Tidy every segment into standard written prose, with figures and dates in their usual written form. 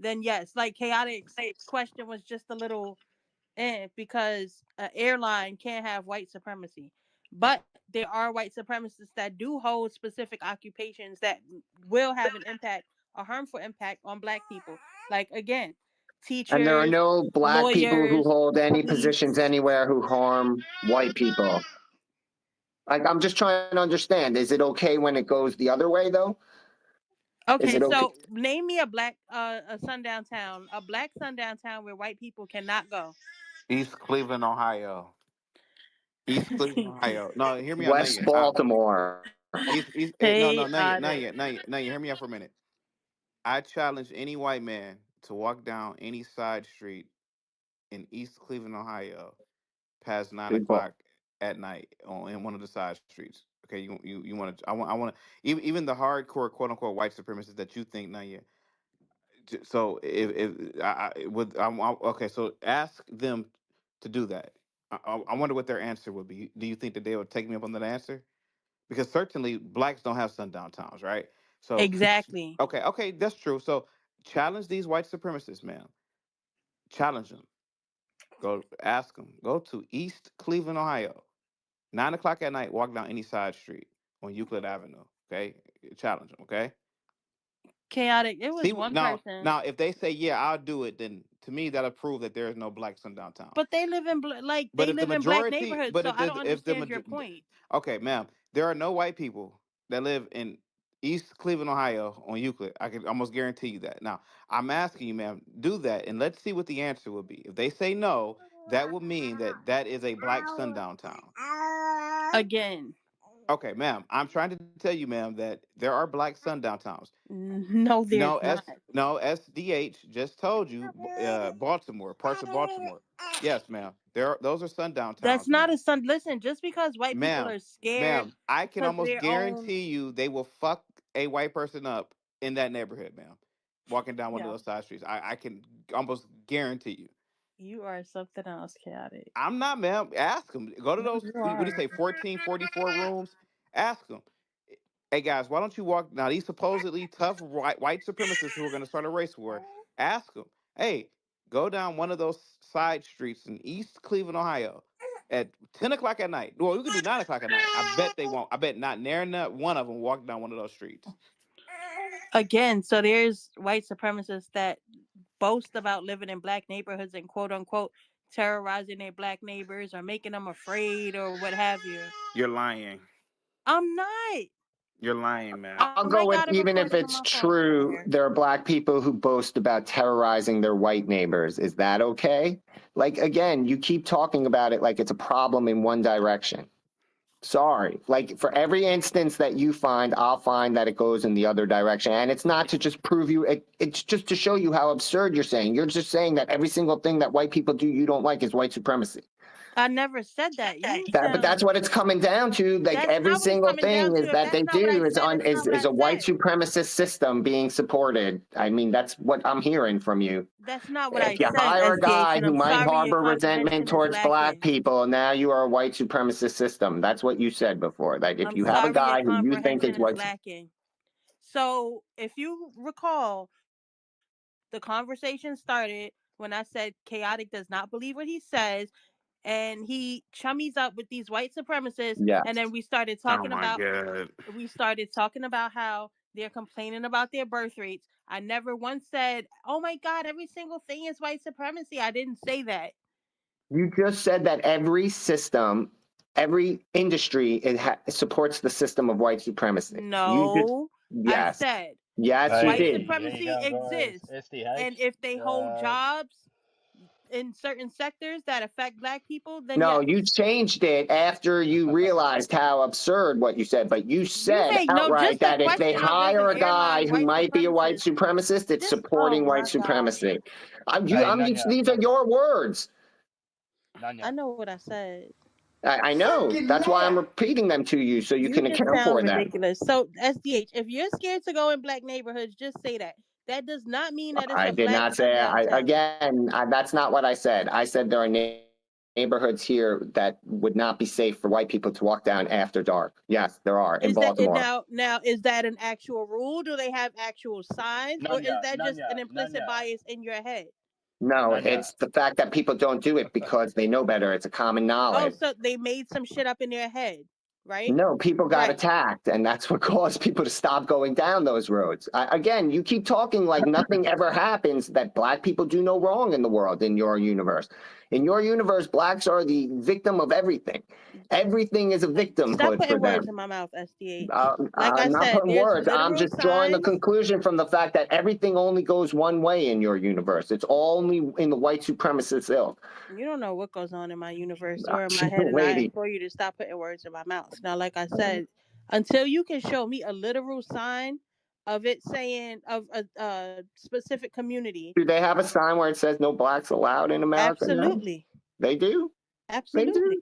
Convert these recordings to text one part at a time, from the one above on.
then yes. Like Chaotic's question was just a little because an airline can't have white supremacy. But there are white supremacists that do hold specific occupations that will have an impact, a harmful impact on black people. Like again, And there are teachers, no black people who lawyers, hold any positions police. anywhere who harm white people. Like, I'm just trying to understand. Is it okay when it goes the other way, though? Is Okay, it okay? so name me a sundown town, a black sundown town where white people cannot go. East Cleveland, Ohio. East Cleveland, Ohio. No, hear me out. Not West yet. Baltimore. No, no, not yet. Not Chaotic. yet. Not yet. Not yet. Hear me out for a minute. I challenge any white man to walk down any side street in East Cleveland, Ohio, past nine People. o'clock at night on in one of the side streets. Okay, you want to? I want to. Even the hardcore quote unquote white supremacists that you think, not yet. So if I would, okay. So ask them to do that. I wonder what their answer would be. Do you think that they would take me up on that answer? Because certainly blacks don't have sundown towns, right? So Exactly. okay, okay, that's true. So challenge these white supremacists, man. Challenge them. Go ask them. Go to East Cleveland, Ohio. 9 o'clock at night. Walk down any side street on Euclid Avenue. Okay, challenge them. Okay. Chaotic. It was See one now, person, now if they say yeah, I'll do it, then to me that'll prove that there is no black sundown town. but they live in like But they if the live in black majority, neighborhoods, but so I don't if the understand your major, point. okay, ma'am, there are no white people that live in East Cleveland, Ohio, on Euclid. I can almost guarantee you that. Now, I'm asking you, ma'am, do that, and let's see what the answer will be. If they say no, that would mean that that is a black sundown town. Again, Okay, ma'am, I'm trying to tell you, ma'am, that there are black sundown towns. no, there's No, not. SDH just told you, Baltimore, parts of Baltimore. Yes, ma'am. Those are sundown That's towns, not ma'am. a sun. Listen, just because white people Ma'am, are scared ma'am, I can because almost their own. guarantee you they will fuck a white person up in that neighborhood, ma'am. Walking down one of Yeah, those side streets. I can almost guarantee you. you are something else, chaotic. I'm not, ma'am. Ask them. Go to No, those, you what do you are. say, 1444 rooms? Ask them. Hey, guys, why don't you walk now? These supposedly tough white supremacists who are going to start a race war, ask them, hey, go down one of those side streets in East Cleveland, Ohio at 10 o'clock at night. Well, we could do 9 o'clock at night. I bet they won't. I bet not near not one of them walk down one of those streets. Again, so there's white supremacists that boast about living in black neighborhoods and quote unquote terrorizing their black neighbors or making them afraid or what have you. You're lying. I'm not. You're lying, man. I I'll might go got a with even recording if on my it's phone true, somewhere. there are black people who boast about terrorizing their white neighbors. Is that okay? Like, again, you keep talking about it like it's a problem in one direction. Sorry. Like, for every instance that you find, I'll find that it goes in the other direction. And it's not to just prove you, it's just to show you how absurd you're saying. You're just saying that every single thing that white people do you don't like is white supremacy. I never said that. You But sound. that's what it's coming down to. Like, That's every not what it's single coming down thing to. is If that that's they not what I do is said, on it's not what I is a white said. supremacist system being supported. I mean, that's what I'm hearing from you. That's not what I If you said, hire a SDH, guy and who I'm might sorry your harbor resentment contradiction is towards black lacking. people, now you are a white supremacist system. That's what you said before. Like, if I'm you have a sorry your guy who you think comprehension is is white, lacking. So, if you recall, the conversation started when I said chaotic does not believe what he says, and he chummies up with these white supremacists, and then yes. Oh my god. we started talking about how they're complaining about their birth rates. I never once said, "Oh my God, every single thing is white supremacy." I didn't say that. You just said that every system, every industry, supports the system of white supremacy. You just, No, I yes. said Yes, you white did. You ain't supremacy gonna go as exists, and SDH. if they hold jobs in certain sectors that affect black people, then No, you yes. changed it after you realized how absurd what you said. But you You said make no outright just a that if they question of is hire an a guy airline who white might be a white supremacist. supremacist, it's Just oh supporting white my gosh. supremacy. Hey, Nanya, These are Nanya, your words. I Nanya. know what I said. I know. That's why I'm repeating them to you so you You can just account sound for them. ridiculous. So SDH, if you're scared to go in black neighborhoods, just say that. That does not mean that it's I a did black not say. sundown town. That's not what I said. I said there are neighborhoods here that would not be safe for white people to walk down after dark. Yes, there are in Is that Baltimore. now? Is that an actual rule? Do they have actual signs, or is Nanya, that just an Nanya, implicit Nanya, bias in your head? No, Nanya. it's the fact that people don't do it because they know better. It's a common Oh, knowledge. so they made some shit up in their head, right? No, people got Right. attacked, and that's what caused people to stop going down those roads. Again, you keep talking like nothing ever happens, that black people do no wrong in the world in your universe. In your universe, blacks are the victim of everything. Everything is a Stop victimhood putting for words them. in my mouth, SDA. Like I I'm not said, putting there's words. I'm literal just drawing the signs. conclusion from the fact that everything only goes one way in your universe. It's only in the white supremacist ilk. You don't know what goes on in my universe or in my head, and I Lady, implore you to stop putting words in my mouth. Now, like I said, until you can show me a literal sign of it saying of a specific community, do they have a sign where it says no blacks allowed in America? No, absolutely, they do. They do. absolutely,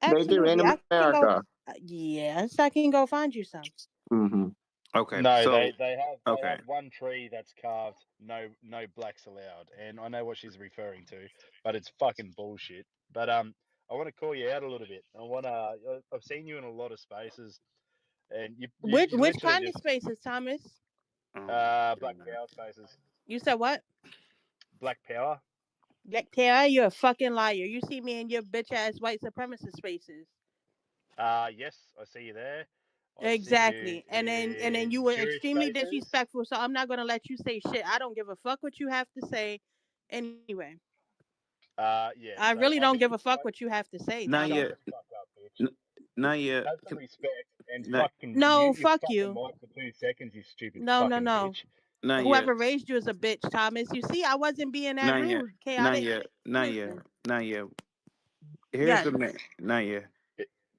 They do in absolutely, I can go. America. Yes, I can go find you some. Hmm. Okay. No, so they okay. have one tree that's carved. No blacks allowed, and I know what she's referring to, but it's fucking bullshit. But I want to call you out a little bit. I've seen you in a lot of spaces, and you Which literally kind of just spaces, Thomas? Black Power spaces. You said what? Black Power. Black Tara, you're a fucking liar. You see me in your bitch ass white supremacist spaces. Yes, I see you there. I Exactly. see you And then in you were Jewish extremely spaces. disrespectful, so I'm not gonna let you say shit. I don't give a fuck what you have to say. Anyway. Yeah. I So really I've don't been give a fuck like, what you have to say, Not Thomas. yet. shut the fuck up, bitch. Not yet. Have some respect and No, fucking No, mute your fuck fucking you. mic for 2 seconds, you stupid No, fucking bitch. not yet. Whoever raised you is a bitch, Thomas. You see, I wasn't being that Not yet. rude, Not chaotic. yet. Not yet. Listen. Not yet. Here's Yes. the man. Not yet.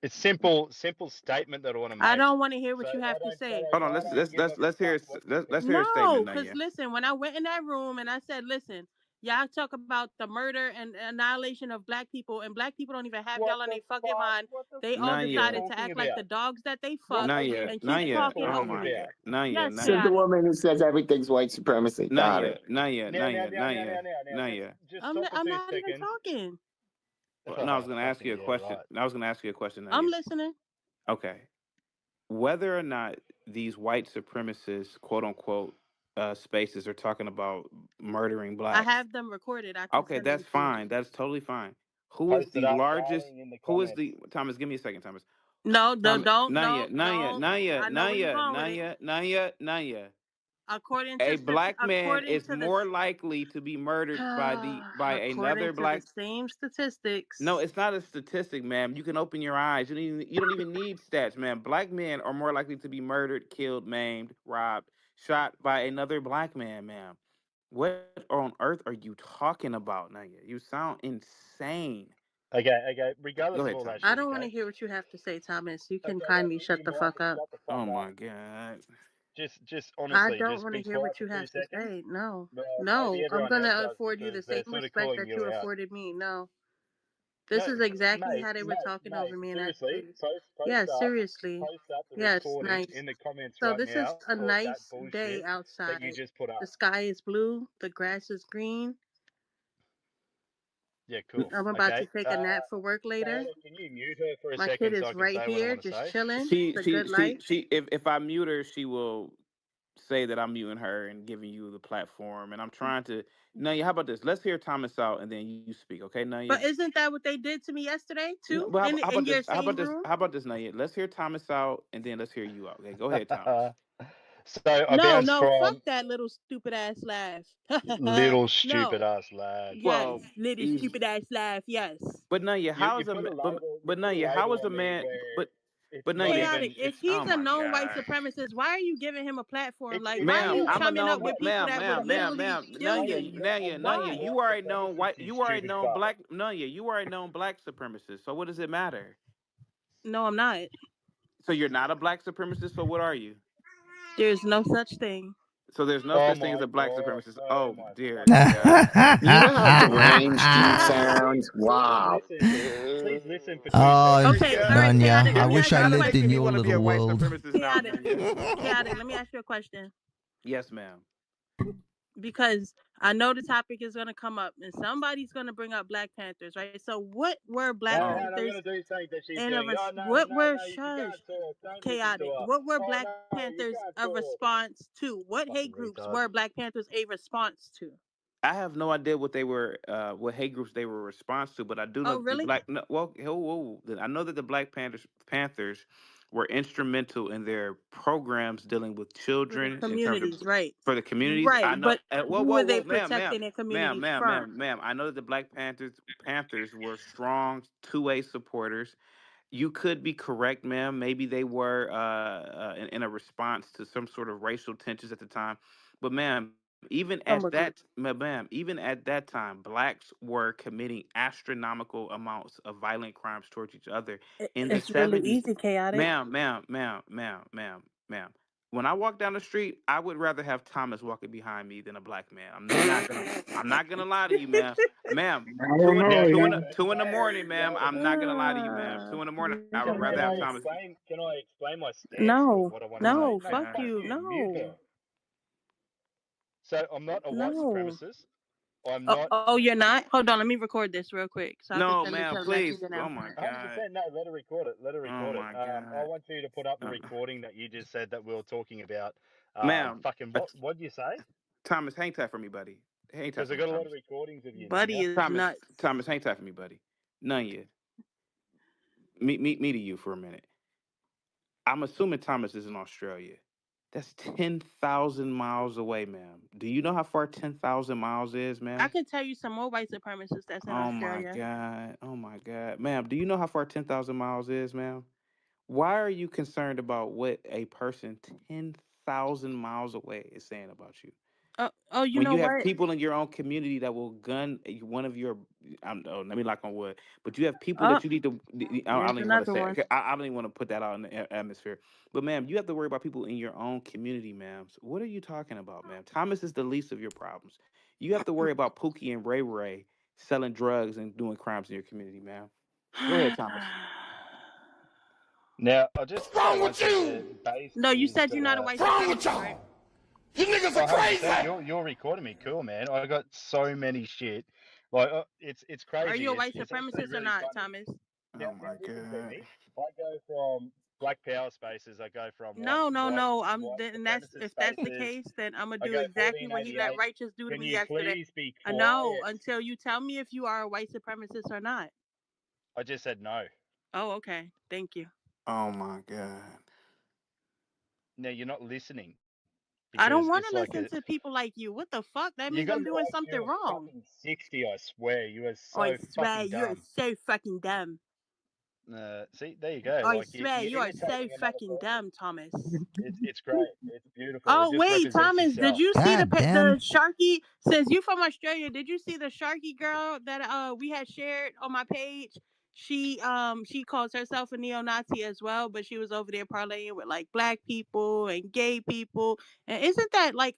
It's simple statement that I want to make. I don't want to hear what So you have to I say. Hold on. don't give a Let's hear fuck what you let's think. hear a statement. No, Not because yet. listen, when I went in that room and I said, listen, y'all talk about the murder and annihilation of black people, and black people don't even have What y'all in the their fucking fuck? mind. What the They fuck all Not are you yet. decided to talking act like the about? dogs that they What fuck Not are you yet. and Not keep yet. talking Oh over my me. god. Not yet. Yes, Not Said the yet. chaotic. woman who says everything's white supremacy. Not Got yet. it. Not yet. Now, Not yet. Not yet. Not now, yet. just I'm stop for I'm 2 not even seconds. talking. No, I was gonna ask Fucking you a yeah, question. right. I was gonna ask you a question. Not I'm yet. listening. Okay. Whether or not these white supremacists, quote unquote, spaces are talking about murdering I blacks. have them recorded. I can Okay, send that's them to you. fine. That's totally fine. Who is Post it the up, largest? darling, in the Who is comments. the Thomas? Give me a second, Thomas. No, Thomas, don't. not yet. Not yet. Don't. Not yet. I know Not where you're yet. going with Not it. yet. Not yet. Not yet. According A to black man according is to the more likely to be murdered by another according to black. the same statistics. No, it's not a statistic, ma'am. You can open your eyes. You don't even need stats, ma'am. Black men are more likely to be murdered, killed, maimed, robbed, shot by another black man, ma'am. What on earth are you talking about, Naya? You sound insane. Okay. Go Regardless of ahead, all Thomas. that I shit, don't want to okay? hear what you have to say, Thomas. You can Okay, kindly mute shut your the mic fuck and up. shut the fuck Oh up. my god. Just I honestly, don't just want be to hear what quiet you for 2 have to seconds. say. No. Well, No. maybe I'm everyone going else to does afford you the because they're same sort of respect calling that you you out. afforded me. No. This No, is exactly mate, how they were talking over me in that seriously, space. post Yes, up, seriously. post up the Yes, recording nice. in the comments So right this is now a of that nice day bullshit that outside. you just put The up. sky is blue. The grass is green. Yeah, cool. I'm about Okay. to take a nap for work later. Taylor, can you mute her for a My kid second so is I can right say what I here, want to just say? chilling. She The she good she life. she if I mute her, she will say that I'm muting her and giving you the platform. And I'm trying to Naya, how about this? Let's hear Thomas out and then you speak, okay, Naya? But isn't that what they did to me yesterday No, too? but how In about your this? How same about this? room? How about this, Naya? Let's hear Thomas out and then let's hear you out. Okay, go ahead, Thomas. So I No, bounced no, fuck from that little stupid ass laugh. little stupid No. ass lad. Yes, Well, little he's stupid ass laugh. Yes. but Naya, how You is a put a ma- label. You but put a Naya, how label is a on me man? where it's But not Naya, Chaotic. even. If It's he's oh a my known white god. supremacist, why are you giving him a platform? Like, it's why are Ma'am, you not. I'm a chumming known up No, with people that were literally killed Naya, me? Naya, Why? you already known white, you you already stupid known fuck. black, Naya, you already known black supremacist. So what does it matter? No, I'm not. So you're not a black supremacist. So what are you? There's no such thing. So there's no Oh such thing as my a black god. supremacist. Oh Oh my dear fucking God. god. You know how deranged you Please sound? Wow. Please listen for 2 Oh, seconds. Okay, all right, Nanya, chaotic. I Let me wish ask I you a lived in question. You your want to be a little white world. supremacist now, Chaotic. Naya? Chaotic. Let me ask you a question. Yes, ma'am. because I know the topic is going to come up and somebody's going to bring up Black Panthers, right? So what were Black No, Oh, no, no, I'm Panthers gonna do something that she's in doing. Oh no, what no, were no, you shush can't talk. Don't listen to chaotic? her. What were Oh Black no, you Panthers can't a talk. response to? What hate Fucking groups retard. were Black Panthers a response to? I have no idea what they were, what hate groups they were response to, but I do know Oh, that the really? black. No, well, I know that the Black Panthers were instrumental in their programs dealing with For the children in terms of communities, right? for the communities. I Right, know. but Whoa, who whoa, were they whoa, ma'am, ma'am, protecting their ma'am, communities ma'am, from? ma'am, ma'am. I know that the Black Panthers were strong two-way supporters. You could be correct, ma'am. Maybe they were in a response to some sort of racial tensions at the time. But, ma'am, Some would be. even at that time, blacks were committing astronomical amounts of violent crimes towards each other in the It's really 70s. easy, chaotic. Ma'am. When I walk down the street, I would rather have Thomas walking behind me than a black man. I'm not gonna lie to you, ma'am. Ma'am, I don't know. two in the morning, ma'am. I'm not gonna lie to you, ma'am. 2 in the morning, I would rather Can have I No, Thomas. explain? Can I explain my stance of no, what I want to Oh say? no, No, fuck God. fuck you, you. Mute no, her. So I'm not a white no. supremacist. I'm Oh, not. oh, you're not? Hold on, let me record this real quick so I can No, send it ma'am, to the please. messenger Oh now. my God. 100% no, let her record it. Let her Oh record it. my I God. want you to put up the Uh, recording that you just said that we were talking about. ma'am, Fucking what do you say? Thomas, hang tight for me, buddy. Hang tight Because for I me, got a lot of Thomas. recordings of you Buddy now. is nuts. Thomas, hang tight for me, buddy. None yet. Me to you for a minute. I'm assuming Thomas is in Australia. That's 10,000 miles away, ma'am. Do you know how far 10,000 miles is, I ma'am? could tell you some more white supremacists that's in Oh my Australia. God. Oh my God. Ma'am, do you know how far 10,000 miles is, ma'am? Why are you concerned about what a person 10,000 miles away is saying about you? Oh, you When know you have what? people in your own community that will gun one of your, let me lock on wood, but you have people Oh, that you need to, I there's don't even want to another say, one. I don't even want to put that out in the atmosphere. But ma'am, you have to worry about people in your own community, ma'am. So what are you talking about, ma'am? Thomas is the least of your problems. You have to worry about Pookie and Ray Ray selling drugs and doing crimes in your community, ma'am. Go ahead, Thomas. Now, I just say one thing. The base No, you is said you're not a white supremacist, right? You niggas are 100%. crazy. You're recording me, cool, man. I got so many shit. Like it's Are crazy. you a white It's actually supremacist or really not, funny. Thomas? Now, Oh now my listen to God. me. I go from black power spaces. I go from No, no, no. white And that's supremacist if that's the spaces. case, then I'm gonna I do go exactly what he let 1488. Righteous do to Can me you yesterday. please be No, quiet? until you tell me if you are a white supremacist or not. I just said no. Oh, okay. Thank you. Oh my God. Now you're not listening I because don't want it's to like listen to people like you. What the fuck? That you means got to I'm be doing like something you're wrong. fucking 60. I swear you are I so swear fucking you are dumb. so fucking dumb. See, there you go. I Like swear you're you are so imitating another fucking person. dumb, Thomas. It's great. It's beautiful. It Oh just wait, represents Thomas, did yourself. you see God the damn. Sharky? Since you from Australia, did you see the Sharky girl that we had shared on my page? She calls herself a neo-Nazi as well, but she was over there parlaying with like black people and gay people. And isn't that like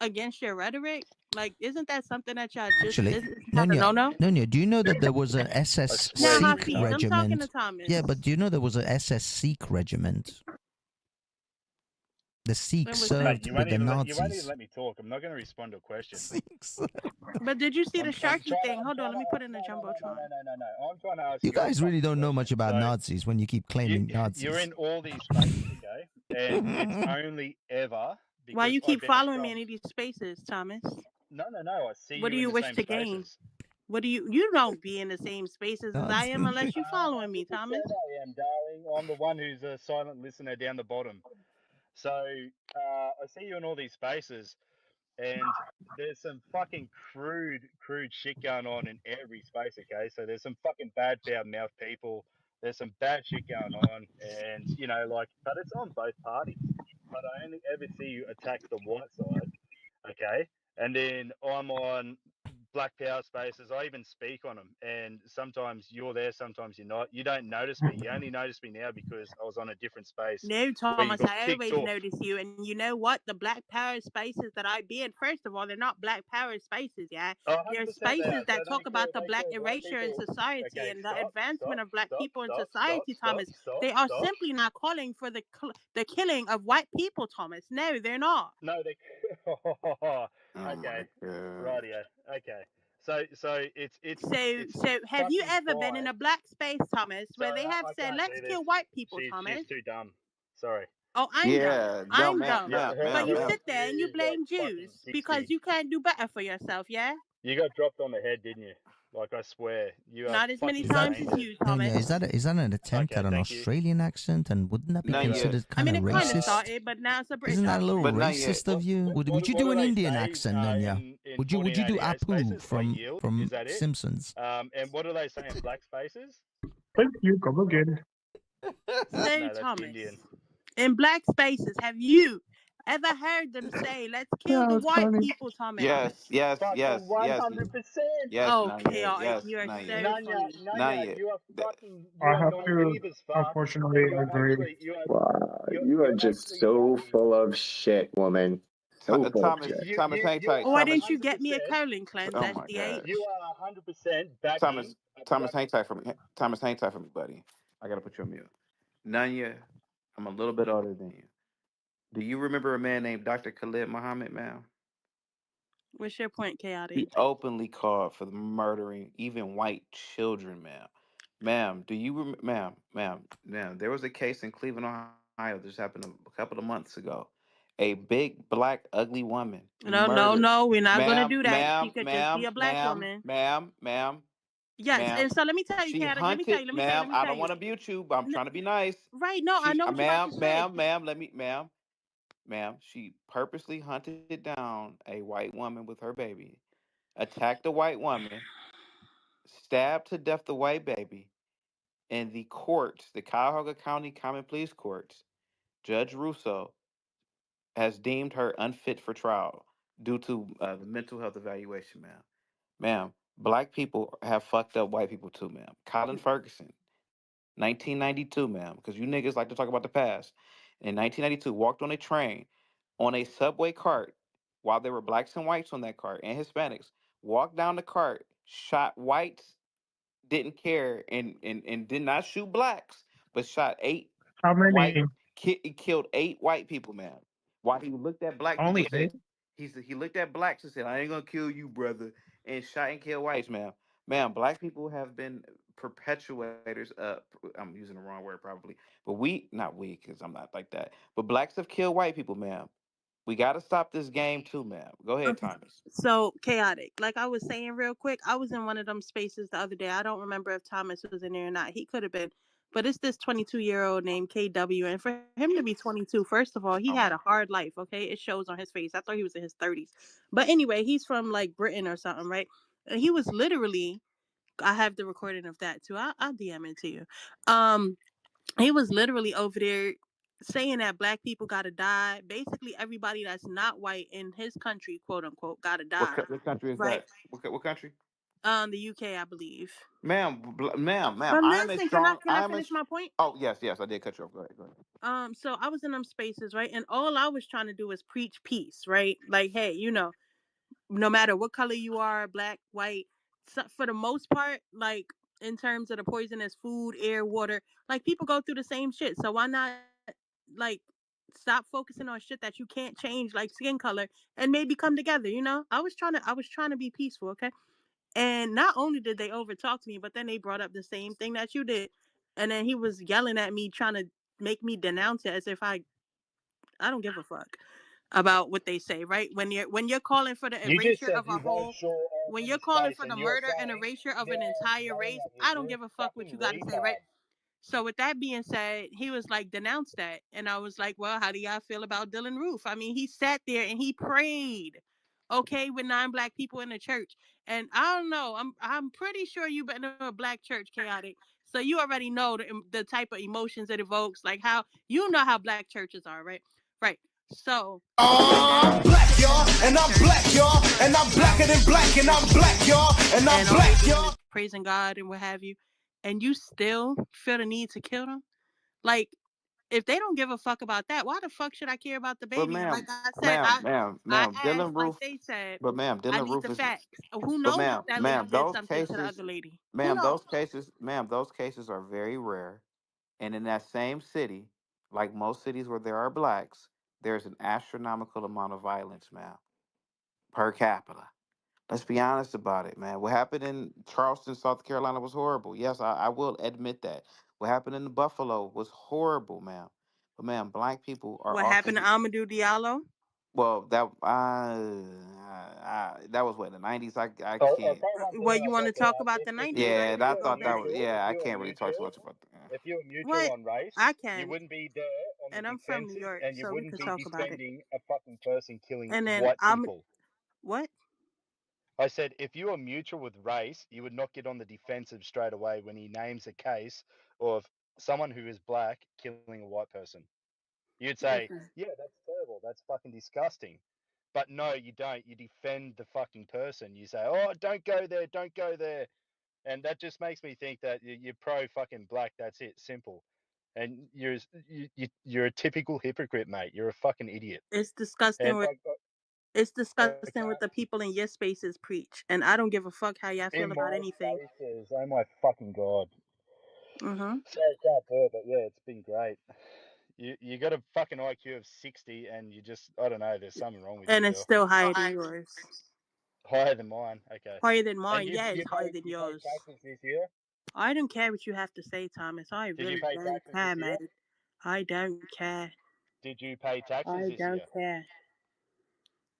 against your rhetoric? Like, isn't that something that y'all just Actually, isn't that a Nonya, no-no? Nonya, do you know that there was an I SS Now, swear you're Sikh Hafiz, retarded. I'm talking to regiment? Thomas. Yeah, but do you know there was an SS Sikh regiment? The Sikhs When was that? Mate, served with the you won't even Nazis. let me talk. I'm not going to respond to a question. Sikhs. But did you see the I'm Sharky trying to thing? Hold on, let me put in the jumbotron. no. I'm trying to ask You you a guys really fucking don't know question. much about So Nazis when you keep claiming you're Nazis. in all these spaces, okay? And it's only ever Why because you I keep bounce following me from. in these spaces, Thomas? No. I see What you do in you the wish same to gain? spaces. What do you don't be in the same spaces as I Nazis. am unless you following me, 100% Thomas. I am, darling. I'm the one who's a silent listener down the bottom. So I see you in all these spaces, and there's some fucking crude shit going on in every space. Okay, so there's some fucking bad foul mouth people. There's some bad shit going on, and but it's on both parties. But I only ever see you attack the white side. Okay, and then I'm on Black Power spaces. I even speak on them, and sometimes you're there, sometimes you're not. You don't notice me. You only notice me now because I was on a different space No, where you Thomas, got I kicked always off. notice you. And you know what? The Black Power spaces that I be in, first of all, they're not Black Power spaces, yeah? 100% They're they spaces are. So that talk about the they black call white erasure in people. society Okay, and the advancement of black people in stop, society, Thomas. They are stop. simply not calling for the killing of white people, Thomas. No, they're not. No, they Oh Okay, my god. rightio. Okay, so it's So have you fucking ever been in fine. a black space, Thomas, So where they have I said, can't let's do this. kill white people, She's Thomas? too dumb. Sorry. Oh, I'm dumb. Yeah, no, I'm ma'am, dumb. Yeah, ma'am, But ma'am, you her ma'am. sit there and you IQ is like blame fucking Jews because 60. you can't do better for yourself, yeah? You got dropped on the head, didn't you? Like I swear, you are Not as many Is fucking that times as tainted. you, Nanya? Thomas. Is that an attempt Okay, at an thank you. Australian accent? And wouldn't that be Not So, yet. considered I kind mean, of it kind of racist? started, but now it's a British Isn't that a little accent. But not yet. racist of you? Would you what do do an they Indian say accent, Nanya? in Would you do 1488 Apu spaces? I yield. Is from that it? Simpsons? And what do they say in black spaces? Thank you. Come again. So, No, that's Thomas, Indian. in black spaces, have you ever heard them say, let's kill Yeah, the it's white funny. people, Thomas? Yes, yes, Fucking yes, yes, 100%. yes, Oh, not yet. chaotic. Yes, You're not yet. so Nanya, funny. Not Nanya, yet. That, you I are have to naive as fuck, unfortunately and you're agree. actually Wow, you are you're just actually so dumb. full of shit, woman. So full of Thomas, shit. Thomas, hang You tight. Why are Thomas, didn't you get me a 100%. colon cleanse, oh my You SDH? gosh. are 100% backing Thomas, a Thomas, black. hang tight for me. Thomas, hang tight for me, buddy. I gotta put you on mute. Nanya, I'm a little bit older than you. Do you remember a man named Dr. Khalid Muhammad, ma'am? What's your point, chaotic? He openly called for the murdering even white children, ma'am. Ma'am, do you ma'am, there was a case in Cleveland, Ohio. This happened a couple of months ago. A big, black, ugly woman No, no, murdered. no. We're not gonna Ma'am, do that. She ma'am, could just be ma'am, a black ma'am, woman. ma'am, ma'am, Yes, ma'am. and so let me tell you, She chaotic. Let me tell hunted, you. Let me tell you. Let ma'am. me I tell don't you. want to abuse you, but I'm N- trying to be nice. right? No, I know what you're about to Ma'am, say. ma'am, ma'am, let me, ma'am. She purposely hunted down a white woman with her baby, attacked the white woman, stabbed to death the white baby, and the courts, the Cuyahoga County Common Pleas Courts, Judge Russo has deemed her unfit for trial due to the mental health evaluation, ma'am. Ma'am, black people have fucked up white people too, ma'am. Colin Ferguson, 1992, ma'am, because you niggas like to talk about the past. In 1992, walked on a train on a subway cart while there were blacks and whites on that cart and Hispanics. Walked down the cart, shot whites, didn't care, and did not shoot blacks, but shot eight How white, many? killed eight white people, man. While he looked at black people Only and said, eight? he looked at blacks and said, I ain't gonna kill you, brother, and shot and killed whites, ma'am. Ma'am, black people have been perpetuators I'm using the wrong word probably, but not we, because I'm not like that. But blacks have killed white people, ma'am. We gotta stop this game too, ma'am. Go ahead, Okay. Thomas. So chaotic. Like I was saying real quick, I was in one of them spaces the other day. I don't remember if Thomas was in there or not. He could have been. But it's this 22-year-old named KW. And for him to be 22, first of all, he Oh had a my hard life, okay? It shows on his face. I thought he was in his 30s. But anyway, he's from like Britain or something, right? And he was literally, I have the recording of that too. I'll DM it to you. Um, he was literally over there saying that black people gotta die. Basically, everybody that's not white in his country, quote unquote, gotta die. what country is Right? that? What country? The UK, I believe. Ma'am, But I am a listen, strong. can I I am a. finish my point? Oh yes, yes, I did cut you off. Go ahead, go ahead. So I was in them spaces, right? And all I was trying to do was preach peace, right? Like, hey, no matter what color you are, black, white, so for the most part, like in terms of the poisonous food, air, water, like people go through the same shit. So why not like stop focusing on shit that you can't change, like skin color, and maybe come together? I was trying to be peaceful, okay? And not only did they overtalk me, but then they brought up the same thing that you did, and then he was yelling at me, trying to make me denounce it as if I don't give a fuck about what they say, right? When you're calling for the You just erasure said of a you don't whole, show off when in you're the calling space, for and the you're murder and saying erasure of an they're entire yelling race, at you. I don't You're give a a fuck what fucking you got to say, right? retard. So with that being said, he was like, denounce that. And I was like, well, how do y'all feel about Dylan Roof? I mean, he sat there and he prayed, okay, with 9 black people in the church. And I don't know, I'm pretty sure you've been to a black church, chaotic. So you already know the type of emotions it evokes, like how you know how black churches are, right? Right. So with that I'm being said, black, he's in y'all, a and black I'm church, black, y'all, and I'm blacker than black, and I'm black, y'all, and I'm and all they black, doing y'all. is praising God and what have you, and you still feel the need to kill them. Like, if they don't give a fuck about that, why the fuck should I care about the But baby? And like I said, I asked, Dylan like Roof. they said, But ma'am, I Dylan need Roof the is. facts. Who But knows if that lady did those something to the cases, other lady? Who knows? those cases are very rare. And in that same city, like most cities where there are blacks, there's an astronomical amount of violence, ma'am. per capita. Let's be honest about it, man. What happened in Charleston, South Carolina was horrible. Yes, I will admit that. What happened in Buffalo was horrible, ma'am. But ma'am, black people are What also happened to Amadou Diallo? well. That was what in the '90s. I I'll can't. tell you one thing, Well, you want to talk about the if 90s, you right? Yeah, if and I you Let's were go thought that back. was. neutral, Yeah, I can't really talk too much about that. if you were neutral What? on race, I you can, wouldn't be there on the and I'm from New defensive, York, and you so we wouldn't could be talk about it. defending a fucking person killing And then white I'm people. what? I said, if you are mutual with race, you would not get on the defensive straight away when he names a case of someone who is black killing a white person. You'd say, Listen, yeah, that's terrible. That's fucking disgusting. But no, you don't. You defend the fucking person. You say, oh, don't go there. Don't go there. And that just makes me think that you're pro fucking black. That's it. Simple. And you're a typical hypocrite, mate. You're a fucking idiot. it's disgusting And with it's I disgusting what can't the people in your spaces preach, and I don't give a fuck how y'all feel in about my anything. spaces. Oh my fucking god. Mm-hmm. Sorry, I can't do it, but yeah, it's been great. You got a fucking IQ of 60, and you just I don't know. There's something wrong with you, And it's girl. still higher than yours. Higher than mine. Okay. Higher than And mine. Yeah, it's higher than you paid yours. taxes this year? I don't care what you have to say, Thomas. I Did you really pay don't taxes care, this year? man. I don't care. Did you pay taxes I this don't year? care.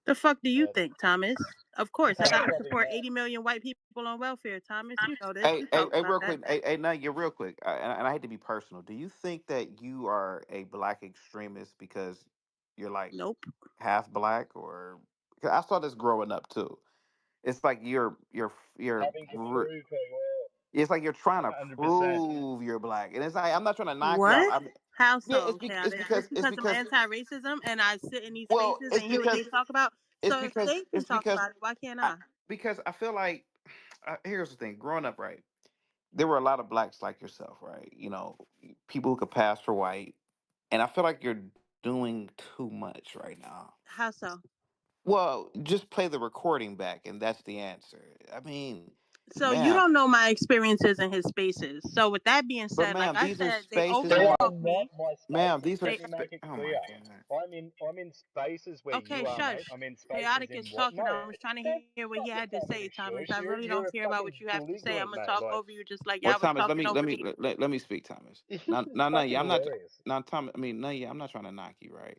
The fuck do you Uh, think, Thomas? Of course, I gotta probably support not. 80 million white people on welfare, Thomas. You know this. Hey, We hey, talked hey, about real that. quick. Hey, now you're real quick, and I hate to be personal. Do you think that you are a black extremist because you're like Nope. half black, or 'cause I saw this growing up too? It's like you're Having to prove who you it's like you're trying to are, 100%. prove you're black, and it's like I'm not trying to knock you out. What? How Yeah, so, it's chaotic? because Just because I'm anti-racism and I sit in these well, spaces it's and hear what because they talk about? it's So if because they can it's talk because about it, why can't I I? because I feel like here's the thing. Growing up, right, there were a lot of blacks like yourself, right? You know, people who could pass for white, and I feel like you're doing too much right now. How so? Well, just play the recording back, and that's the answer. I mean, So you ma'am, don't know my experiences in his spaces. So with that being but said, like ma'am, I these are said, they spaces They in are which, overtalk not me. my ma'am, spaces. these are They Let me make it oh my clear. god. I'm in spaces where okay, you are, shush. mate. I'm in spaces Chaotic in is what? talking. No, I was trying to don't hear what he fucking had to tell me say, to Thomas. shush. I really don't You're a care about what fucking you have to say. I'm belligerent, gonna mate. talk Like over you just like Well, y'all was Thomas, talking over me. let me speak, Thomas. this is No, fucking yeah, I'm not. hilarious. Now, Thomas, I mean, no, yeah, I'm not trying to knock you, right?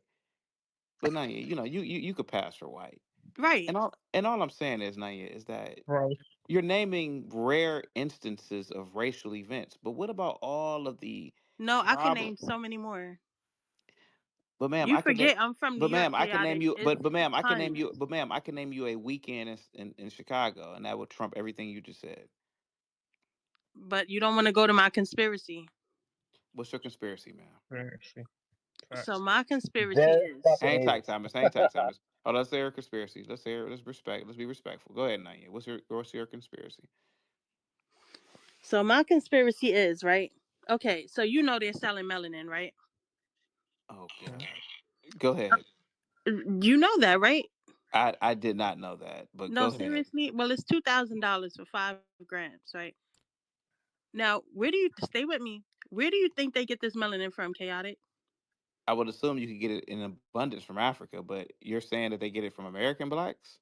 But Naya, you know, you could pass for white, Right. and all I'm saying is, Naya, is that Right. you're naming rare instances of racial events. But what about all of the No, I can problem? name so many more. But ma'am, You I can name. forget I'm from New But York, ma'am, I can name chaotic. you. It's But ma'am, I can name tons. you. But ma'am, I can name you a weekend in Chicago, and that would trump everything you just said. But you don't want to go to my conspiracy. What's your conspiracy, ma'am? Conspiracy. So Facts. my conspiracy There is Hang fucking tight, is. Thomas. Hang tight, Thomas. Oh, let's hear a conspiracy. Let's hear. Let's respect. Let's be respectful. Go ahead, Naya. What's your conspiracy? my conspiracy is, right? Okay, so you know they're selling melanin, right? Oh Yeah. God. Go ahead. You know that, right? I did not know that, but No, go ahead. seriously. Well, it's $2,000 for 5 grams, right? Now, where do you stay with me? Where do you think they get this melanin from, chaotic? I would assume you could get it in abundance from Africa, but you're saying that they get it from American blacks?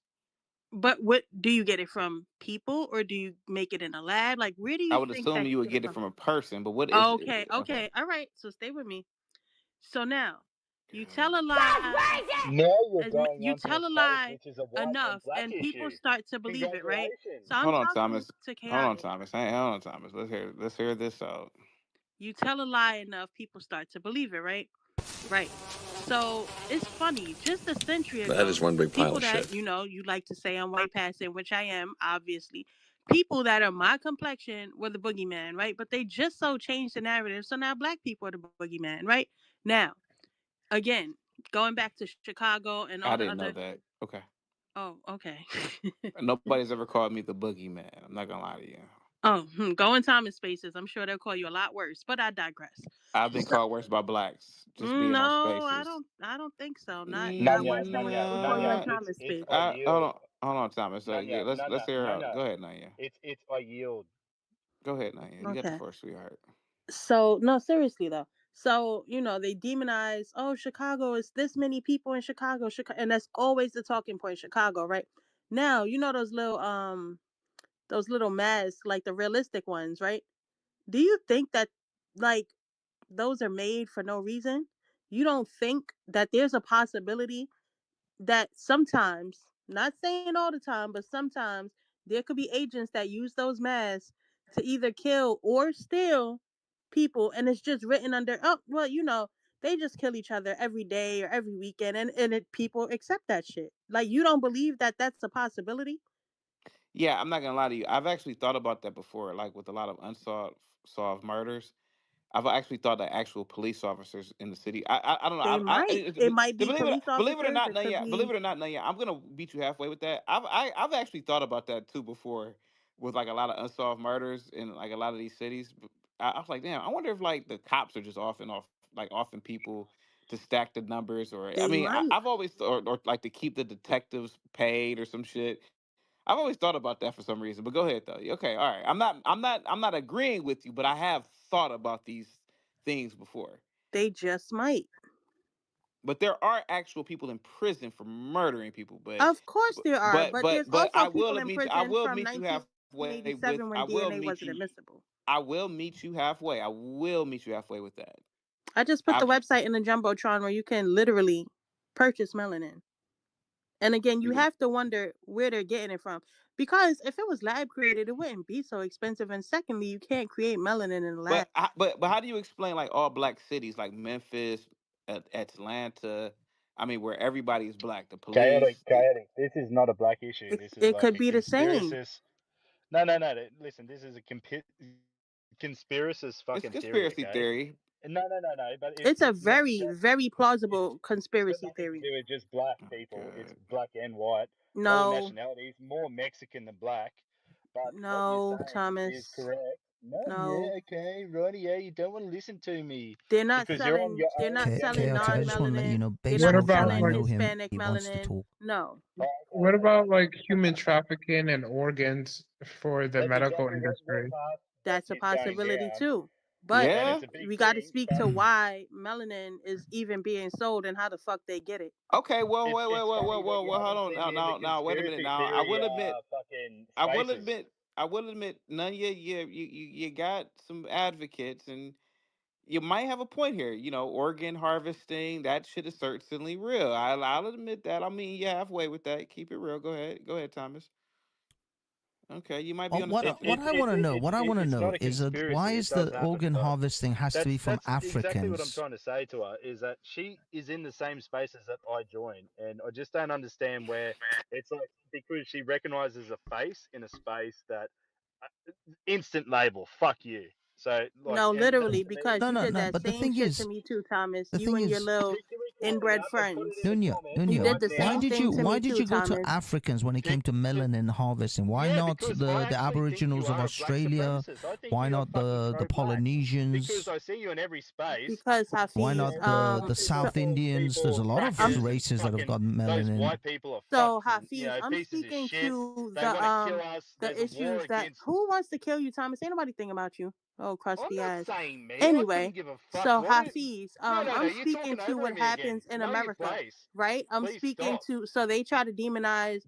But what do you get it from? People, or do you make it in a lab? Like, where do I you would think assume that you they would get it get it from? from a person, but what is it? Okay, Okay. okay, all right. So stay with me. So now, you tell God. a lie. Now you're going You on to a tell a space lie which is a white and enough, black and people issue. start to believe it, right? So Congratulations. I'm Hold on, talking Thomas. to Hold on, chaotic. Thomas. Hey, hold on, Thomas. Let's hear this out. You tell a lie enough, people start to believe it, right? Right. So it's funny. Just a century That ago, is one big pile people of that shit. you like to say I'm white passing, which I am, obviously. People that are my complexion were the boogeyman, right? But they just so changed the narrative. So now black people are the boogeyman, right? Now, again, going back to Chicago and all I the didn't know other. that. Okay. Oh, okay. Nobody's ever called me the boogeyman. I'm not gonna lie to you. Oh, go in Thomas spaces. I'm sure they'll call you a lot worse, but I digress. I've been So, called worse by blacks just being on no, Spaces. I don't think so. Not Nanya, worse than what Nanya, people call you in Nanya, Nah, Thomas it's space. hold ideal. on, Thomas. Yeah, Nanya, let's Nanya, hear her out. Nanya. Go ahead, Naya. It's I yield. Go ahead, Naya. You got the Okay. first, sweetheart. So no, seriously though. So they demonize. Oh, Chicago is this many people in Chicago, Chicago, and that's always the talking point. Chicago, right? Now, you know those little masks, like the realistic ones, right? Do you think that like those are made for no reason? You don't think that there's a possibility that sometimes, not saying all the time, but sometimes there could be agents that use those masks to either kill or steal people, and it's just written under, oh, well, they just kill each other every day or every weekend, and people accept that shit. Like, you don't believe that that's a possibility? Yeah, I'm not gonna lie to you. I've actually thought about that before, like with a lot of solved murders. I've actually thought that actual police officers in the city. I don't know. They might. It might be Believe it police believe it or officers. not, It could Nanya. Believe be. it or not, Nanya. I'm gonna beat you halfway with that. I've actually thought about that too before, with like a lot of unsolved murders in like a lot of these cities. I was like, damn. I wonder if like the cops are just offing people to stack the numbers, or I They mean, might. I've always thought, or like to keep the detectives paid or some shit. I've always thought about that for some reason. But go ahead though. Okay, all right. I'm not agreeing with you, but I have thought about these things before. They just might. But there are actual people in prison for murdering people. But Of course there are, but there's but also people in I prison will from meet you halfway with 1987 when DNA wasn't admissible. I will meet you halfway. I will meet you halfway with that. I just put the website in the Jumbotron where you can literally purchase melanin. And again, you have to wonder where they're getting it from. Because if it was lab created, it wouldn't be so expensive. And secondly, you can't create melanin in the lab. But how do you explain like all black cities like Memphis, Atlanta? I mean, where everybody is black. The Chaotic, police. chaotic. This is not a black issue. This is It like could a be the same. conspiracist. No, no, no. Listen, this is a conspiracist It's fucking theory, conspiracy okay? theory. No, no, no, no. But It's a it's not very, just. very plausible It's got conspiracy nothing to theory. do with just black Oh, people. It's God. black and white, all No, nationalities, more Mexican than black. But what you're no, saying is Thomas. correct. No, No. yeah, okay, righty, yeah. You don't want to listen to me They're not because you're on selling your they're own not selling Chaotic. I just want to let you non-melanin. know, They're based What not off that, about I selling like know him. Hispanic He wants to melanin. talk. No. what about like human trafficking and organs for the That's medical exactly what industry? path that That's a shit's going possibility down, too. But and Yeah. it's a big we got to thing. speak But to why melanin is even being sold and how the fuck they get it. Okay. Well, it's funny that you hold haven't on. seen me in the Now. Wait a minute. conspiracy Now, theory fucking I will spaces. admit, none of you got some advocates, and you might have a point here. You know, organ harvesting, that shit is certainly real. I'll admit that. I mean, you halfway with that. Keep it real. Go ahead, Thomas. Okay, you might be on the What spot. I want to know, It's know not a is that why conspiracy. It is does the happen, organ but harvesting has to be from that's exactly what I'm Africans? trying to say to her is that she is in the same spaces that I join, and I just don't understand where it's like because she recognizes a face in a space that instant label, fuck you. So like, No, and that literally, to me, because you did No. that But the same thing shit to is, me too, Thomas. the You thing and your is, little can we call it inbred up and put it friends. in the Nunya, comments You Nunya, did right the why same now? did thing you to me too, go to Thomas. Africans when it came to melanin harvesting? Why Yeah, not because I the actually think you Aboriginals of are a black Australia? supremacist. I think Why you are not fucking the pro-black because Polynesians? I see you in every space. Because Why Hafiz, not And the so, South Indians? There's a lot of I'm races that have got those melanin. white people are so fucking, Hafiz, I'm pieces of speaking shit. to They want to kill us. the There's a war issues that against. who wants to kill you, Thomas? Ain't nobody thinking about you. Oh, I'm crusty not ass. saying me. I couldn't Anyway, give a fuck. so What? Hafiz, No, no, no. I'm You're speaking talking to over what me again. happens in Know your America, place. right? I'm Please speaking stop. to so they try to demonize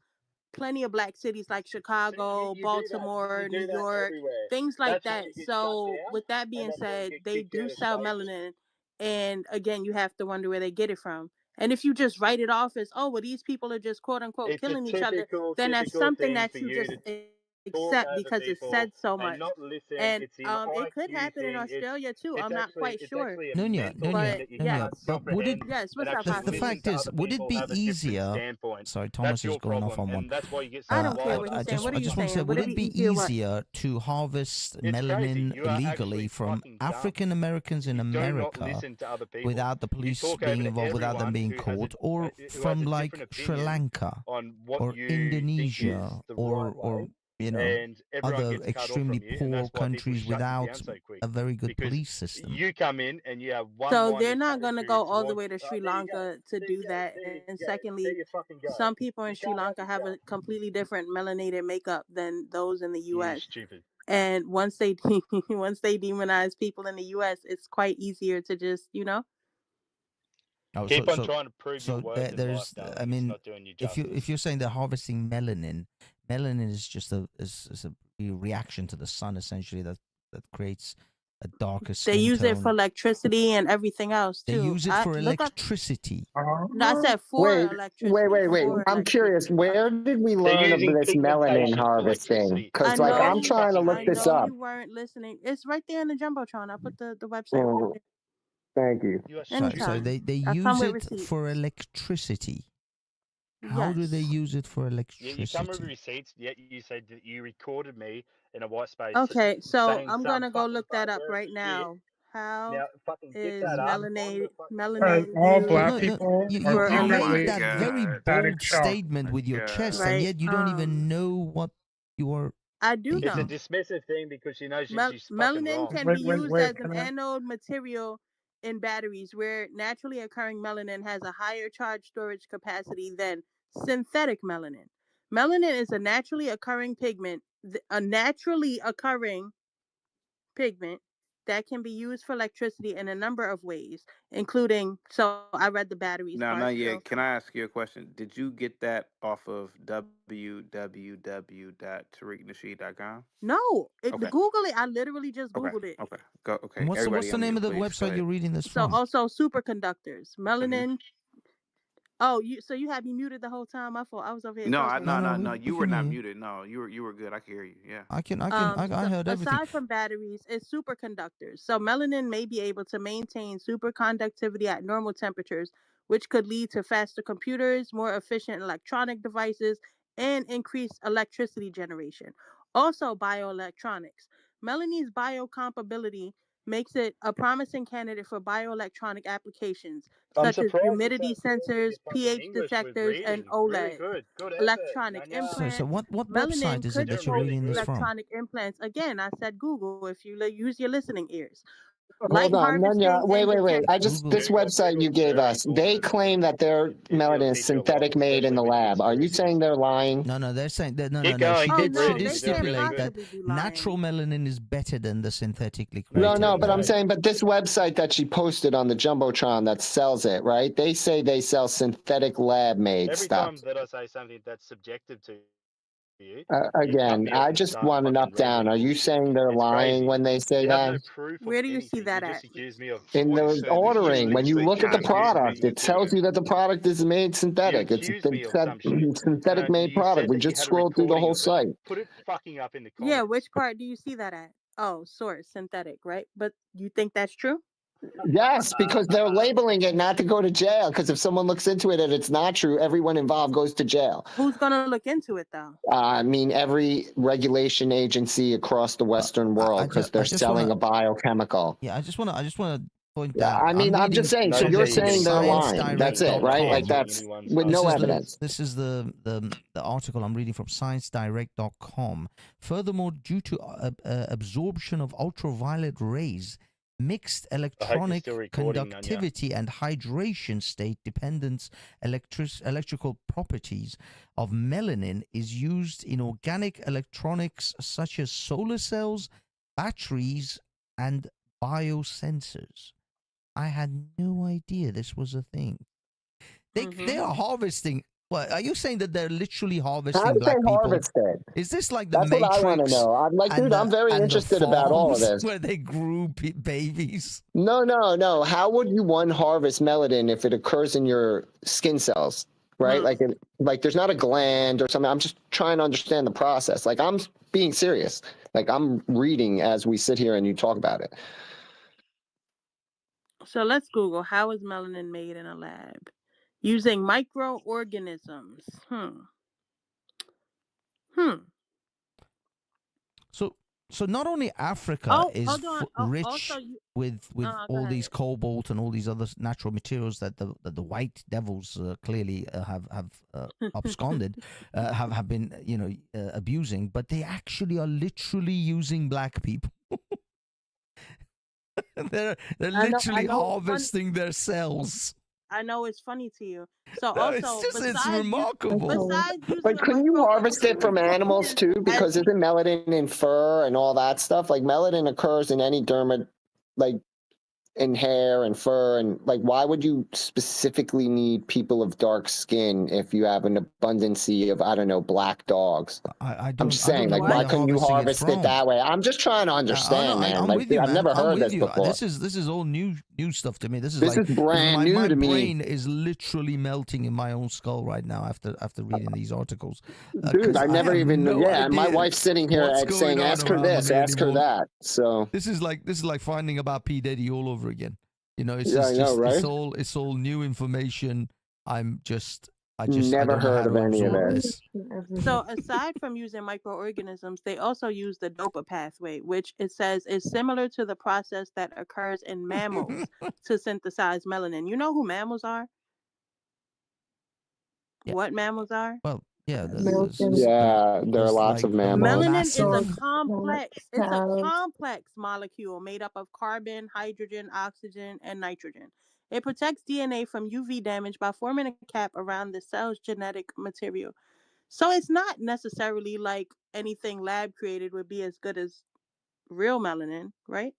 plenty of black cities like See, Chicago, you do that. You Baltimore, New do that York, everywhere. things like That's why you that. get shut So down, with that and being that's why you said, get they kicked do out of sell spaces. melanin, and again, you have to wonder where they get it from. And if you just write it off as, oh, well, these people are just quote unquote It's a killing each other, then that's typical something thing that for you you just to talk accept over because it's people said so and much. not listen. And It's an it could IQ happen in thing. Australia too. I'm not quite It's sure. actually a mental thing But that you yes, can't But would it? comprehend yes, and what's up, actually The Hafiz? listen fact to is, other would it people be have a different easier? standpoint. Sorry, That's Thomas is your going off problem, on one. and that's why you get I so don't care wild what I he's saying. What are I you just want to say, saying? would Would it it be be easier? What? easier to harvest It's crazy. melanin You are illegally actually from fucking dumb. African Americans in You do not America listen to other people. without the You police talk being over to involved, without them everyone being who has caught, or who has from a like different Sri opinion Lanka on what or you think is Indonesia the right or way, you know and everyone other gets cut off extremely from you, and poor that's why people countries shut you without down so quick a very good because police system? you come in and you have So they're one-minded not gonna go attitude all the towards. way to Sri There you go, Lanka to there you do go, that. there you And go, there secondly, you fucking go. some people in You Sri can't help Lanka have yourself. a completely different melanated makeup than those in the You U.S. stupid. And once they once they demonize people in the U.S., it's quite easier to just Oh, Keep on trying to prove so your worth in life, there's, darling. I It's mean, not doing you if justice. you're saying they're harvesting melanin, melanin is just a reaction to the sun essentially that creates a darker They skin use it for tone. electricity and everything else They too. use it I for look up. electricity. No, I said for Wait, electricity. wait. For I'm curious. electricity. Where did we They're learn of using this melanin pigmentation for harvesting? electricity. Because, I like, know I'm you. trying to look I this know up. you weren't listening. It's right there in the jumbotron. I put the website right Mm, there. thank you. You are So Anytime. they I come use with it receipts. for electricity. How do they Yes. use it for You come with electricity? receipts, yet you said that you recorded me in a white space Okay, so saying I'm some gonna go fucking look that up barbaric right shit. now. How Now fucking get is that up on the melanin fucking melanin All used black No, people you are for you made permanently that very electricity? God. static bold shock. statement with your chest, and Right. yet you don't even know what you are I do It's a know. thinking. dismissive thing because she knows she's fucking Melanin wrong. can be used as an Can I? anode material in batteries, where naturally occurring melanin has a higher charge storage capacity than synthetic melanin. Melanin is a naturally occurring pigment, that can be used for electricity in a number of ways, including. So I read the batteries Now, part. not So yet. Can I ask you a question? Did you get that off of www.tariqnasheed.com? no, Okay. Google it. I literally just Okay. Googled it. Okay. Go. Okay. And what's Everybody the on name mute, of the please. Go website ahead. you're reading this So from? also superconductors, Mm-hmm. melanin. Oh, you had me muted the whole time. I thought I was over here No, talking. no. we You were can hear not you. muted. No, you were good. I can hear you. Yeah. I So heard everything. aside from batteries, it's superconductors. So melanin may be able to maintain superconductivity at normal temperatures, which could lead to faster computers, more efficient electronic devices, and increased electricity generation. Also, bioelectronics. Melanin's biocompatibility makes it a promising candidate for bioelectronic applications I'm such as surprised you're humidity so fluent with sensors, your fucking pH English with detectors, and reading. Really OLEDs. good. Good effort, Electronic Nanya. So implants. what Melanin website is could it You're that you're support really reading this good. from? electronic implants. Again, I said Google if you use your listening ears. Hold Light on, Nanya. harvesting Wait. and I detection. just Google. this website you gave Very us. good They at it. claim that their It'll melanin is teach you a lot, synthetic made in especially the with lab. Are you conspiracies. saying they're lying? No, they're saying that no. Keep going, Oh keep She no, reading. did they You're doing can't really stipulate good. that possibly be lying. natural melanin is better than the synthetically No, created. but I'm No. saying, but this website that she posted on the Jumbotron that sells it, right? They say they sell synthetic lab made Every stuff. time that I say something that's subjective to you, you cut Again, me off I and just start want an fucking up down. repeating Are you bullshit. saying they're It's lying crazy. when they say You have that? no proof of Where do you see anything. that You just at? accuse me of. In What he's the saying is you ordering, when you literally look at the can't get product, it into tells it. you that the product is made You synthetic. It's accused me of some shit. synthetic made You product. said We that you just had a scrolled through the recording whole of it. site. Put it fucking up in the Yeah, comments. which part do you see that at? Oh, source, synthetic, right? But you think that's true? Yes, because they're labeling it not to go to jail. Because if someone looks into it and it's not true, everyone involved goes to jail. Who's gonna look into it though? I mean, every regulation agency across the Western world, because they're just selling wanna, a biochemical. yeah, I just want to point Yeah, out. I mean, I'm just saying. No So from you're G, you're saying getting they're caught. lying. That's it, I'm not right? Like answering that's anyone's with fucking no questions. evidence. This is the article I'm reading from ScienceDirect.com. Furthermore, due to absorption of ultraviolet rays, mixed electronic still recording, Nanya. conductivity and hydration state dependence electrical properties of melanin is used in organic electronics such as solar cells, batteries, and biosensors. I had no idea this was a thing. They are harvesting. What are you saying, that they're literally How harvesting do they black people? harvest it? Is this like the That's what I want to Matrix? know. I'm like, and dude, I'm very and the interested about all of farms this. where they grew babies? No. How would you harvest melanin if it occurs in your skin cells, right? Like there's not a gland or something. I'm just trying to understand the process. Like I'm being serious. Like I'm reading as we sit here and you talk about it. So let's Google how is melanin made in a lab using microorganisms. So not only Africa is hold on. rich Also, with go all ahead. these cobalt and all these other natural materials that the white devils clearly have absconded, have been abusing, but they actually are literally using black people. they're literally harvesting their cells. I know it's funny to you. So No, also, it's remarkable. Besides using But couldn't you harvest it from animals too? Because isn't melanin in fur and all that stuff? Like melanin occurs in any derma, like and hair and fur and like why would you specifically need people of dark skin if you have an abundance of I don't know black dogs? I I'm don't. just I don't saying, know like, where why they're couldn't you harvesting harvest it from. that way? I'm just trying to understand, man. I'm Like, with you, I've man. never I'm heard with this you. before. This is all new stuff to me. This is This like is brand my new to me. brain is literally melting in my own skull right now after reading these articles. Dude, 'Cause I never have even no yeah. And my idea wife's sitting here what's and going saying, on "Ask her around this, me ask her anymore. that." So This is like finding about P Diddy all over again. You know, it's yeah, I know, just right? it's all new information. I Never don't know heard how of to any of absorb this. this. So aside from using microorganisms, they also use the DOPA pathway, which it says is similar to the process that occurs in mammals to synthesize melanin. You know who mammals are? Yeah. What mammals are? Well, yeah, Yeah, there are there's lots of mammals. Melanin is a massive. complex. It's a complex molecule made up of carbon, hydrogen, oxygen, and nitrogen. It protects DNA from UV damage by forming a cap around the cell's genetic material. So it's not necessarily like anything lab created would be as good as real melanin, right?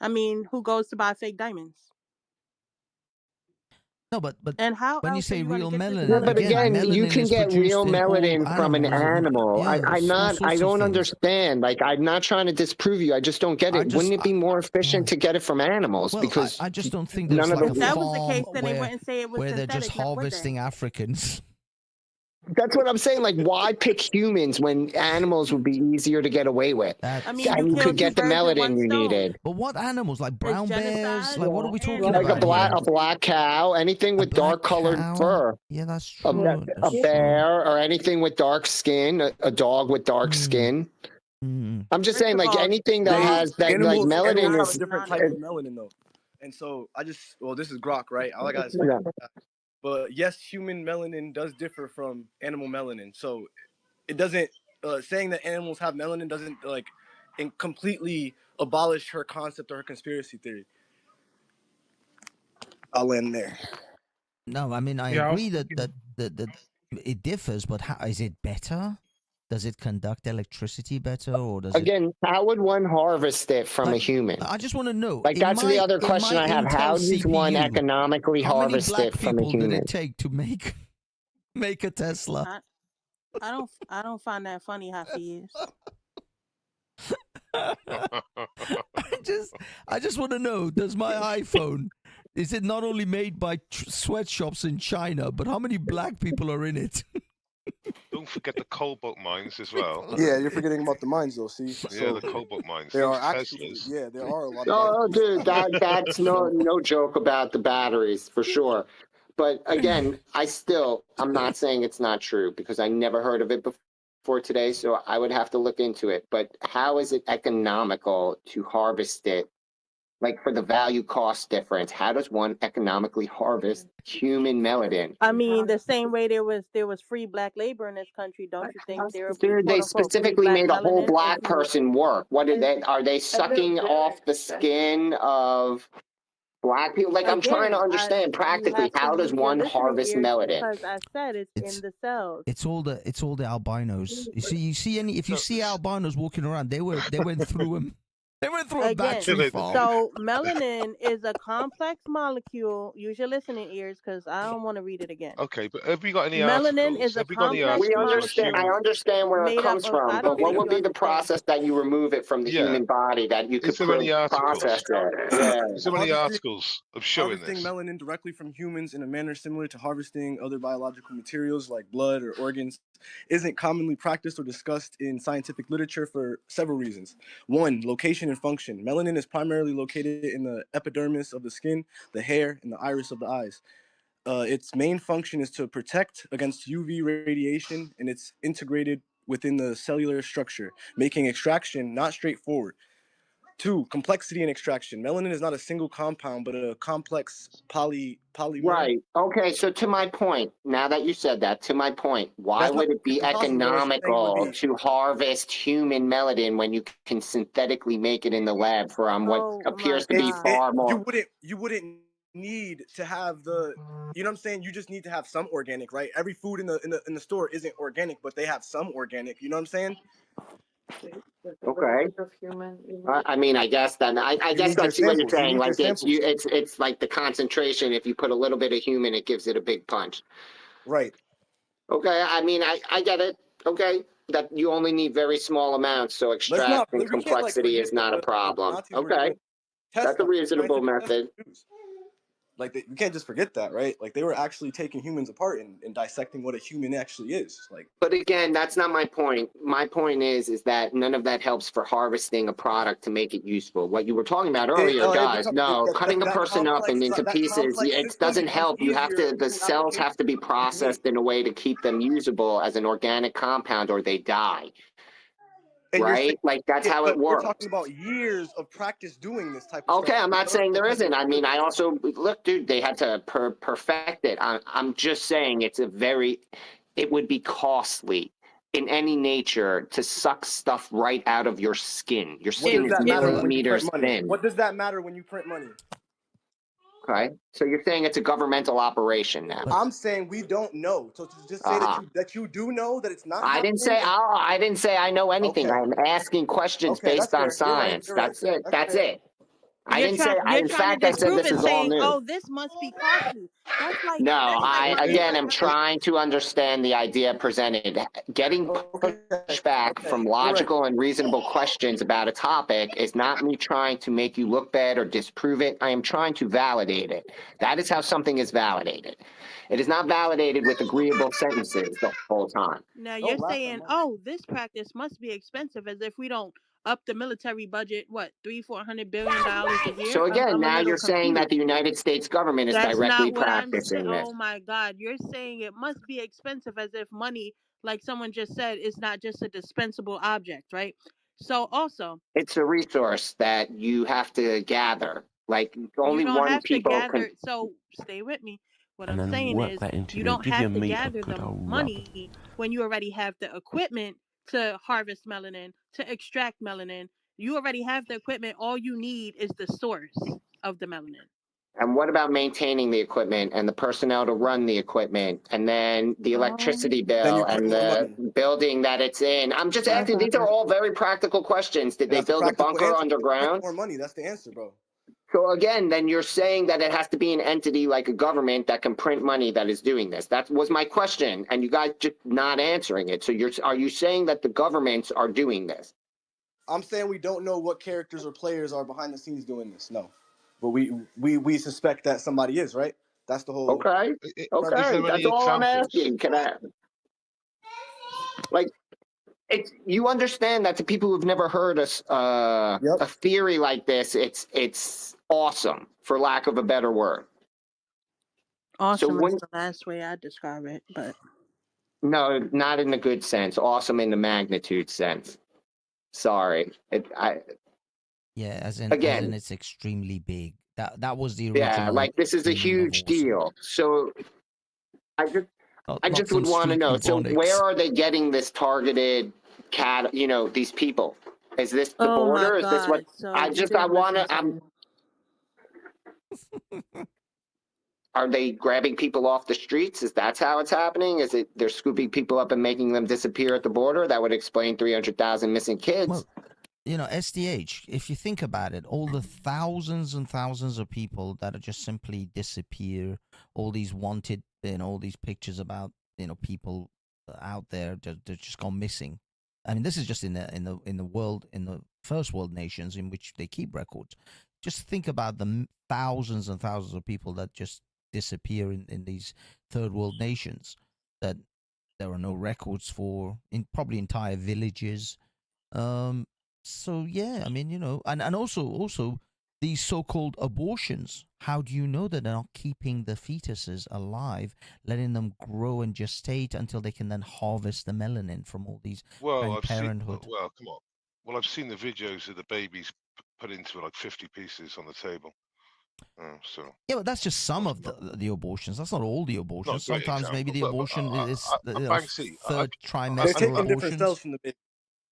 I mean, who goes to buy fake diamonds? No, but And how when you else are say you going to real get this Yeah, melanin, but melanin? again, again, you melanin can is get real produced in all melanin from an animals. animal. Yeah, I'm all not. I sorts of don't things. understand. Like, I'm not trying to disprove you. I just don't get I it. just- Wouldn't it be more efficient to get it from animals? Well, Because I just don't think there's none of like the a If that was the farm case, then they where wouldn't say it was they're just synthetic, now would they? harvesting Africans. That's what I'm saying. Like, why pick humans when animals would be easier to get away with? That, I mean, you And you kill could two get the birds with melanin one you stone. needed. but what animals? Like It's brown bears? genocide Like what are we and talking Like about a here? black cow, anything with black dark colored cow? fur. Yeah, that's A, true. a That's bear or anything with dark skin, a dog with dark Hmm. skin. true. I'm just First saying, of like all, anything that They has that, like animals melanin have a is. different type of melanin though, and so this is Grok, right? All I got is Yeah. but yes, human melanin does differ from animal melanin. So it doesn't saying that animals have melanin doesn't like completely abolish her concept or her conspiracy theory. I'll end there. No, I mean I Yeah, I was agree that thinking- that it differs, but how is it better? Does it conduct electricity better, or does it? Again, how would one harvest it from a Like, human? I just want to know. Like in that's the my- other in question my I have. Intel How does one CPU, economically how many harvest black it from a people did human? it take to make make a Tesla? I don't find that funny half the years. I just want to know, does my iPhone, is it not only made by sweatshops in China, but how many black people are in it? Don't forget the cobalt mines as well. Yeah, you're forgetting about the mines though. See, Yeah, the cobalt mines. there Those are actually Teslas. there are a lot of. Oh, dude, that's no joke about the batteries for sure. But again, I'm not saying it's not true because I never heard of it before today, so I would have to look into it. But how is it economical to harvest it? Like for the value cost difference, how does one economically harvest human melanin? I mean, the same way there was free black labor in this country. Don't you think there would be Dude, they quote unquote free specifically black made a whole melanin black if you were- person work. What are they? Are they sucking off the skin of black people? Like I'm trying to Again, understand you practically have to how does use your one listening harvest ears melanin? because I said it's in the cells. It's all the albinos. You see if you see albinos walking around, they went through them. They went through a Again, battery farm. so melanin is a complex molecule. Use your listening ears because I don't want to read it again. Okay, but have we got any Melanin articles? is a Have we got any complex We articles where understand. I humans? understand where it made up comes of. from, I but don't what think would you be the understand. process that you remove it from the Yeah. human body that you could Is there any articles? process it? Yeah. Is there any Harvesting- articles of showing Harvesting this? melanin directly from humans in a manner similar to harvesting other biological materials like blood or organs isn't commonly practiced or discussed in scientific literature for several reasons. One, location and function. Melanin is primarily located in the epidermis of the skin, the hair, and the iris of the eyes. Its main function is to protect against UV radiation, and it's integrated within the cellular structure, making extraction not straightforward. Two, complexity in extraction. Melanin is not a single compound, but a complex polymer. Right. Okay. So to my point, now that you said that, to my point, why That's not would it be impossible. What I'm saying would economical be- to harvest human melanin when you can synthetically make it in the lab for what Oh, appears my to be God. far more? You wouldn't need to have the, you know what I'm saying? You just need to have some organic, right? Every food in the store isn't organic, but they have some organic. You know what I'm saying? Okay. I mean, I guess then I You guess need I your see what you're samples. You saying. need your Like samples. it's like the concentration. If you put a little bit of human, it gives it a big punch. Right. Okay. I mean, I get it. Okay. That you only need very small amounts, so Let's not. extracting We can't like complexity forget is not a what the problem. Nazis were Okay. doing. Tests That's a on reasonable scientific tests method. on Jews. Like we can't just forget that, right? Like they were actually taking humans apart and dissecting what a human actually is. Like, But again, that's not my point. My point is that none of that helps for harvesting a product to make it useful. What you were talking about earlier, guys, no, cutting a person up and into pieces, it doesn't help. You have to, the cells have to be processed in a way to keep them usable as an organic compound or they die. and you're saying, Right? Like that's yeah, how but it we're works. talking about years of practice doing this type of Okay, stuff. I'm not saying there isn't. I mean, I Like, also look, dude. They had to perfect it. I'm just saying it would be costly in any nature to suck stuff right out of your skin. Your what skin does is that matter when you millimeters print money? thin. What does that matter when you print money? Okay, so you're saying it's a governmental operation now. I'm saying we don't know. So to just say that you do know that it's not. I didn't say I know anything. Okay. I'm asking questions Okay, based that's on fair. You're right. science. You're right. That's it. That's fair. it. I didn't say. You're In trying fact, to I said disprove this it, is all saying, new. "Oh, this must be costly." That's like No, my I'm trying to understand the idea presented. Getting pushback from logical and reasonable questions about a topic is not me trying to make you look bad or disprove it. I am trying to validate it. That is how something is validated. It is not validated with agreeable sentences the whole time. Now you're saying, "Oh, this practice must be expensive," as if we don't up the military budget, what, $300-400 billion a year? So again, I'm a now little you're saying that confused. the United States government is That's directly not what I'm saying. practicing this. Oh my God, you're saying it must be expensive, as if money, like someone just said, is not just a dispensable object, right? So also, It's a resource that you have to gather. Like you only don't one have to people gather. can. So stay with me. What And I'm then saying work is, that into you the don't give your have to meat a gather good the old rub. money when you already have the equipment to harvest melanin, to extract melanin. You already have the equipment. All you need is the source of the melanin. And what about maintaining the equipment and the personnel to run the equipment and then the electricity Then you bill print and more the money. building that it's in? I'm just asking, these are all very practical questions. Did they That's a build a practical bunker answer. Print underground? more money. That's the answer, bro. So again, then you're saying that it has to be an entity like a government that can print money that is doing this. That was my question, and you guys just not answering it. So are you saying that the governments are doing this? I'm saying we don't know what characters or players are behind the scenes doing this. No, but we suspect that somebody is, right? That's the whole. Okay. Okay. That's all I'm asking. Can I? Like, you understand that to people who've never heard a theory like this, it's awesome, for lack of a better word. Awesome So is the last way I describe it, but no, not in the good sense. Awesome in the magnitude sense. Sorry, Yeah, as in again, it's extremely big. That was the yeah, original. like this is a meaning of huge awesome. deal. So I Not just some would want to street know. So Ebonics. where are they getting this targeted these people? Is this the border? Is this what so I want to? Are they grabbing people off the streets? Is that how it's happening? Is it they're scooping people up and making them disappear at the border? That would explain 300,000 missing kids. Well, SDH, if you think about it, all the thousands and thousands of people that are just simply disappear, all these wanted, all these pictures about, people out there, they're just gone missing. I mean, this is just in the world, in the first world nations in which they keep records. Just think about the thousands and thousands of people that just disappear in these third world nations that there are no records for, in probably entire villages. So yeah, I mean, and also these so-called abortions. How do you know that they're not keeping the fetuses alive, letting them grow and gestate until they can then harvest the melanin from all these Well, Planned Parenthood? well, come on. Well, I've seen the videos of the babies put into like 50 pieces on the table. Yeah, but that's just some of the abortions. That's not all the abortions. Sometimes maybe the abortion is Banksy, third They're trimester taking different abortions. cells from the baby.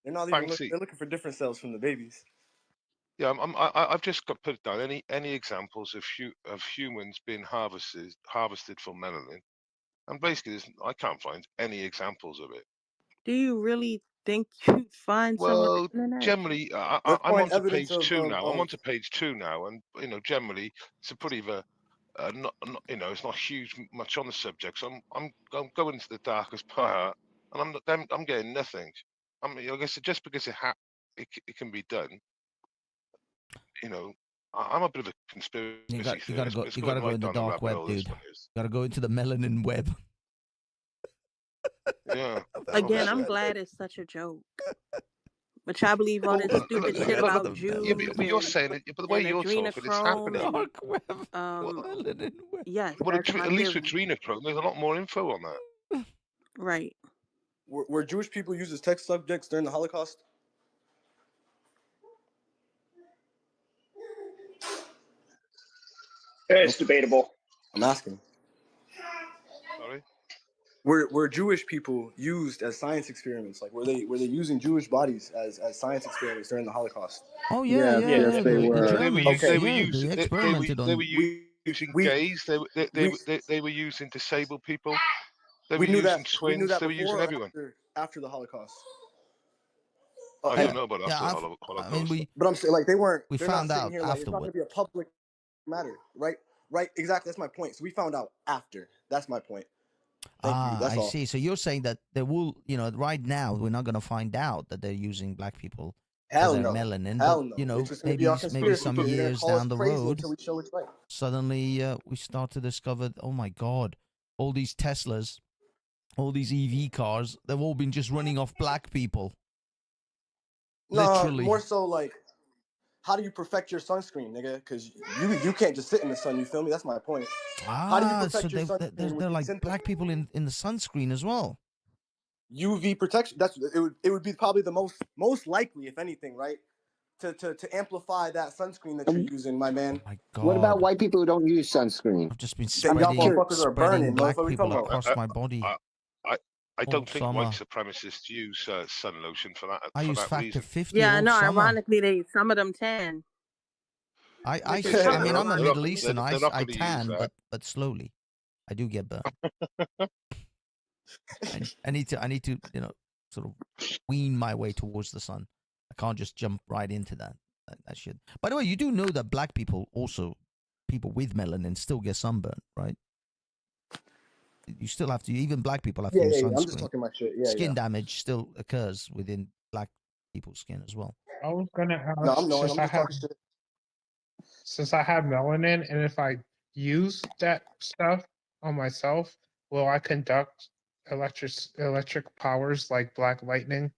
They're not even. Banksy. They're looking for different cells from the babies. Yeah, I've just got put it down. Any examples of humans being harvested for melanin? And basically, I can't find any examples of it. do you really think you'd find some on Well, the internet? generally, Let's I'm find on to evidence page two now. I'm of on to page two now, and generally, it's a pretty of a not it's not huge much on the subject. So I'm going to the darkest part, and I'm getting nothing. I mean, I guess just because it can be done, I'm a bit of a conspiracy You got to theorist, go. but it's You got to going go right in the down the dark rabbit web, hole. This dude. one is. Got to go into the melanin web. Yeah. Again, I'm obviously. glad it's such a joke. But y'all believe all this Well, stupid look shit at about the Jews yeah, melanin but you're and, saying it, but the way and you're talking, it's adrenochrome happening. and dark web. um Melanin web. yes, Well, that's my at least with theory. adrenochrome, there's a lot more info on that. Right. were Jewish people used as text subjects during the Holocaust? It's debatable. I'm asking. Sorry. Were Jewish people used as science experiments? Like were they using Jewish bodies as science experiments during the Holocaust? Oh yeah, Yes, yes, they The were. Germans, They were yeah, using they experimented they on. were We using we gays. They were using disabled people. They were we knew using that twins. They were before using or everyone. after the Holocaust. I Yeah, don't know about after the I mean, Holocaust. But I'm saying like we they're not found sitting out here like it's not afterward. gonna be a public matter, right? Right, exactly. That's my point. So we found out after. That's my point. Thank you. That's I all. see. So you're saying that they will, right now, we're not going to find out that they're using black people for Hell their no. melanin, Hell but no. It's just gonna be maybe our conspiracy some theory. You're gonna years call us down the crazy road, until we show it's right. suddenly we start to discover, oh my God, all these Teslas, all these EV cars, they've all been just running off black people. No, Literally. more so like, how do you perfect your sunscreen, nigga? Because you can't just sit in the sun. You feel me? That's my point. How do you So perfect your sunscreen? they're like black people in the sunscreen as well. UV protection. It would be probably the most likely, if anything, right? To amplify that sunscreen that you're using, my man. Oh my God. What about white people who don't use sunscreen? I've just been Then y'all spreading motherfuckers are burning, black motherfucker. We people talking about. across my body. I all don't think white summer. supremacists use sun lotion for that. I for use that Factor reason. 50 Yeah, all no, summer. ironically some of them tan. I Which is mean, kinda I'm a ironic. Middle Eastern. They're not I gonna use tan, that. but slowly. I do get burnt. I need to, sort of wean my way towards the sun. I can't just jump right into that shit. By the way, you do know that black people also, people with melanin, still get sunburn, right? You still have to, even black people have to use sunscreen. I'm just talking my shit. Skin damage still occurs within black people's skin as well. I was gonna ask, No, I'm knowing. I'm just talking shit. since I have melanin, and if I use that stuff on myself, will I conduct electric powers like black lightning?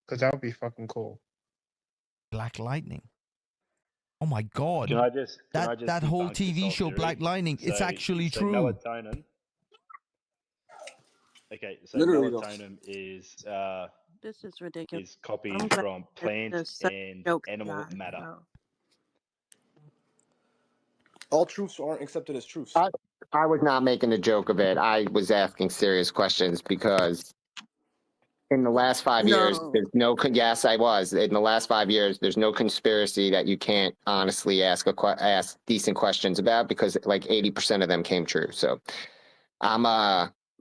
Because that would be fucking cool. Black Lightning. Oh my God! Can I just that whole debunk this TV whole show, theory? Black Lightning, it's actually true. Melatonin. Okay, so Literally, though. melatonin is This is ridiculous. is copied I'm glad from this plant is such a and joke, animal guys, matter. so. All truths aren't accepted as truths. I was not making a joke of it. I was asking serious questions because in the last 5 years, No. there's no. Yes, I was. In the last 5 years, there's no conspiracy that you can't honestly ask decent questions about because like 80% of them came true. So I'm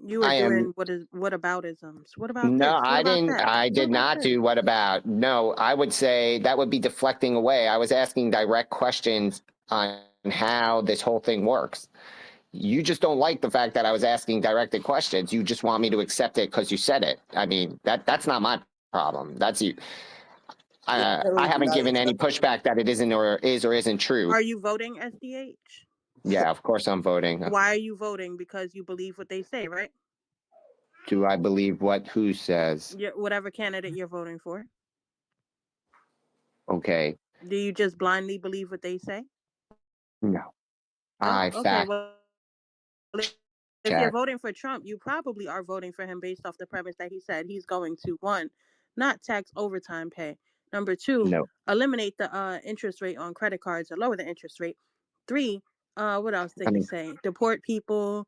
You were I am. doing whataboutisms. What about No, this? What I about didn't. that? I What did about not this? do what about. No, I would say that would be deflecting away. I was asking direct questions on how this whole thing works. You just don't like the fact that I was asking directed questions. You just want me to accept it because you said it. I mean, that's not my problem. That's you. I haven't given any pushback that it isn't or isn't true. Are you voting, SDH? Yeah, of course I'm voting. Why are you voting? Because you believe what they say, right? Do I believe who says? Whatever candidate you're voting for. Okay. Do you just blindly believe what they say? No. Okay, well, if you're check. voting for Trump, you probably are voting for him based off the premise that he said he's going to, 1, not tax overtime pay. Number 2, No. eliminate the interest rate on credit cards or lower the interest rate. 3, what else did he say? Deport people.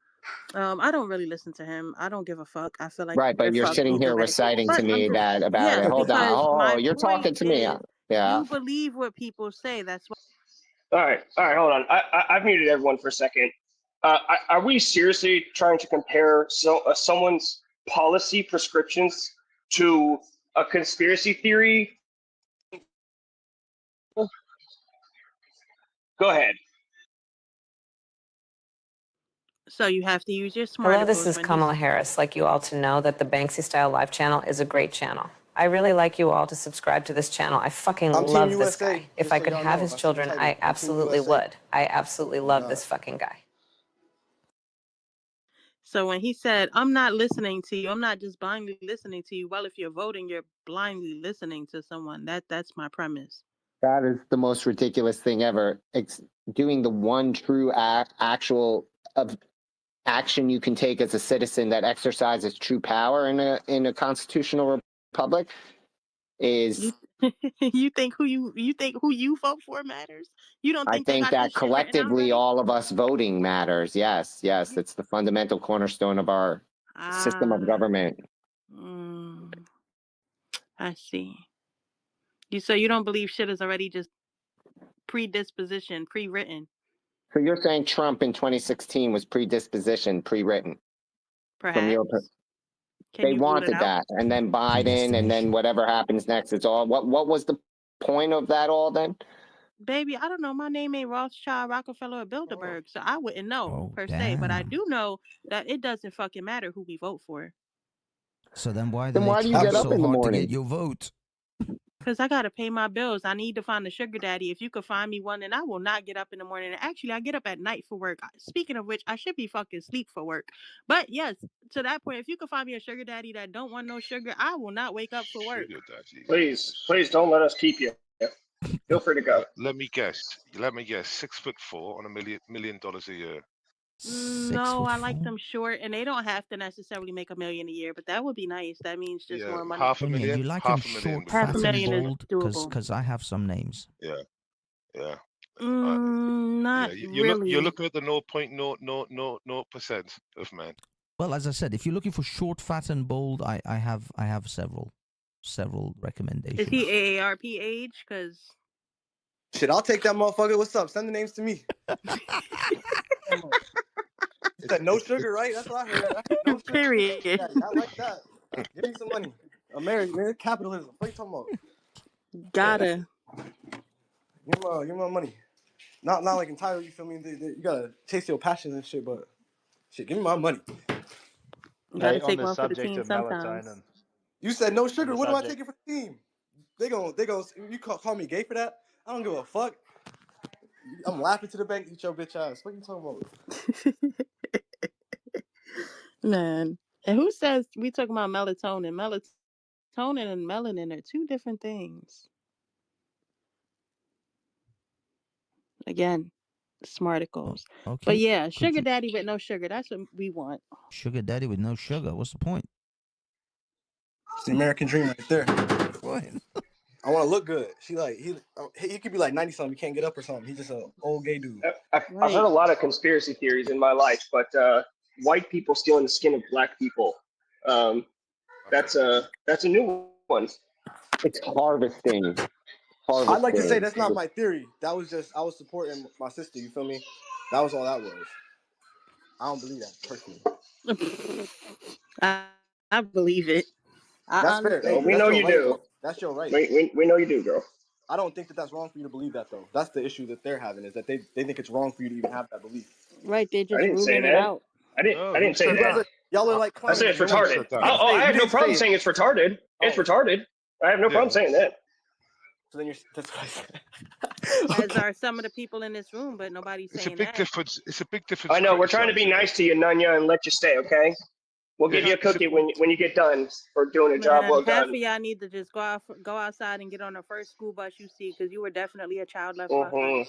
I don't really listen to him. I don't give a fuck. I feel like Right, but you're sitting here reciting to me that about it. Hold on. Oh, you're talking to me. Yeah. You believe what people say. That's why. All right, hold on. I've muted everyone for a second. Are we seriously trying to compare someone's policy prescriptions to a conspiracy theory. Go ahead. So you have to use your Hello, this smarticles is when Kamala he's. Harris. Like you all to know that the Banksy Style Live channel is a great channel. I really like you all to subscribe to this channel. I fucking I'm Team love this USA. guy. If Just I so could y'all have know, his I see the children, title. I I'm Team absolutely USA. would. I absolutely love God. this fucking guy. So when he said, "I'm not listening to you. I'm not just blindly listening to you." Well, if you're voting, you're blindly listening to someone. That's my premise. That is the most ridiculous thing ever. It's doing the one true actual of action you can take as a citizen that exercises true power in a constitutional republic is. You think who you vote for matters? You don't I think they think got this that shit written out collectively, already? all of us voting matters. Yes, it's the fundamental cornerstone of our system of government. I see. So you don't believe shit is already just predisposition, pre-written? So you're saying Trump in 2016 was predisposition, pre-written? From your Perhaps. they wanted that, and then Biden, and then whatever happens next, it's all. What was the point of that all then? Baby, I don't know. My name ain't Rothschild, Rockefeller, or Bilderberg, so I wouldn't know per se. But I do know that it doesn't fucking matter who we vote for. So then why do you get up so in the hard to morning? get your vote? Because I got to pay my bills. I need to find a sugar daddy. If you could find me one, then I will not get up in the morning. And actually, I get up at night for work. Speaking of which, I should be fucking sleep for work. But yes, to that point, if you could find me a sugar daddy that don't want no sugar, I will not wake up for work. Please don't let us keep you. Feel free to go. Let me guess. 6'4" on $1 million a year. No, I like them short, and they don't have to necessarily make $1 million a year, but that would be nice. That means just more money. You like him short, fat, and bald? Because I have some names. Yeah. Not really. You're looking at the 0.0000% of men. Well, as I said, if you're looking for short, fat, and bold, I have several recommendations. Is he AARP age? Because shit, I'll take that motherfucker. What's up? Send the names to me. You said no sugar, right? That's what I heard. No sugar. Period. Yeah, I like that. Give me some money. American, man. Capitalism. What are you talking about? Gotta. Give me my money. Not like entirely, you feel me? You gotta chase your passions and shit, but shit, give me my money. Gotta take one for the team sometimes. Melatonin. You said no sugar. What am I taking for the team? They go. You call me gay for that? I don't give a fuck. I'm laughing to the bank. Eat your bitch ass. What are you talking about? Man, and who says we talking about melatonin? Melatonin and melanin are two different things. Again, smarticles. Okay. But yeah, sugar daddy with no sugar. That's what we want. Sugar daddy with no sugar. What's the point? It's the American dream right there. What? I want to look good. He could be like 90 something. He can't get up or something. He's just an old gay dude. I've heard a lot of conspiracy theories in my life, but white people stealing the skin of black people. That's a new one. It's harvesting. I'd like to say that's not my theory. That was just I was supporting my sister. You feel me? That was all that was. I don't believe that personally. I believe it. That's fair. Hey, we know you right, do. though. That's your right. We know you do, girl. I don't think that's wrong for you to believe that, though. That's the issue that they're having, is that they think it's wrong for you to even have that belief. Right, they're just ruling it out. I didn't say that. Y'all are like, I said it's retarded. I have no problem saying it's retarded. It's retarded. I have no problem saying that. So then that's what I said. As are some of the people in this room, but nobody's saying that. It's a big difference. I know. We're trying to be nice to you, Nunya, and let you stay, okay? We'll give you a cookie when you get done for doing a job well done. Half of y'all need to just go outside and get on the first school bus you see, because you were definitely a child left behind.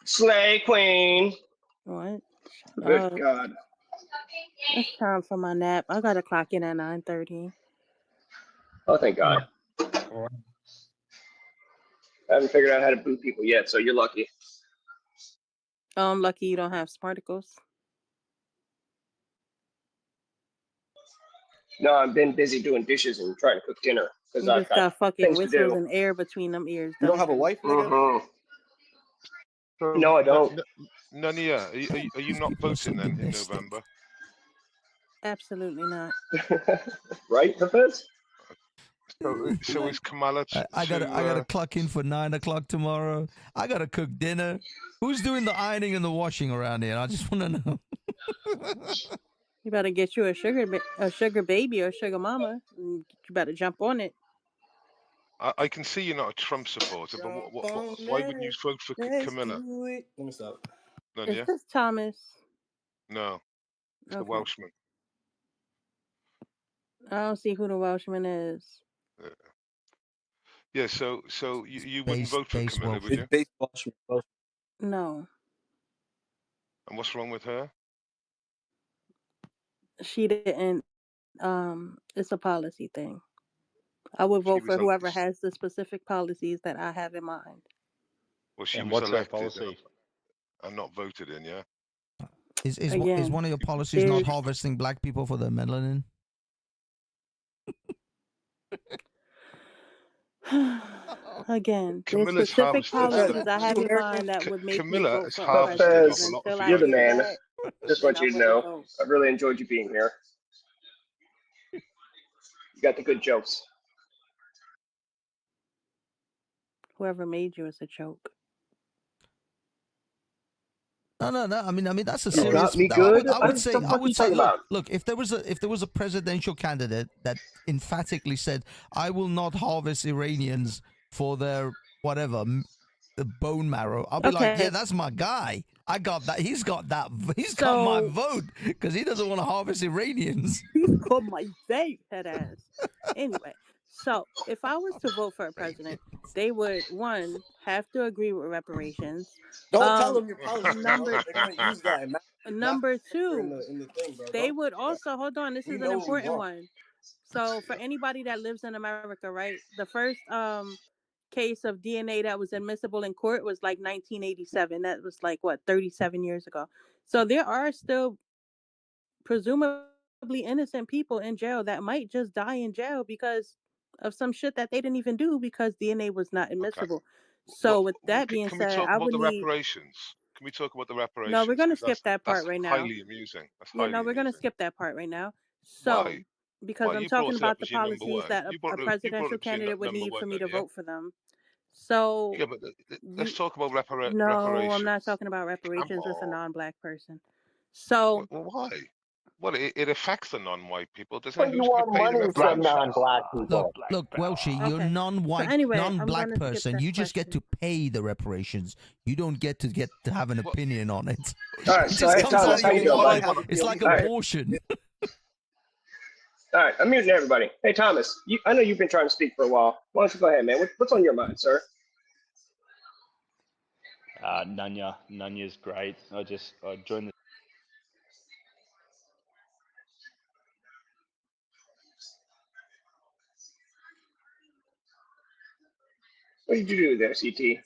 Slay queen. What? Good God. It's time for my nap. I gotta clock in at 9:30. Oh, thank God. I haven't figured out how to boot people yet, so you're lucky. Oh, I'm lucky you don't have smarticles. No, I've been busy doing dishes and trying to cook dinner. You just got fucking whistles and air between them ears. You don't have a wife, nigga? No, I don't. Nunya, are you not voting then in November? Absolutely not. Right, Hafez? So is Kamala I gotta clock in for 9 o'clock tomorrow. I gotta cook dinner. Who's doing the ironing and the washing around here? I just want to know. You better get you a sugar baby or sugar mama. You better jump on it. I can see you're not a Trump supporter, but why wouldn't you vote for Camilla? Let me stop. None, Is yeah? this Thomas? No, it's the Okay. Welshman. I don't see who the Welshman is. Yeah, so you wouldn't vote for Camilla, would you? It's based Welshman. No, And what's wrong with her? she didn't. It's a policy thing. I would vote for whoever has the specific policies that I have in mind. Well, she And was what's her elected policy? and not voted in, yeah? Is Again, one of your policies not there's- harvesting black people for their melanin? Again, there's Camilla's specific harvested policies stuff. I have in mind that would make me Camilla vote has for a harvested president. off a lot Until of I You're the do man. that, Just want you to I wouldn't know, vote. I really enjoyed you being here. You got the good jokes. Whoever made you is a joke. No. I mean that's a You serious. got me I good? would say. What I are you would say. talking about? Look. If there was a presidential candidate that emphatically said, "I will not harvest Iranians for their whatever the bone marrow," I'll be like, Okay. "Yeah, that's my guy. I got that. He's got that. He's got my So- vote because he doesn't want to harvest Iranians." He's called my vape head ass. Anyway, so if I was to vote for a president, they would have to agree with reparations. Don't tell them your policy. Number They're gonna use that. number in two, the thing, bro. they would also hold on. This We is know an what we important want. one. So for anybody that lives in America, right? The first case of DNA that was admissible in court was like 1987. That was like what 37 years ago. So there are still presumably innocent people in jail that might just die in jail because of some shit that they didn't even do because DNA was not admissible. So with that being Can we said, talk I about would the need. reparations? Can we talk about the reparations? No, we're gonna 'Cause skip that part that's right now. highly amusing. That's Yeah, highly no, we're gonna amusing. skip that part right now. So, Why? because Why? I'm You talking brought it up about the as your number policies one. that You a brought it presidential up as your candidate would number need for one me then, to yeah? vote for them. So, Yeah, but let's talk about no, reparations. I'm not talking about reparations. It's a on. non-black person. So, Well, why? Well, it affects the non-white people. Doesn't But it? you Who's going want to pay the money from reparations? non-black people. Look, Welshie, you're okay. non-white, So anyway, I'm non-black gonna skip person. that You just get to pay the reparations. You don't get to have an opinion on it. All right, It so just hey, comes Thomas, out how of you your doing, wallet. buddy? It's like All right. abortion. All right, I'm muting everybody. Hey, Thomas, I know you've been trying to speak for a while. Why don't you go ahead, man? What's on your mind, sir? Nanya's great. I joined the. What did you do there, CT?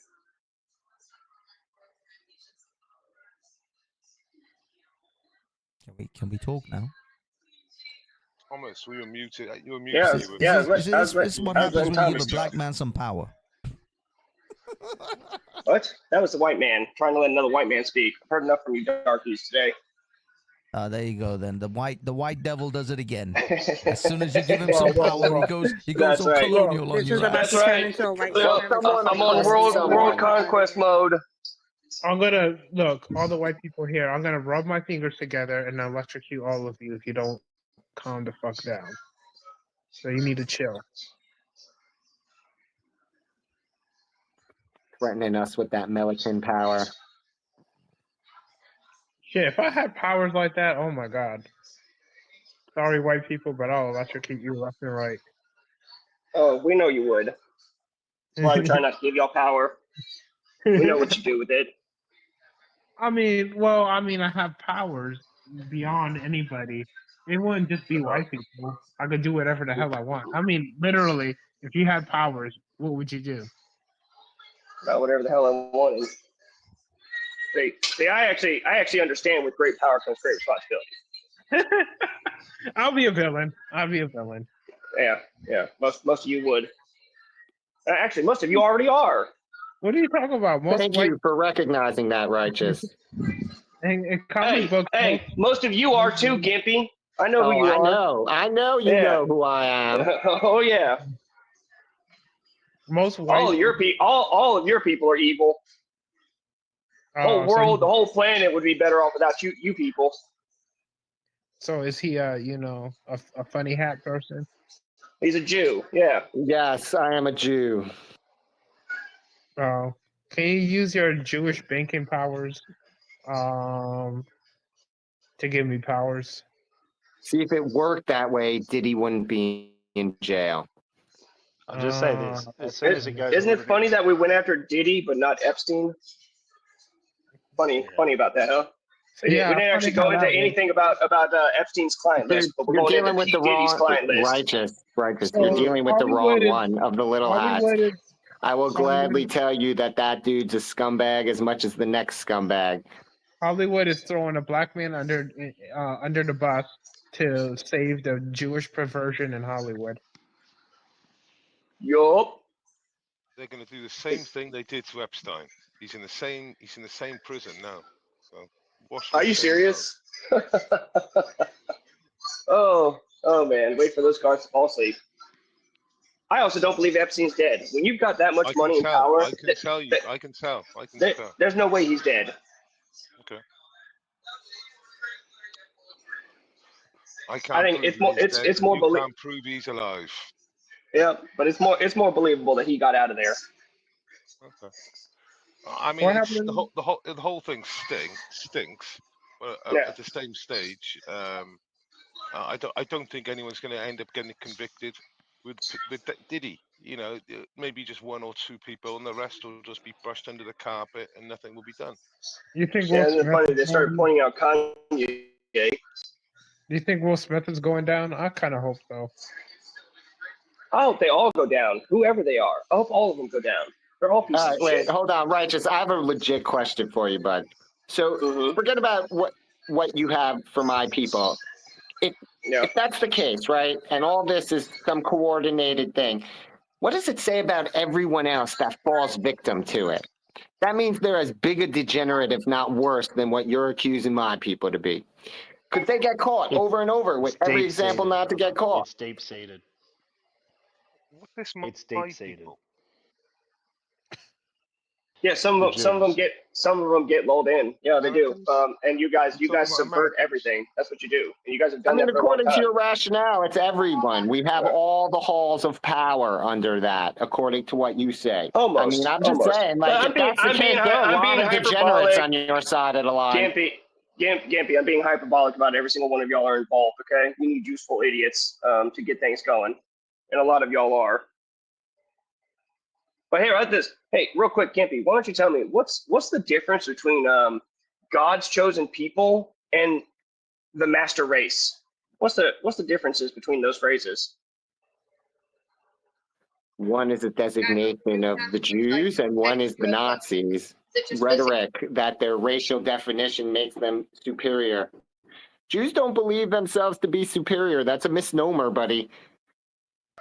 Can we talk now? Thomas, we were muted. You were muted. Yeah, This is what happens when you give a black man some power. What? That was the white man trying to let another white man speak. I've heard enough from you darkies today. There you go. Then the white devil does it again. As soon as you give him some power, he goes all colonial on this you. is about to turn into a white supremacist. I'm on world conquest mode. I'm gonna look, all the white people here. I'm gonna rub my fingers together and electrocute all of you if you don't calm the fuck down. So you need to chill. Threatening us with that militant power. Shit, if I had powers like that, oh my god. Sorry, white people, but I'll electrocute you left and right. Oh, we know you would. That's why we try not to give y'all power. We know what you do with it. I have powers beyond anybody. It wouldn't just be white people. I could do whatever the hell I want. I mean, literally, if you had powers, what would you do? About whatever the hell I wanted. See, I actually understand with great power comes great responsibility. I'll be a villain. Yeah. Most of you would. Actually, most of you already are. What are you talking about? Thank you for recognizing that, Righteous. In comic books, Hey, most of you are too, Gimpy. I know who you are. I know you Yeah. know who I am. Oh yeah. Most white. All of your people are evil. Whole So world, the whole planet would be better off without you people. So is he a funny hat person? He's a Jew. Yeah. Yes, I am a Jew. Oh, can you use your Jewish banking powers, to give me powers? See, if it worked that way, Diddy wouldn't be in jail. I'll just say this: as soon as it goes, Isn't it funny that we went after Diddy but not Epstein? Funny about that, huh? We didn't actually go into anything about Epstein's client list, but we're You're going dealing into with the Diddy's wrong client list. righteous. So You're dealing with the Hollywood wrong one of the little hats. Hollywood is- I will Hollywood- gladly tell you that dude's a scumbag as much as the next scumbag. Hollywood is throwing a black man under the bus to save the Jewish perversion in Hollywood. Yup. They're going to do the same thing they did to Epstein. He's in the same prison now. So watch Are this you game, serious? Oh man, wait for those cards to fall asleep. I also don't believe Epstein's dead. When you've got that much money and power, I can tell. there's no way he's dead. Okay. I can't. I think prove it's more he's dead, it's but more you believable. can't prove he's alive. Yeah, but it's more believable that he got out of there. Okay. I mean, What it's, happened? the whole thing stinks. But Yeah. at the same stage, I don't think anyone's going to end up getting convicted with Diddy. You know, maybe just one or two people, and the rest will just be brushed under the carpet, and nothing will be done. You think Yeah, Will isn't it Smith? funny? They started pointing out Kanye. Do you think Will Smith is going down? I kind of hope so. I hope they all go down, whoever they are. I hope all of them go down. They're all pieces All right, of wait, shit. hold on, righteous. I have a legit question for you, bud. So forget about what you have for my people. If that's the case, right, and all this is some coordinated thing, what does it say about everyone else that falls victim to it? That means they're as big a degenerate, if not worse, than what you're accusing my people to be. Because they get caught over and over with every example not to get caught. It's deep seated. What's this? It's deep seated. Yeah, some of them get lulled in. Yeah, they do. And you guys subvert everything. That's what you do. And you guys have I done mean, that for a long according to time. your rationale, it's everyone. We have all the halls of power under that, according to what you say. Almost. I mean, I'm just saying, like, if that's the case, there are a lot of degenerates on your side of the line. Gampy, I'm being hyperbolic about every single one of y'all are involved, okay? We need useful idiots to get things going. And a lot of y'all are. But hey, real quick, Gampy, why don't you tell me what's the difference between God's chosen people and the master race? What's the differences between those phrases? One is a designation of the Jews, and one is the Nazis' rhetoric that their racial definition makes them superior. Jews don't believe themselves to be superior. That's a misnomer, buddy.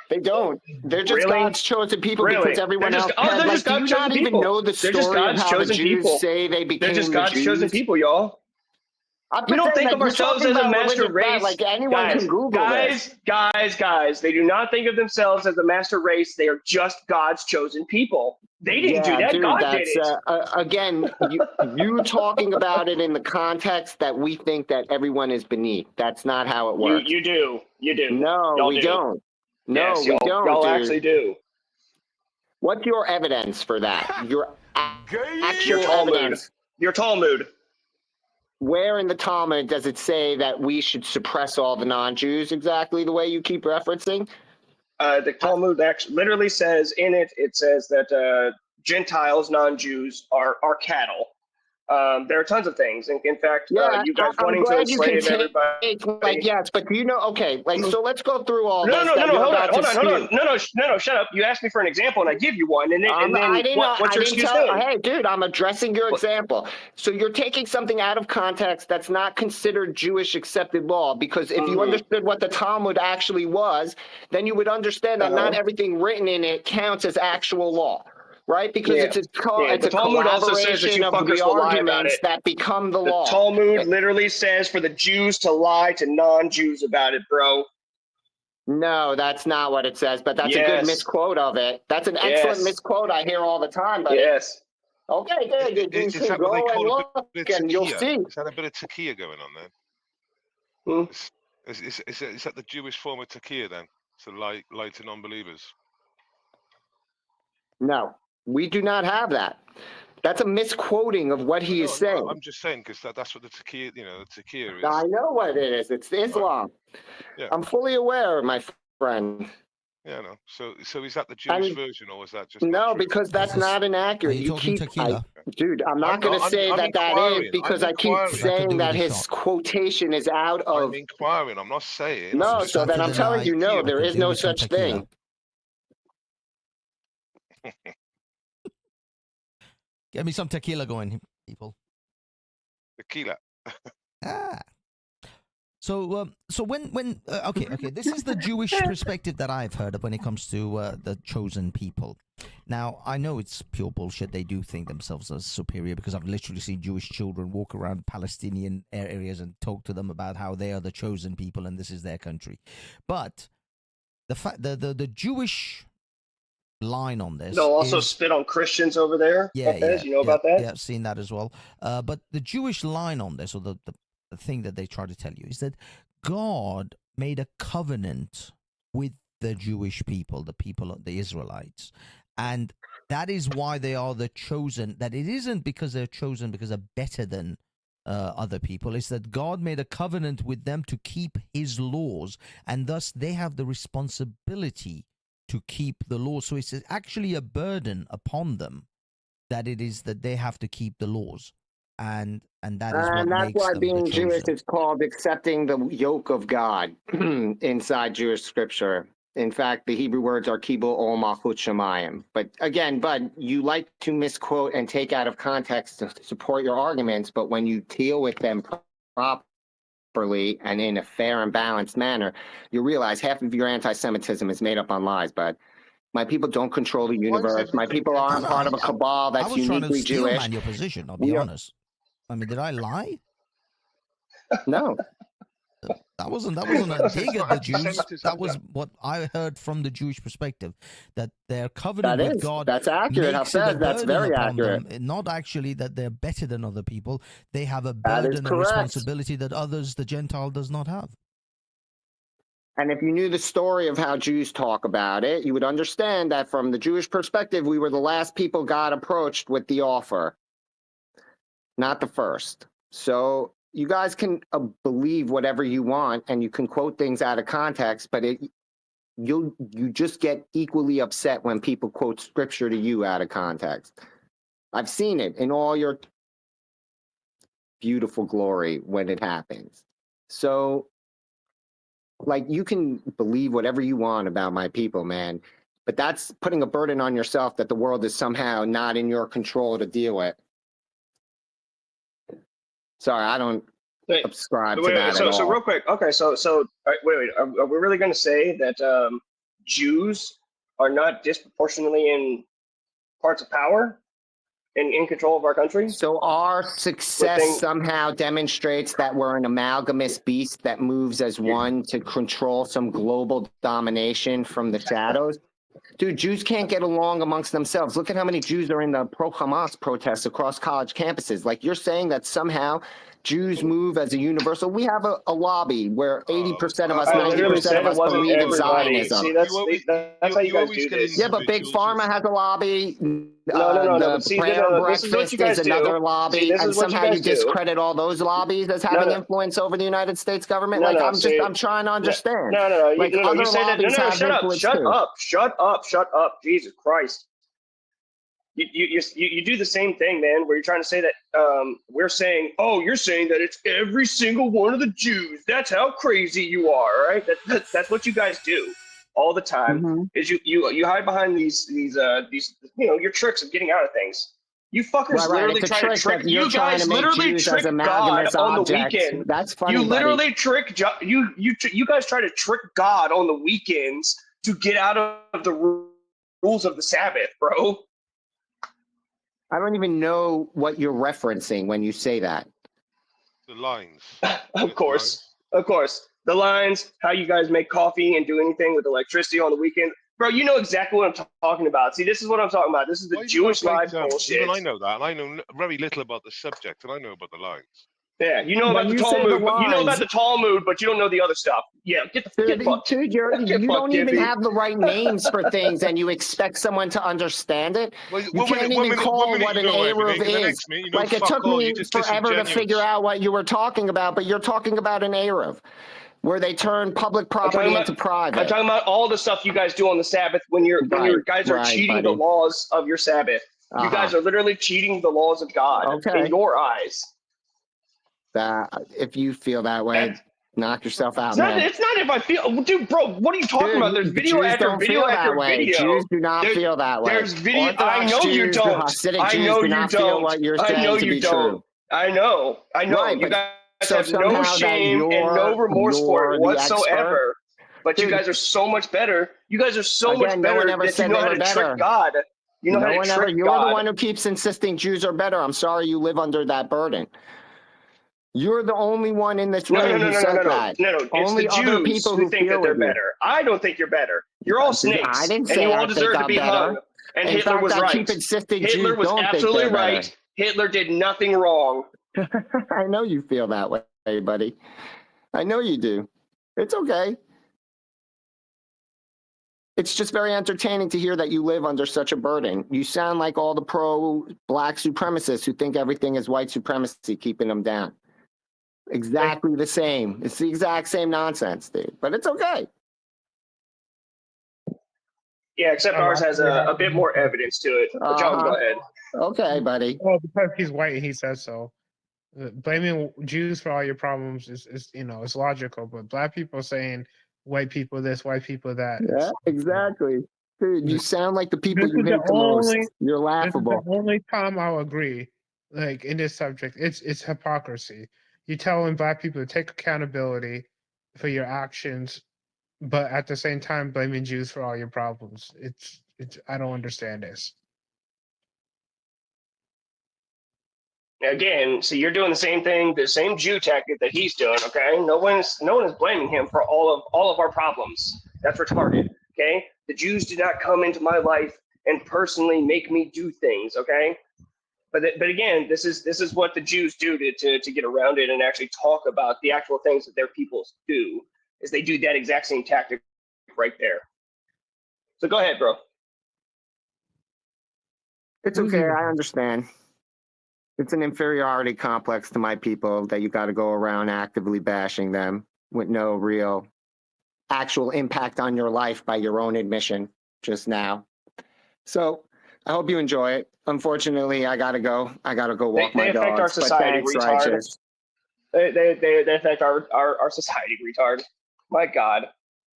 They don't. They're just God's chosen people because everyone else. Do you not even know the story of how the Jews say they became the Jews? They're just God's chosen people, y'all. We don't think of ourselves as a master race. Like anyone can Google this. Guys. They do not think of themselves as a master race. They are just God's chosen people. They didn't do that. Dude, God did it. Again, you talking about it in the context that we think that everyone is beneath. That's not how it works. You do. No, y'all we do. don't. No, yes, we don't. Y'all dude. actually do. What's your evidence for that? Your actual evidence. Your Talmud. Where in the Talmud does it say that we should suppress all the non-Jews exactly the way you keep referencing? The Talmud actually literally says it says that Gentiles, non-Jews, are cattle. There are tons of things. In fact, you guys wanting to enslave everybody. Like, yes, but do you know? Okay, like, so let's go through all this. No, hold on, shut up. You asked me for an example, and I give you one, and then what's your excuse then? Hey, dude, I'm addressing your example. So you're taking something out of context that's not considered Jewish accepted law, because if you understood what the Talmud actually was, then you would understand that not everything written in it counts as actual law. right? Because Yeah. it's a Yeah, it's the a Talmud also says that collaboration you of fuckers the will lie about arguments it. that become the The law. Talmud literally says for the Jews to lie to non-Jews about it, bro. No, that's not what it says, but that's a good Yes. misquote of it. That's an excellent Yes. misquote I hear all the time, buddy. Yes. Okay, good. You Is can that what they go and call a look, bit of and you'll takia? see. Is that a bit of takia going on then? Hmm? Is that the Jewish form of takia then? So lie to non-believers. No, we do not have that. That's a misquoting of what he is saying. I'm just saying because that's what the takia, the takia is. I know what it is. It's Islam. Yeah. I'm fully aware, my friend. Yeah, no. So is that the Jewish version, or is that just no? Because that's not inaccurate. you talking tequila? Dude, I'm not going to say that is because I keep saying that his quotation is out of. I'm inquiring. I'm not saying. No, so then I'm telling you, no, there is no such thing. Get me some tequila going, people. Tequila. So when okay, this is the Jewish perspective that I've heard of when it comes to the chosen people. Now I know it's pure bullshit. They do think themselves as superior because I've literally seen Jewish children walk around Palestinian areas and talk to them about how they are the chosen people and this is their country. But the fact the Jewish line on this. They'll also spit on Christians over there. Yeah, you know about that? Yeah, I've seen that as well. But the Jewish line on this, or the thing that they try to tell you, is that God made a covenant with the Jewish people, the Israelites, and that is why they are the chosen. That it isn't because they're chosen because they're better than other people. It's that God made a covenant with them to keep His laws, and thus they have the responsibility to keep the law. So it's actually a burden upon them that it is that they have to keep the laws, and that is what and that's makes why them being the Jewish chosen. is called accepting the yoke of God inside Jewish scripture. In fact, the Hebrew words are kibul ol malchut shamayim. But again, Bud, you like to misquote and take out of context to support your arguments, but when you deal with them properly and in a fair and balanced manner, you realize half of your anti-Semitism is made up on lies, Bud. My people don't control the universe. My people aren't part of a cabal that's I was trying to uniquely steel Jewish. man your position. I'll be honest. I mean, did I lie? No. That wasn't a dig at the Jews. That was what I heard from the Jewish perspective, that their covenant with God. That's accurate. Makes it a That's burden very upon accurate. them. Not actually that they're better than other people. They have a That is burden and correct. responsibility that others, the Gentile, does not have. And if you knew the story of how Jews talk about it, you would understand that from the Jewish perspective, we were the last people God approached with the offer, not the first. So you guys can believe whatever you want, and you can quote things out of context, but you just get equally upset when people quote scripture to you out of context. I've seen it in all your beautiful glory when it happens. So, like, you can believe whatever you want about my people, man, but that's putting a burden on yourself that the world is somehow not in your control to deal with. Sorry, I don't subscribe to that at all. So real quick, okay, so wait, are we really going to say that Jews are not disproportionately in parts of power and in control of our country? So our success somehow demonstrates that we're an amalgamous beast that moves as one to control some global domination from the shadows? Dude, Jews can't get along amongst themselves. Look at how many Jews are in the pro-Hamas protests across college campuses. Like, you're saying that somehow Jews move as a universal. We have a lobby where 80% of us, 90% of us believe in Zionism. See, that's how you guys do this. Yeah, but Big Pharma has a lobby. No. The Prayer This is what Breakfast you guys is another do. lobby, See, this and is what you somehow you guys do. discredit all those lobbies as having influence over the United States government. I'm trying to understand. No. Like, you other say that. lobbies have influence too. Shut up. Jesus Christ. You do the same thing, man, where you're trying to say that we're saying, oh, you're saying that it's every single one of the Jews. That's how crazy you are, right? That's what you guys do all the time. Is you hide behind these your tricks of getting out of things. You fuckers literally try to trick. You guys literally trick God on the weekend. That's funny. You literally trick you guys try to trick God on the weekends to get out of the rules of the Sabbath, bro. I don't even know what you're referencing when you say that. The lines. Of course. The lines, how you guys make coffee and do anything with electricity on the weekend. Bro, you know exactly what I'm talking about. See, this is what I'm talking about. This is the Why you Jewish gotta life break down? bullshit. Even I know that, and I know very little about the subject, and I know about the lines. Yeah, you know about When the you say the Talmud, but you know about lines- the Talmud, but you don't know the other stuff. Yeah, get fucked. Dude, you Get don't fucked, even Gimpy. have the right names for things, and you expect someone to understand it. Well, You one can't minute- even one minute- call one minute what you an know everything, Eruv and the is. next minute you know Like, it fuck took all, me you're just forever to disingenuous. figure out what you were talking about, but you're talking about an Eruv, where they turn public I'm property talking into about- private. I'm talking about all the stuff you guys do on the Sabbath when you guys are cheating the laws of your Sabbath. You guys are literally cheating the laws of God in your eyes. If you feel that way, knock yourself out, It's not, man. it's not if I feel, dude, bro. What are you talking about? There's video Jews after don't video feel after that way. video. Jews do not feel that way. There's video. Orthodox I know you Jews, don't. Hasidic I Jews know do you not feel don't. what you're I saying know to you be don't. true. I know. Right, you but guys so have somehow no that shame and you're- no remorse for you're it the whatsoever. But you Dude. guys are so much better. You guys are so much Again, no better one ever that you said know they how were to better. trick God. You know No how to one ever. trick You're God. the one who keeps insisting Jews are better. I'm sorry you live under that burden. You're the only one in this room who said that. No. It's Only the other Jews people who who think feel that they're with you. better. I don't think you're better. You're all snakes. I didn't and say you I all think deserve to I'm be better. hung. And In Hitler fact, was I right. keep insisting Hitler Jews was don't absolutely think they're better. right. Hitler did nothing wrong. I know you feel that way, buddy. I know you do. It's okay. It's just very entertaining to hear that you live under such a burden. You sound like all the pro-black supremacists who think everything is white supremacy keeping them down. Exactly the same. It's the exact same nonsense, dude. But it's okay. Yeah, except ours has a bit more evidence to it. But John, go ahead. Okay, buddy. Well, because he's white, he says so. Blaming Jews for all your problems is it's logical. But black people saying white people this, white people that. Yeah, exactly. Dude, you sound like the people This you is hate the most. You're This laughable. is the only time I'll agree, like in this subject. It's hypocrisy. You're telling black people to take accountability for your actions, but at the same time blaming Jews for all your problems. It's I don't understand this. Again, see, you're doing the same thing, the same Jew tactic that he's doing. Okay, no one is blaming him for all of our problems. That's retarded. Okay, the Jews did not come into my life and personally make me do things. Okay, but again, this is what the Jews do to get around it and actually talk about the actual things that their peoples do. Is they do that exact same tactic right there. So go ahead, bro. It's okay. I understand. It's an inferiority complex to my people that you got to go around actively bashing them with no real actual impact on your life by your own admission just now. So I hope you enjoy it. Unfortunately, I got to go. I got to go walk my They affect dogs. our But society, thanks, retard. Righteous. They affect our society, retard. My God.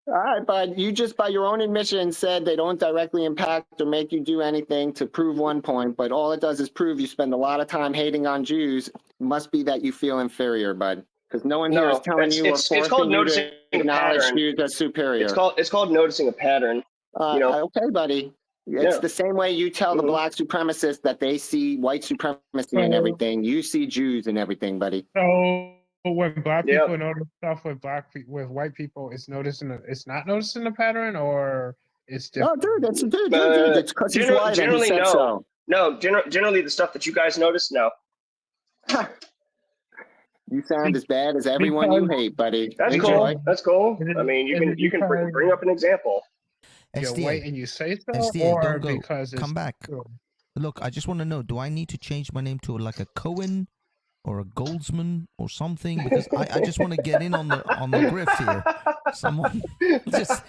All right, bud. You just by your own admission said they don't directly impact or make you do anything to prove one point, but all it does is prove you spend a lot of time hating on Jews. It must be that you feel inferior, bud. Because no one here is telling you or it's forcing called you noticing to a acknowledge pattern. Jews as superior. It's called noticing a pattern. Okay, buddy. It's Yeah. the same way you tell the black supremacists that they see white supremacy and everything. You see Jews and everything, buddy. So when black people notice stuff with white people, it's not noticing the pattern, or it's different. No, dude, dude. It's because he's white and he Generally, said no. so. No, generally the stuff that you guys notice, no. You sound as bad as everyone you hate, buddy. That's Enjoy. cool. That's cool. I mean, you can bring up an example. You're white and you say so, SDA, or don't go. because it's Come back. true? Look, I just want to know, do I need to change my name to like a Cohen or a Goldsman or something? Because I just want to get in on the grift here. Someone just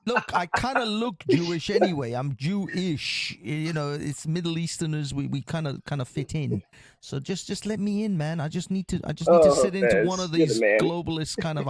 look, I kind of look Jewish anyway. I'm Jewish. You know, it's Middle Easterners. We kind of fit in. So just let me in, man. I just need to sit into one of these globalist kind of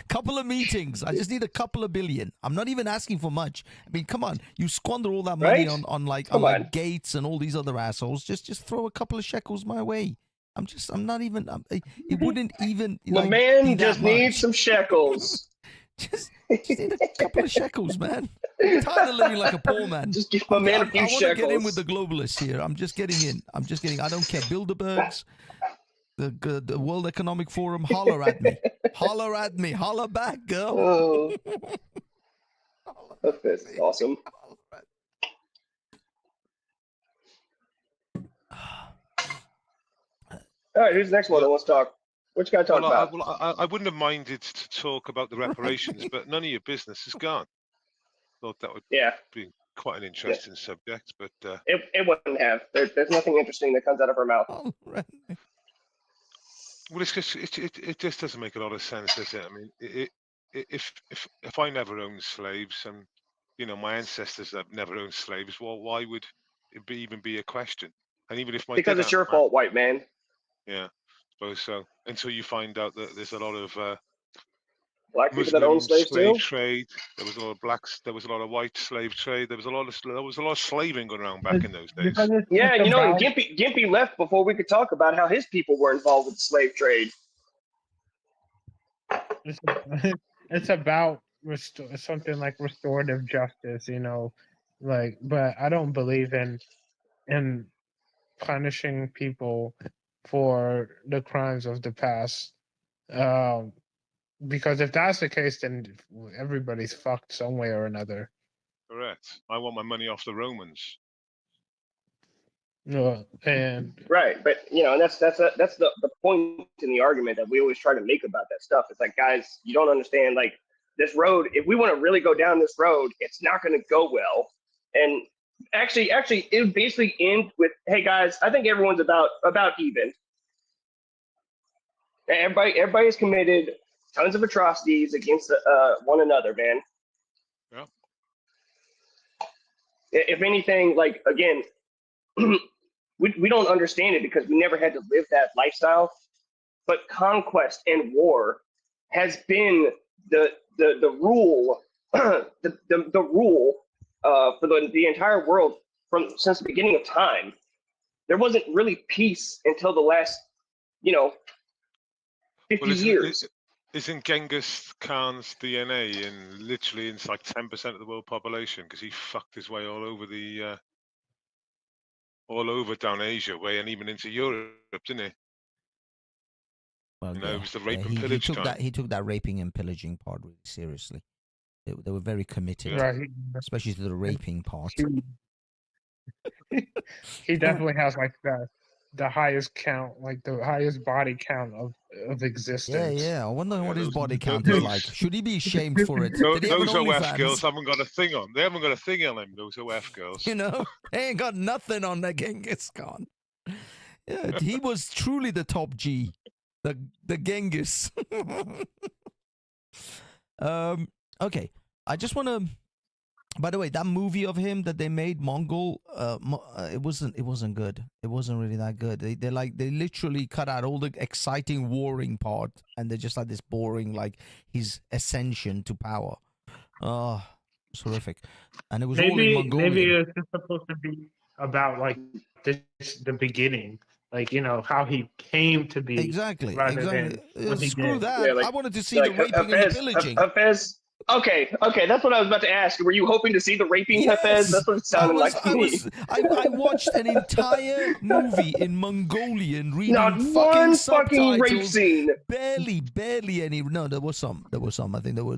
couple of meetings. I just need a couple of billion. I'm not even asking for much. I mean, come on. You squander all that money on like Gates and all these other assholes. Just throw a couple of shekels my way. I'm not even. It wouldn't even. The man just needs some shekels. Just need a couple of shekels, man. I'm tired of living like a poor man. Just give my man a few I want to get in with shekels. the globalists here. I'm just getting in. I don't care. Bilderbergs, the World Economic Forum, holler at me. Holler at me. Holler back, girl. Oh, that's awesome. All right, who's the next one that wants to talk? What you got to talk about? I wouldn't have minded to talk about the reparations, but none of your business is gone. Thought that would be quite an interesting subject, but it wouldn't have. There's nothing interesting that comes out of her mouth. Oh, right. well, it's just it just doesn't make a lot of sense, does it? I mean, if I never owned slaves, and you know my ancestors have never owned slaves, well, why would it even be a question? And even if my Because it's your fault, white man. Yeah, suppose so. Until you find out that there's a lot of black people that own slaves slave too. trade. There was a lot of blacks. There was a lot of white slave trade. There was a lot of slaving going around back in those days. Yeah, you know, and Gimpy left before we could talk about how his people were involved with the slave trade. It's about something like restorative justice, you know, like. But I don't believe in punishing people for the crimes of the past. Because if that's the case, then everybody's fucked some way or another. Correct. I want my money off the Romans. And right, but you know, and that's the point in the argument that we always try to make about that stuff. It's like, guys, you don't understand. Like this road, if we want to really go down this road, it's not going to go well. And actually, it would basically end with, hey guys, I think everyone's about even. Everybody has committed tons of atrocities against one another, man. Yeah. If anything, like again, we don't understand it because we never had to live that lifestyle. But conquest and war has been the rule, the rule for the entire world since the beginning of time. There wasn't really peace until the last, 50 years. Isn't Genghis Khan's DNA literally in like 10% of the world population because he fucked his way all over down Asia way and even into Europe, didn't he? Well, it was the rape and pillage time. He took that raping and pillaging part really seriously. They were very committed, especially to the raping part. He definitely has like the highest count, like the highest body count of existence. Yeah. I wonder what his body count is like. Should he be ashamed for it? Those OF girls haven't got a thing on. They haven't got a thing on them, those OF girls. They ain't got nothing on the Genghis Khan. Yeah, he was truly the top G. The Genghis. Okay. I just want to... By the way, that movie of him that they made, Mongol, it wasn't good. It wasn't really that good. They literally cut out all the exciting warring part, and they're just like this boring, like his ascension to power. Oh, it's horrific. And it was all in Mongolian. Maybe it's just supposed to be about like the beginning, like how he came to be. Exactly. Screw that. Yeah, I wanted to see the raping and the pillaging. Okay, that's what I was about to ask. Were you hoping to see the raping, Hafez? That's what it sounded like to me. I watched an entire movie in Mongolian, reading not one fucking rape scene. Barely any. No, there was some. I think there were.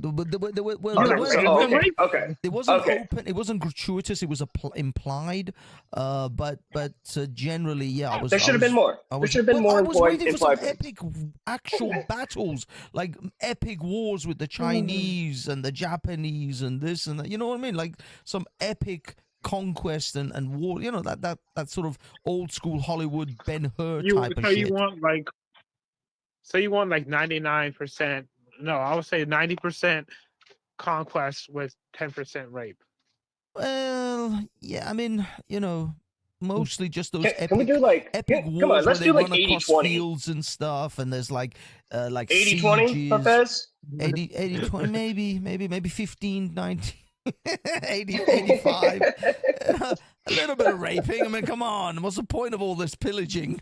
Okay. It wasn't open. It wasn't gratuitous. It was implied. But generally, yeah. There should have been more. There should have been more. I was waiting for some epic actual battles, like epic wars with the Chinese and the Japanese and this and that, you know what I mean? Like some epic conquest and war, that sort of old school Hollywood Ben-Hur type of shit. You want like 99%, no, I would say 90% conquest with 10% rape. Well, yeah, I mean, mostly just those epic wars where they run across fields and stuff, and there's like 80-20, Hafez? 80-20, maybe 15, 19, 80, 85. A little bit of raping. I mean, come on. What's the point of all this pillaging?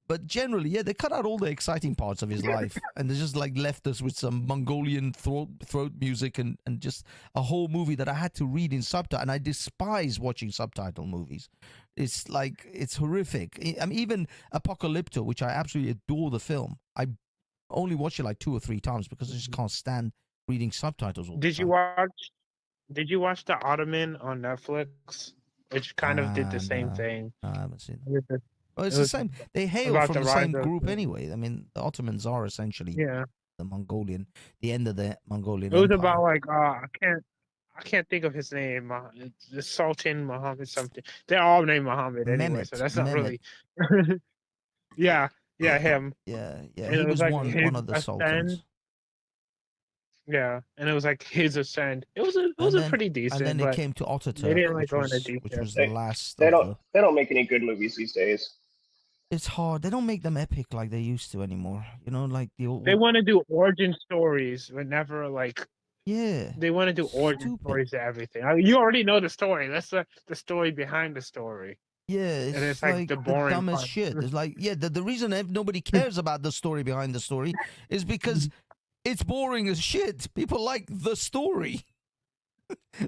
But generally, yeah, they cut out all the exciting parts of his life, and they just like left us with some Mongolian throat music and just a whole movie that I had to read in subtitle. And I despise watching subtitle movies. It's like it's horrific. I mean, even Apocalypto, which I absolutely adore the film, I only watched it like 2 or 3 times because I just can't stand reading subtitles all the time. Did you watch The Ottoman on Netflix? Which kind of did the same thing. No, I haven't seen It it. Well, it's the same. They hail about from the the same rise of group the- anyway. I mean, the Ottomans are essentially Yeah. the end of the Mongolian It was Empire. about like I can't think of his name. It's the Sultan Muhammad something. They're all named Muhammad anyway, so Mehmet, that's not Mehmet. really. yeah, him. Yeah. And He it was like one his of the ascend. sultans. Yeah, and it was like his ascend. It was And a then- pretty decent. And then it but came to they Ataturk, didn't like which go into was detail. the last They of the... don't make any good movies these days. It's hard. They don't make them epic like they used to anymore. You know, like the old... They want to do origin stories, but never like. Yeah. They want to do origin stories to everything. You already know the story. That's the story behind the story. Yeah, it's, And it's like, like the the boring dumbest part. shit. It's like, yeah, the reason nobody cares about the story behind the story is because it's boring as shit. People like the story.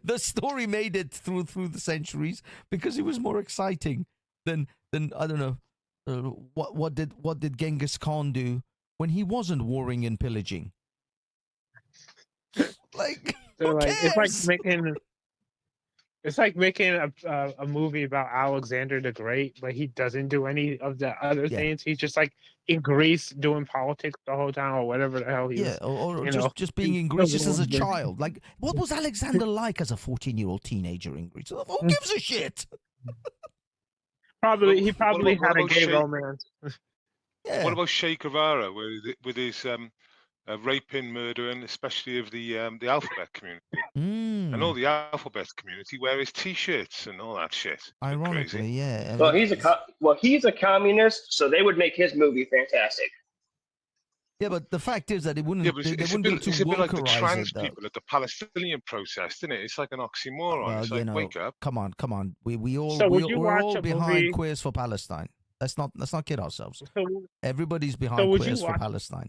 The story made it through the centuries because it was more exciting than I don't know what did Genghis Khan do when he wasn't warring and pillaging. Like, So like cares? it's like making a movie about Alexander the Great, but he doesn't do any of the other things. He's just like in Greece doing politics the whole time or whatever the hell he was. Or you know. just being in Greece just as a child. Like, what was Alexander like as a 14-year-old teenager in Greece? Who gives a shit? He probably had a gay romance. Yeah. What about Che Guevara, with his raping, murdering, especially of the alphabet community, and all the alphabet community wear his T-shirts and all that shit. Ironically, yeah. Well, he's a communist, so they would make his movie fantastic. Yeah, but the fact is that it wouldn't. Yeah, but they it's wouldn't be able to a bit like the vocalize trans it, though. people at the Palestinian protest, isn't it? It's like an oxymoron. Well, it's you like, know, wake up. come on. We're So would you all watch a behind movie- Queers for Palestine. Let's not kid ourselves. So, Everybody's behind would you Queers for watch- Palestine.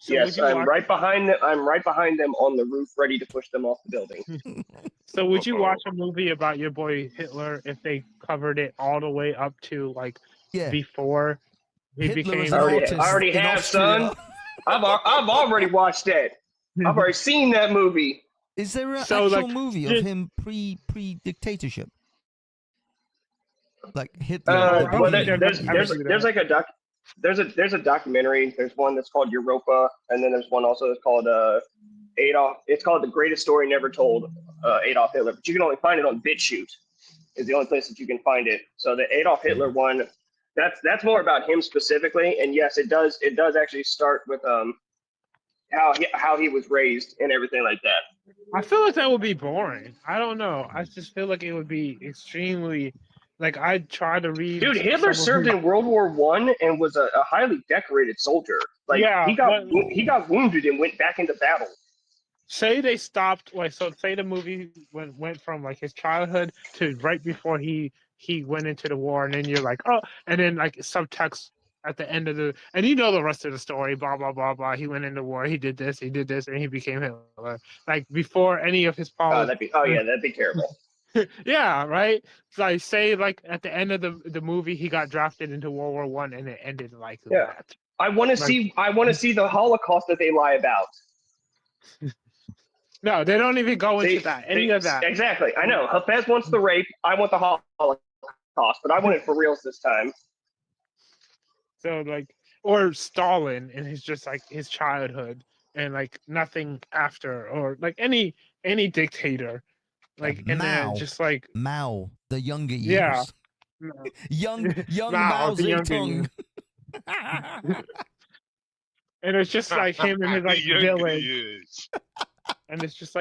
Yes, I'm right behind them. I'm right behind them on the roof, ready to push them off the building. So would you watch a movie about your boy Hitler if they covered it all the way up to like before he Hitler became? is I an already, artist I already in have, Austria. son. I've already watched that. I've already seen that movie. Is there an So, actual like, movie of just- him pre dictatorship? Like Hitler. Well, the there's like there's a documentary. There's one that's called Europa, and then there's one also that's called Adolf. It's called The Greatest Story Never Told, Adolf Hitler. But you can only find it on BitChute. Is the only place that you can find it. So the Adolf Hitler one, that's more about him specifically. And yes, it does actually start with how he was raised and everything like that. I feel like that would be boring. I don't know. I just feel like it would be extremely. Like I try to read. Dude, Hitler served in World War I and was a highly decorated soldier. Like Yeah, he got wounded and went back into battle. Say they stopped. Like so, say the movie went from like his childhood to right before he went into the war, and then you're like, oh, and then like subtext at the end of and you know the rest of the story. Blah blah blah blah. He went into war. He did this, and he became Hitler. Like before any of his followers. That'd be terrible. Yeah, right. So I say like at the end of the movie, he got drafted into World War One, and it ended like that. I want to see the Holocaust that they lie about. No, they don't even go into any of that. Exactly. I know. Hafez wants the rape. I want the Holocaust, but I want it for reals this time. So like, or Stalin and his just like his childhood and like nothing after, or like any dictator, like and Mao. then just like Mao, the younger years. Yeah. young Mao, Mao the younger Zedong. and it's just like him and his like The younger village, years. and it's just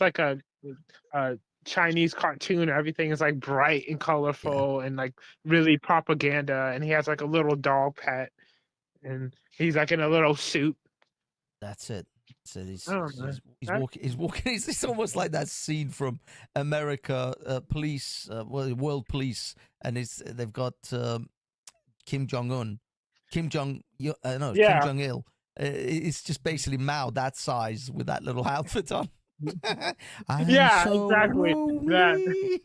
like a Chinese cartoon. Everything is like bright and colorful and like really propaganda. And he has like a little dog pet, and he's like in a little suit. That's it. So I don't know. he's walking. He's walking. It's almost like that scene from America Police, World Police, and they've got Kim Jong Un, Kim Jong no Kim Yeah. Jong Il. It's just basically Mao that size with that little outfit on. I'm Yeah, so exactly. lonely.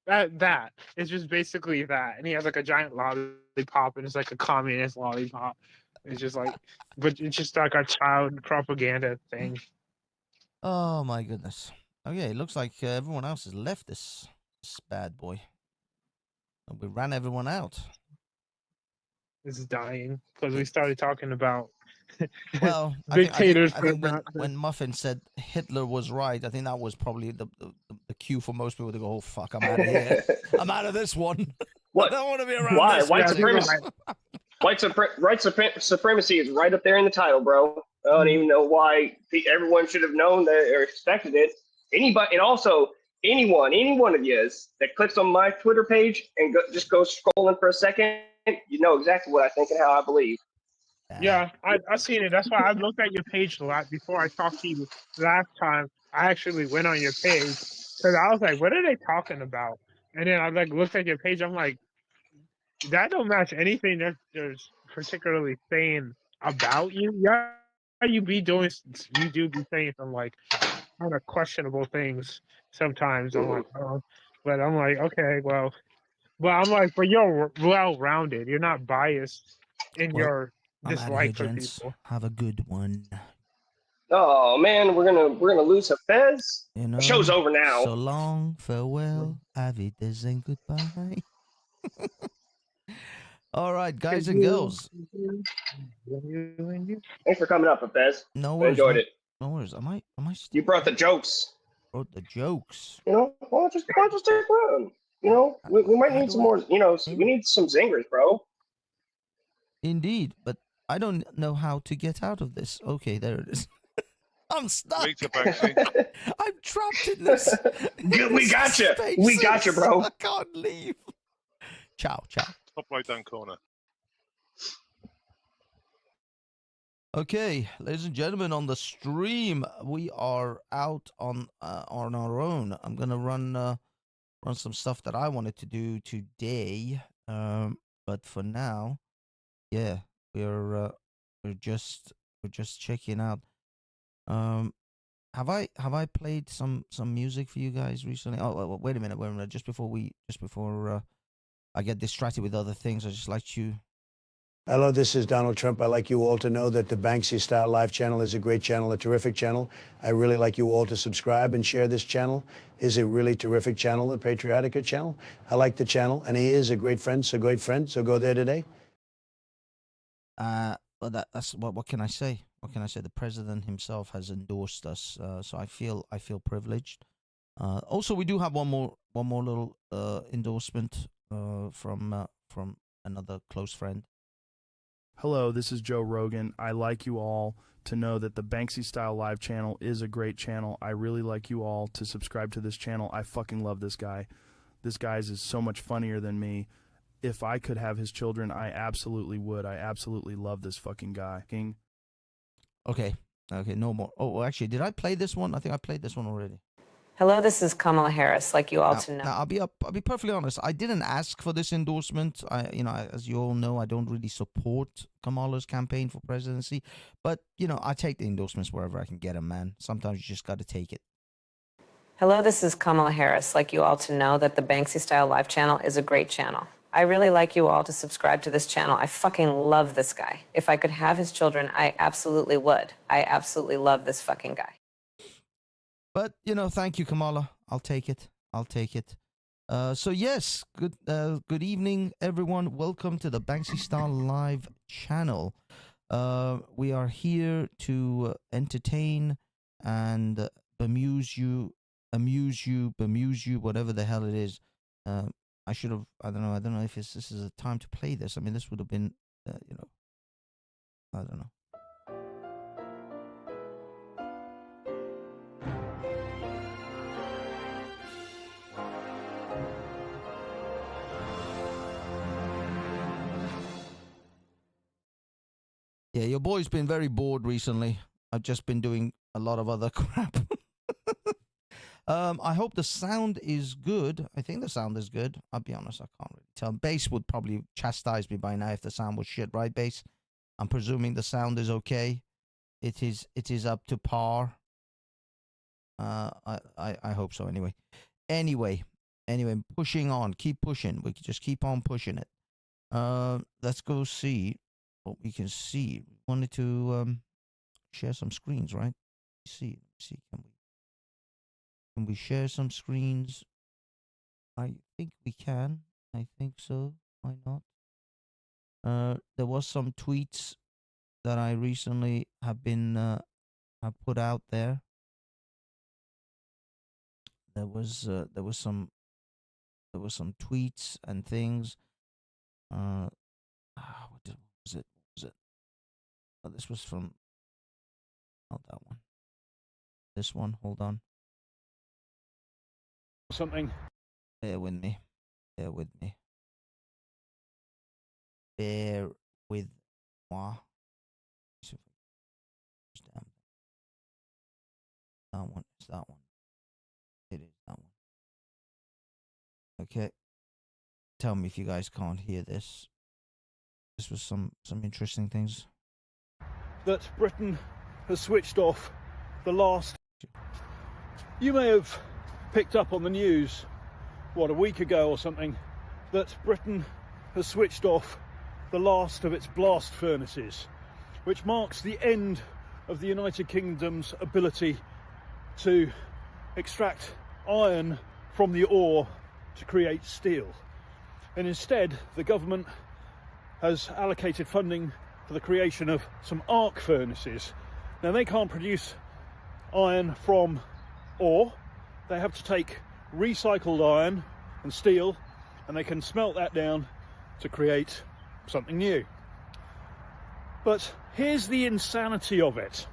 That it's just basically that, and he has like a giant lollipop, and it's like a communist lollipop. It's just like, but it's just like a child propaganda thing. Oh my goodness. Okay, it looks like everyone else has left this bad boy. And we ran everyone out. It's dying because we started talking about Well, dictators. I think when Muffin said Hitler was right, I think that was probably the cue for most people to go, "Oh fuck, I'm out of here. I'm out of this one. What? I don't want to be around Why? this." White guy." supremacy? Supremacy is right up there in the title, bro. I don't even know why everyone should have known that or expected it. Anybody, and also anyone, any one of you that clicks on my Twitter page and just goes scrolling for a second, you know exactly what I think and how I believe. Yeah, I seen it. That's why I looked at your page a lot before I talked to you last time. I actually went on your page because I was like, "What are they talking about?" And then I like looked at your page. I'm like, "That don't match anything that there's particularly saying about you." Yeah, you do be saying some like kind of questionable things sometimes. I'm like, oh, but I'm like, okay, well, I'm like, but you're well-rounded. You're not biased in Well, your I'm out of here, dislike for gents. people. Have a good one. Oh man, we're gonna lose Hafez. You know, The show's over now. So long, farewell, Wiedersehen, goodbye. All right, guys and girls. Thanks for coming up, Hafez. No I worries. enjoyed it. No worries. Am I still? You brought the jokes. Brought the jokes. You know, why don't just stick around? You know, we might need some more. You know, we need some zingers, bro. Indeed, but I don't know how to get out of this. Okay, there it is. I'm stuck. I'm trapped in this. We got you. We got you, bro. I can't leave. Ciao. Top right down corner. Okay, ladies and gentlemen, on the stream, we are out on our own. I'm gonna run some stuff that I wanted to do today, but for now, yeah, we're just checking out. Have I played some music for you guys recently? Oh, wait a minute. Just before I get distracted with other things, I just like to. Hello, this is Donald Trump. I'd like you all to know that the Banksy Style Live channel is a great channel, a terrific channel. I really like you all to subscribe and share this channel. It's a really terrific channel, a patriotic channel. I like the channel, and he is a great friend, so go there today. Well, that's what can I say? What can I say? The president himself has endorsed us, so I feel privileged. Also, we do have one more little endorsement from another close friend. Hello, this is Joe Rogan. I like you all to know that the Banksy Style Live channel is a great channel. I really like you all to subscribe to this channel. I fucking love this guy. This guy is so much funnier than me. If I could have his children, I absolutely would. I absolutely love this fucking guy. Okay, no more. Oh, well, actually, did I play this one? I think I played this one already. Hello, this is Kamala Harris. Like you all to know. Now, I'll be perfectly honest. I didn't ask for this endorsement. As you all know, I don't really support Kamala's campaign for presidency. But I take the endorsements wherever I can get them, man. Sometimes you just got to take it. Hello, this is Kamala Harris. Like you all to know that the Banksy Style Live channel is a great channel. I really like you all to subscribe to this channel. I fucking love this guy. If I could have his children, I absolutely would. I absolutely love this fucking guy. But, thank you, Kamala. I'll take it. So, yes, good evening, everyone. Welcome to the Banksy Style Live channel. We are here to entertain and amuse you, whatever the hell it is. I should have, I don't know if this is a time to play this. I mean, this would have been, I don't know. Yeah, your boy's been very bored recently. I've just been doing a lot of other crap. I hope the sound is good. I think the sound is good. I'll be honest, I can't really tell. Base would probably chastise me by now if the sound was shit, right, Base? I'm presuming the sound is okay. It is up to par. I hope so anyway. Anyway, pushing on. Keep pushing. We can just keep on pushing it. Let's go see what we can see. We wanted to share some screens, right? See, can we share some screens? I think we can. I think so. Why not? There was some tweets that I recently have been have put out there. There was some tweets and things. What was it? Oh, this was from. Not that one. This one. Hold on. Something. Bear with me. Bear with me. Bear with moi. That one. It's that one. It is that one. Okay. Tell me if you guys can't hear this. This was some interesting things. That Britain has switched off the last. You may have picked up on the news, a week ago or something, that Britain has switched off the last of its blast furnaces, which marks the end of the United Kingdom's ability to extract iron from the ore to create steel. And instead, the government has allocated funding for the creation of some arc furnaces. Now, they can't produce iron from ore. They have to take recycled iron and steel, and they can smelt that down to create something new. But here's the insanity of it.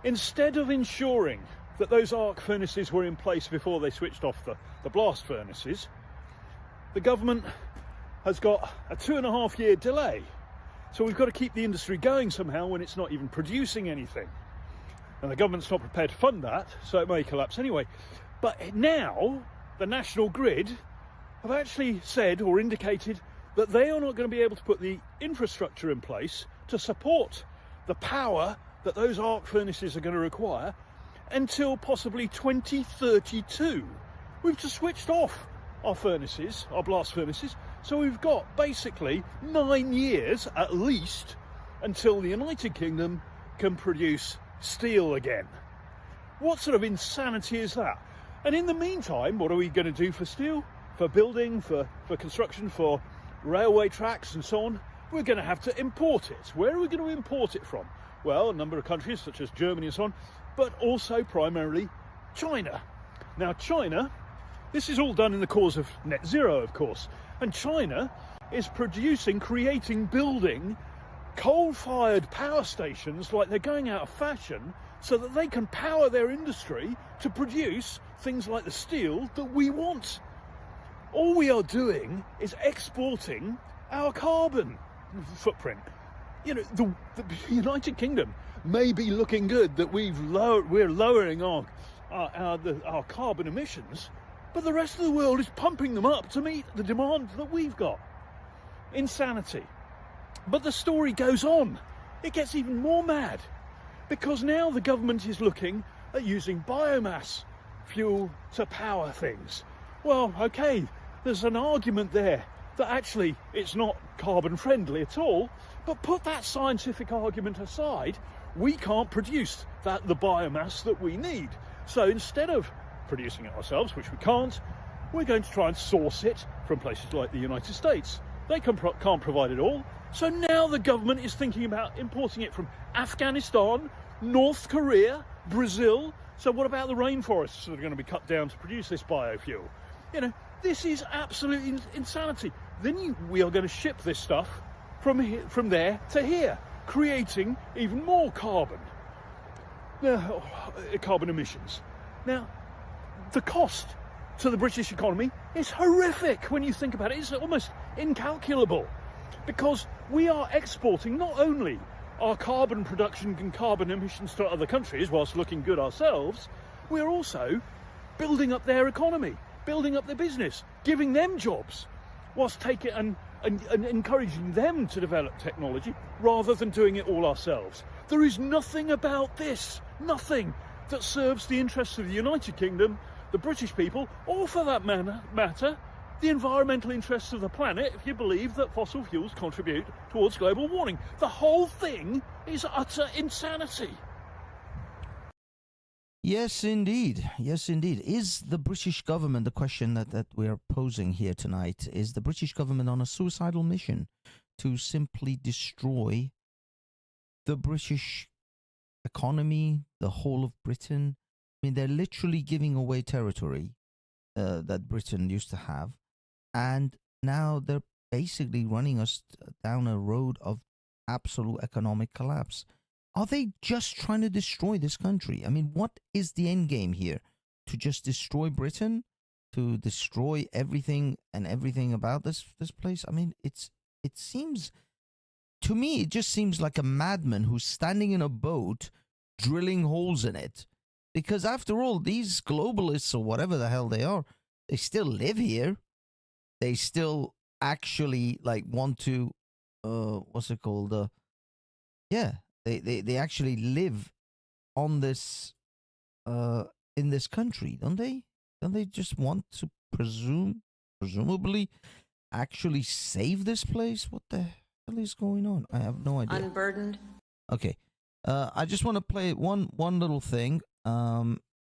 Instead of ensuring that those arc furnaces were in place before they switched off the blast furnaces, the government has got a 2.5-year delay. So we've got to keep the industry going somehow when it's not even producing anything. And the government's not prepared to fund that, so it may collapse anyway. But now, the National Grid have actually said or indicated that they are not going to be able to put the infrastructure in place to support the power that those arc furnaces are going to require until possibly 2032. We've just switched off our furnaces, our blast furnaces, so we've got basically 9 years at least until the United Kingdom can produce steel again. What sort of insanity is that? And in the meantime, what are we going to do for steel, for building, for construction, for railway tracks and so on? We're going to have to import it. Where are we going to import it from? Well, a number of countries such as Germany and so on, but also primarily China. Now, China, this is all done in the cause of net zero, of course, and China is creating, building coal-fired power stations like they're going out of fashion so that they can power their industry to produce things like the steel that we want. All we are doing is exporting our carbon footprint. You know, the United Kingdom may be looking good that we're lowering our carbon emissions, but the rest of the world is pumping them up to meet the demand that we've got. Insanity. But the story goes on. It gets even more mad, because now the government is looking at using biomass fuel to power things. Well, okay, there's an argument there that actually it's not carbon friendly at all, but put that scientific argument aside, we can't produce the biomass that we need. So instead of producing it ourselves, which we can't, we're going to try and source it from places like the United States. They can't provide it all. So now the government is thinking about importing it from Afghanistan, North Korea, Brazil. So what about the rainforests that are going to be cut down to produce this biofuel? You know, this is absolute insanity. Then we are going to ship this stuff from there to here, creating even more carbon emissions. Now, the cost to the British economy is horrific when you think about it. It's almost incalculable, because we are exporting not only our carbon production and carbon emissions to other countries whilst looking good ourselves, we're also building up their economy, building up their business, giving them jobs, whilst taking and encouraging them to develop technology rather than doing it all ourselves. There is nothing about this, nothing, that serves the interests of the United Kingdom, the British people, or for that matter, the environmental interests of the planet, if you believe that fossil fuels contribute towards global warming. The whole thing is utter insanity. Yes, indeed. Yes, indeed. Is the British government, the question that we are posing here tonight, is the British government on a suicidal mission to simply destroy the British economy, the whole of Britain? I mean, they're literally giving away territory that Britain used to have, and now they're basically running us down a road of absolute economic collapse. Are they just trying to destroy this country? I mean, what is the end game here? To just destroy Britain? To destroy everything and everything about this place? I mean, it seems, to me, it just seems like a madman who's standing in a boat, drilling holes in it. Because after all, these globalists or whatever the hell they are, they still live here. They still actually like want to, what's it called? Yeah. They actually live on this in this country, don't they? Don't they just want to presumably actually save this place? What the hell is going on? I have no idea. Unburdened. Okay. I just want to play one little thing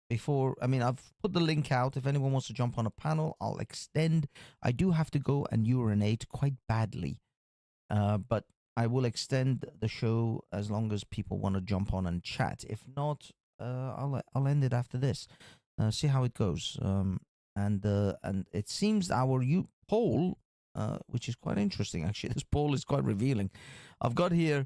before. I mean, I've put the link out. If anyone wants to jump on a panel, I'll extend. I do have to go and urinate quite badly, but I will extend the show as long as people want to jump on and chat. If not, I'll end it after this. See how it goes. And it seems our poll, which is quite interesting actually. This poll is quite revealing. I've got here.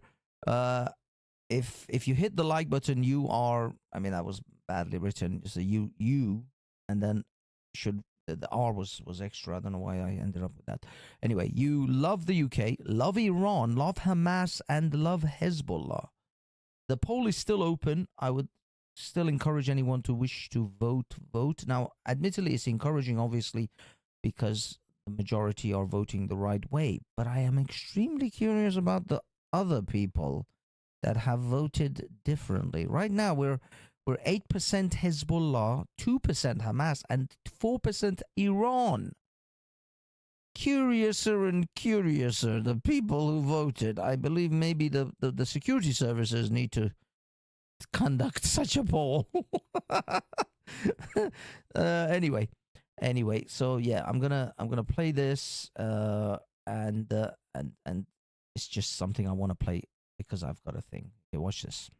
If you hit the like button, you are. I mean, that was badly written. So you, and then should. The R was extra. I don't know why I ended up with that. Anyway, you love the UK, love Iran, love Hamas, and love Hezbollah. The poll is still open. I would still encourage anyone to wish to vote. Now, admittedly, it's encouraging, obviously, because the majority are voting the right way. But I am extremely curious about the other people that have voted differently. Right now, we're 8% Hezbollah, 2% Hamas, and 4% Iran. Curiouser and curiouser, the people who voted. I believe maybe the security services need to conduct such a poll. Anyway, so yeah, I'm gonna play this, and it's just something I want to play because I've got a thing. Okay, watch this.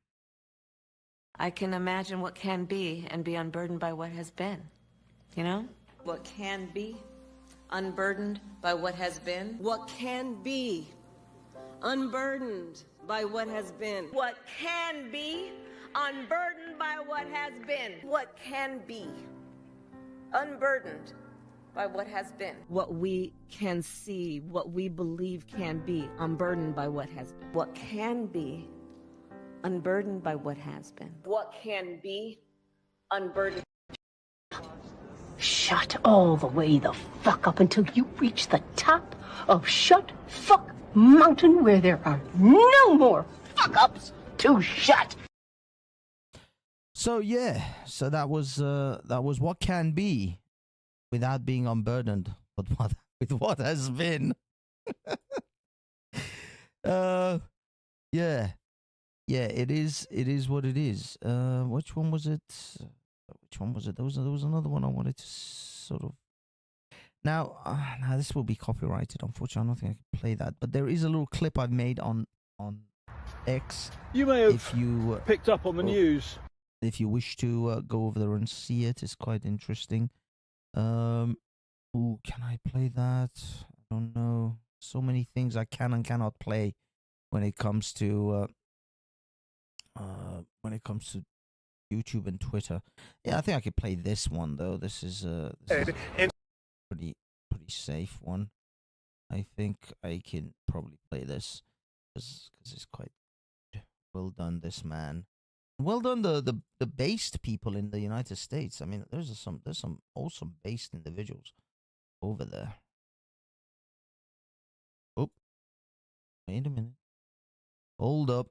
I can imagine what can be and be unburdened by what has been. You know? What can be unburdened by what has been. What can be unburdened by what has been. What can be unburdened by what has been. What can be unburdened by what has been. What we can see, what we believe can be unburdened by what has been. What can be unburdened by what has been. What can be unburdened. Shut all the way the fuck up until you reach the top of Shut Fuck Mountain, where there are no more fuck ups to shut. So yeah, so that was what can be without being unburdened, but with what has been. Yeah, it is what it is. Which one was it? There was another one I wanted to sort of. Now this will be copyrighted. Unfortunately, I don't think I can play that. But there is a little clip I've made on X. You may have picked up on the news. If you wish to go over there and see it, it's quite interesting. Can I play that? I don't know. So many things I can and cannot play when it comes to YouTube and Twitter. Yeah, I think I could play this one though. This is a pretty safe one. I think I can probably play this because it's quite good. Well done, this man. Well done, the based people in the United States. I mean, there's some awesome based individuals over there. Oh, wait a minute. Hold up.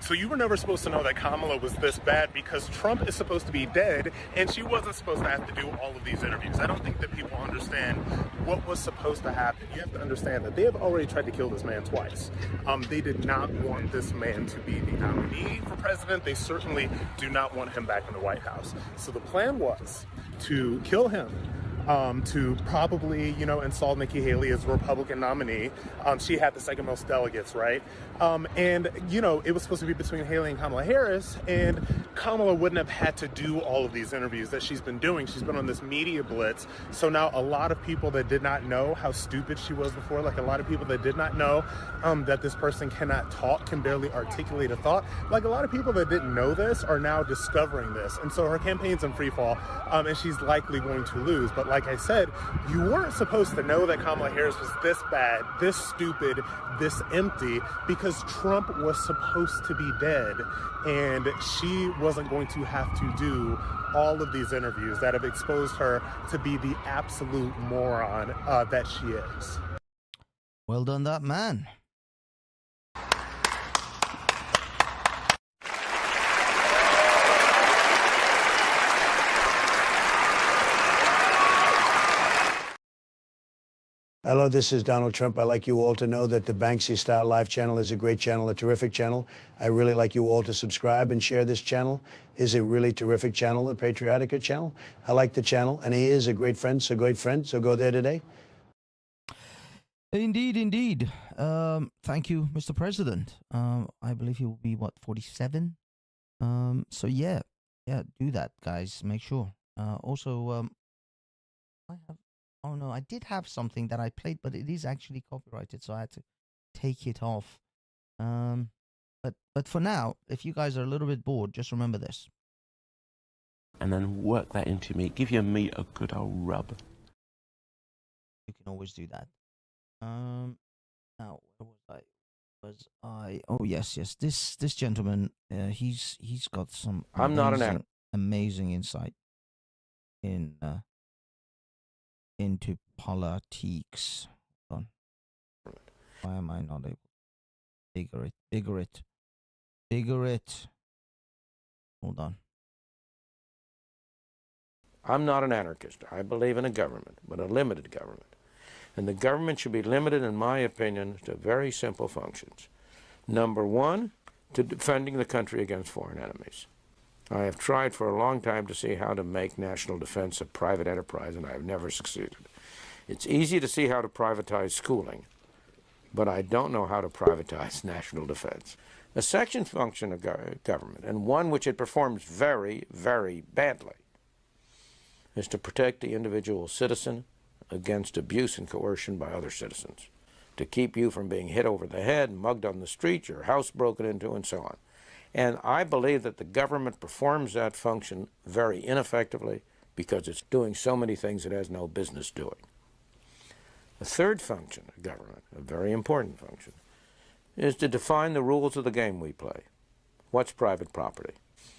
So you were never supposed to know that Kamala was this bad because Trump is supposed to be dead and she wasn't supposed to have to do all of these interviews. I don't think that people understand what was supposed to happen. You have to understand that they have already tried to kill this man twice. They did not want this man to be the nominee for president. They certainly do not want him back in the White House. So the plan was to kill him, to probably, install Nikki Haley as Republican nominee. She had the second most delegates, right? And it was supposed to be between Haley and Kamala Harris, and Kamala wouldn't have had to do all of these interviews that she's been doing. She's been on this media blitz. So now a lot of people that did not know how stupid she was before, like a lot of people that did not know that this person cannot talk, can barely articulate a thought, like a lot of people that didn't know this are now discovering this. And so her campaign's in free fall, and she's likely going to lose. But like I said, you weren't supposed to know that Kamala Harris was this bad, this stupid, this empty, because Trump was supposed to be dead, and she wasn't going to have to do all of these interviews that have exposed her to be the absolute moron that she is. Well done, that man. Hello, this is Donald Trump. I'd like you all to know that the Banksy Style Live channel is a great channel, a terrific channel. I really like you all to subscribe and share this channel. It's a really terrific channel, a Patriotica channel. I like the channel, and he is a great friend, so go there today. Indeed, indeed. Thank you, Mr. President. I believe he will be, 47? So yeah, do that, guys. Make sure. Also, oh no, I did have something that I played, but it is actually copyrighted, so I had to take it off. But for now, if you guys are a little bit bored, just remember this. And then work that into meat. Give your meat a good old rub. You can always do that. Now where was I? Oh yes. This gentleman, he's got some. I'm not an animal. Amazing insight into politics. Hold on. Why am I not able? Bigger it. Hold on. I'm not an anarchist. I believe in a government, but a limited government. And the government should be limited, in my opinion, to very simple functions. Number one, to defending the country against foreign enemies. I have tried for a long time to see how to make national defense a private enterprise, and I have never succeeded. It's easy to see how to privatize schooling, but I don't know how to privatize national defense. A second function of government, and one which it performs very, very badly, is to protect the individual citizen against abuse and coercion by other citizens, to keep you from being hit over the head, mugged on the street, your house broken into, and so on. And I believe that the government performs that function very ineffectively because it's doing so many things it has no business doing. The third function of government, a very important function, is to define the rules of the game we play. What's private property?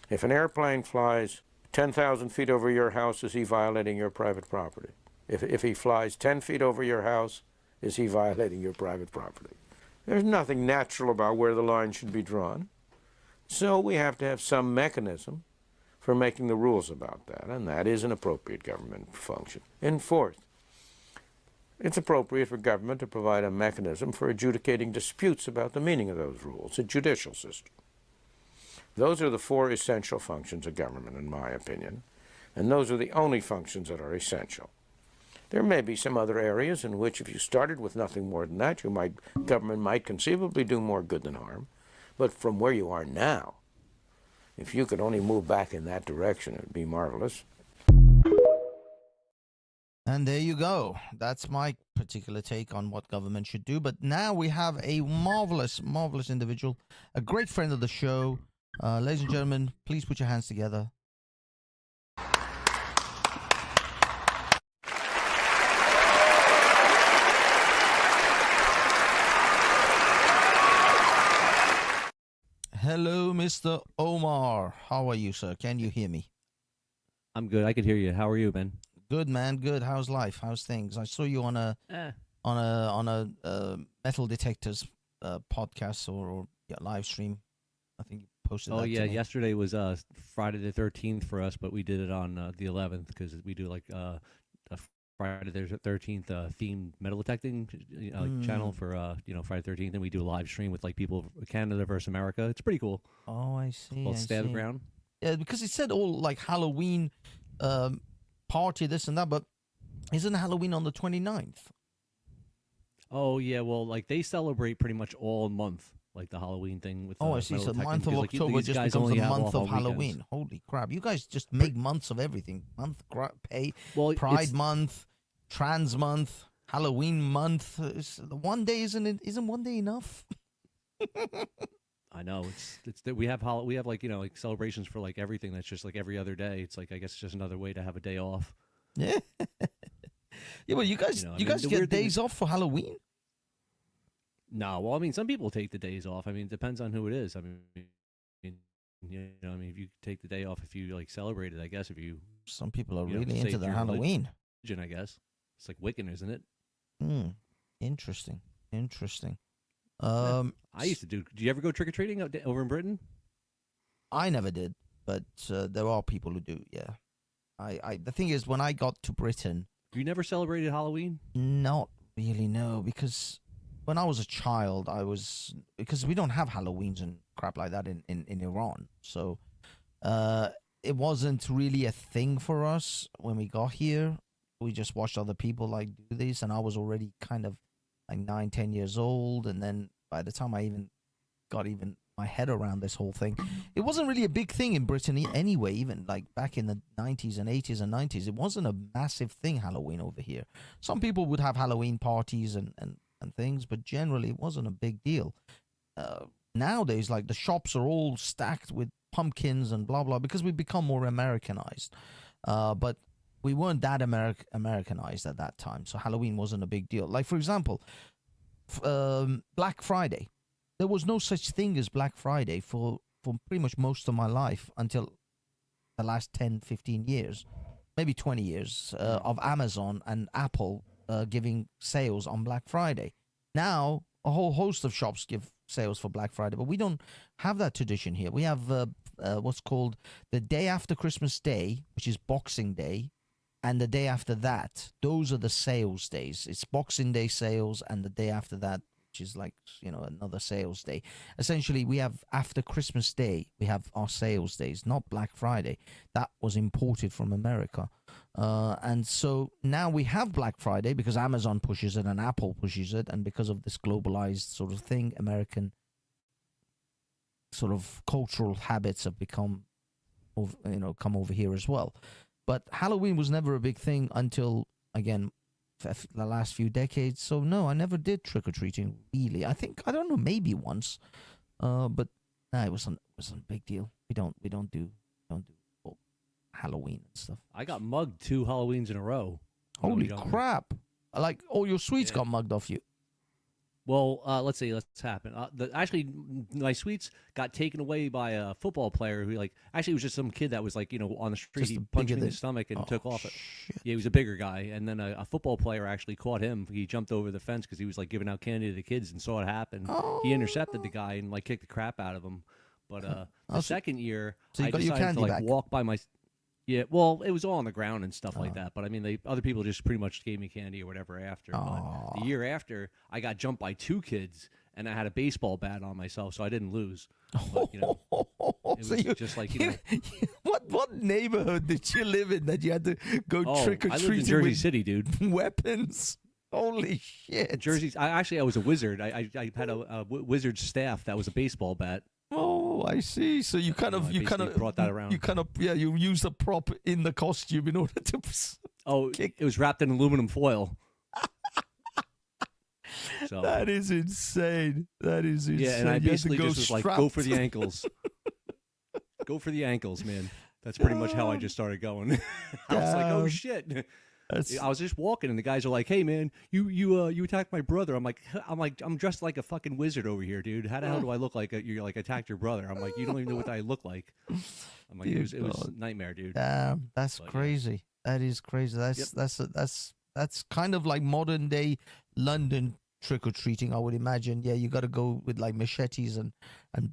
If an airplane flies 10,000 feet over your house, is he violating your private property? If he flies 10 feet over your house, is he violating your private property? There's nothing natural about where the line should be drawn. So we have to have some mechanism for making the rules about that, and that is an appropriate government function. And fourth, it's appropriate for government to provide a mechanism for adjudicating disputes about the meaning of those rules, a judicial system. Those are the four essential functions of government, in my opinion, and those are the only functions that are essential. There may be some other areas in which, if you started with nothing more than that, government might conceivably do more good than harm. But from where you are now, if you could only move back in that direction, it would be marvelous. And there you go. That's my particular take on what government should do. But now we have a marvelous, marvelous individual, a great friend of the show. Ladies and gentlemen, please put your hands together. Hello, Mr. Omar. How are you, sir? Can you hear me? I'm good. I can hear you. How are you, man? Good, man. Good. How's life? How's things? I saw you on a metal detectors podcast or live stream. I think you posted. Oh that yeah, to me. yesterday was Friday the 13th for us, but we did it on the 11th because we do like a Friday the 13th themed metal detecting channel for Friday 13th, and we do a live stream with like people Canada versus America. It's pretty cool. Oh, I see. Called I Stab see. Ground. Yeah, because it said all like Halloween party, this and that, but isn't Halloween on the 29th? Oh yeah, well like they celebrate pretty much all month, like the Halloween thing with. Oh, I see. metal So the detecting, month of because, like, October these just guys becomes only the have month off of on weekends. Halloween. Holy crap! You guys just make months of everything. Pride month, trans month, Halloween month. One day isn't one day enough? I know it's that we have like like celebrations for like everything that's just like every other day. It's like I guess it's just another way to have a day off. Yeah. Yeah, but you guys I you mean, guys the get weird thing days off for Halloween? No, well, I mean, some people take the days off. I mean, it depends on who it is. I mean, if you take the day off, if you like celebrate it, I guess if you. Some people are you know, really say into it's their your Halloween. religion, I guess it's like Wiccan, isn't it? Interesting. I used to do. Do you ever go trick or treating over in Britain? I never did, but there are people who do. Yeah, the thing is, when I got to Britain, you never celebrated Halloween. Not really, no, because when I was a child, because we don't have Halloweens and crap like that in Iran, so it wasn't really a thing for us when we got here. We just watched other people like do this, and I was already kind of like 9-10 years old, and then by the time I even got my head around this whole thing, it wasn't really a big thing in Britain anyway. Even like back in the 90s and 80s and 90s, it wasn't a massive thing, Halloween over here. Some people would have Halloween parties and things, but generally it wasn't a big deal. Nowadays, like the shops are all stacked with pumpkins and blah blah because we've become more Americanized, but we weren't that Americanized at that time, so Halloween wasn't a big deal. Like, for example, Black Friday. There was no such thing as Black Friday for pretty much most of my life until the last 10, 15 years, maybe 20 years of Amazon and Apple giving sales on Black Friday. Now, a whole host of shops give sales for Black Friday, but we don't have that tradition here. We have what's called the day after Christmas Day, which is Boxing Day, and the day after that. Those are the sales days. It's Boxing Day sales, and the day after that, which is like, another sales day. Essentially, we have after Christmas Day, we have our sales days, not Black Friday. That was imported from America. And so now we have Black Friday because Amazon pushes it and Apple pushes it. And because of this globalized sort of thing, American sort of cultural habits have come over here as well. But Halloween was never a big thing until, again, the last few decades. So no, I never did trick-or-treating, really. I don't know, maybe once, but nah, it wasn't a big deal. We don't do Halloween and stuff. I got mugged 2 Halloweens in a row. Holy crap! Like all your sweets got mugged off you. Well, let's see. Let's happen. Actually, my sweets got taken away by a football player who, actually, it was just some kid that was on the street. He punched me in the stomach and took off. Yeah, he was a bigger guy, and then a football player actually caught him. He jumped over the fence because he was giving out candy to the kids and saw it happen. He intercepted the guy and kicked the crap out of him. But the second year, so you I got your decided candy to back. walk by my. Yeah, well, it was all on the ground and stuff like that. But I mean, other people just pretty much gave me candy or whatever after. But the year after, I got jumped by 2 kids, and I had a baseball bat on myself, so I didn't lose. But, it was So you- just like What neighborhood did you live in that you had to go trick or I lived treating in Jersey with City, dude. weapons? Holy shit! Jersey. I was a wizard. I had a wizard staff that was a baseball bat. Oh, I see. So you kind of brought that around. You use a prop in the costume in order to. Oh, it was wrapped in aluminum foil. So That is insane. That is insane. yeah, and I You had to basically go just was like, go for the strapped. ankles. Go for the ankles, man. That's pretty much how I just started going. I was like, oh Damn. shit. I was just walking, and the guys are like, "Hey, man, you attacked my brother." I'm dressed like a fucking wizard over here, dude. How the hell do I look like you like attacked your brother? I'm like, you don't even know what I look like. I'm like, it was a nightmare, dude. Damn, that's crazy. That is crazy. That's kind of like modern day London trick or treating, I would imagine. Yeah, you got to go with like machetes and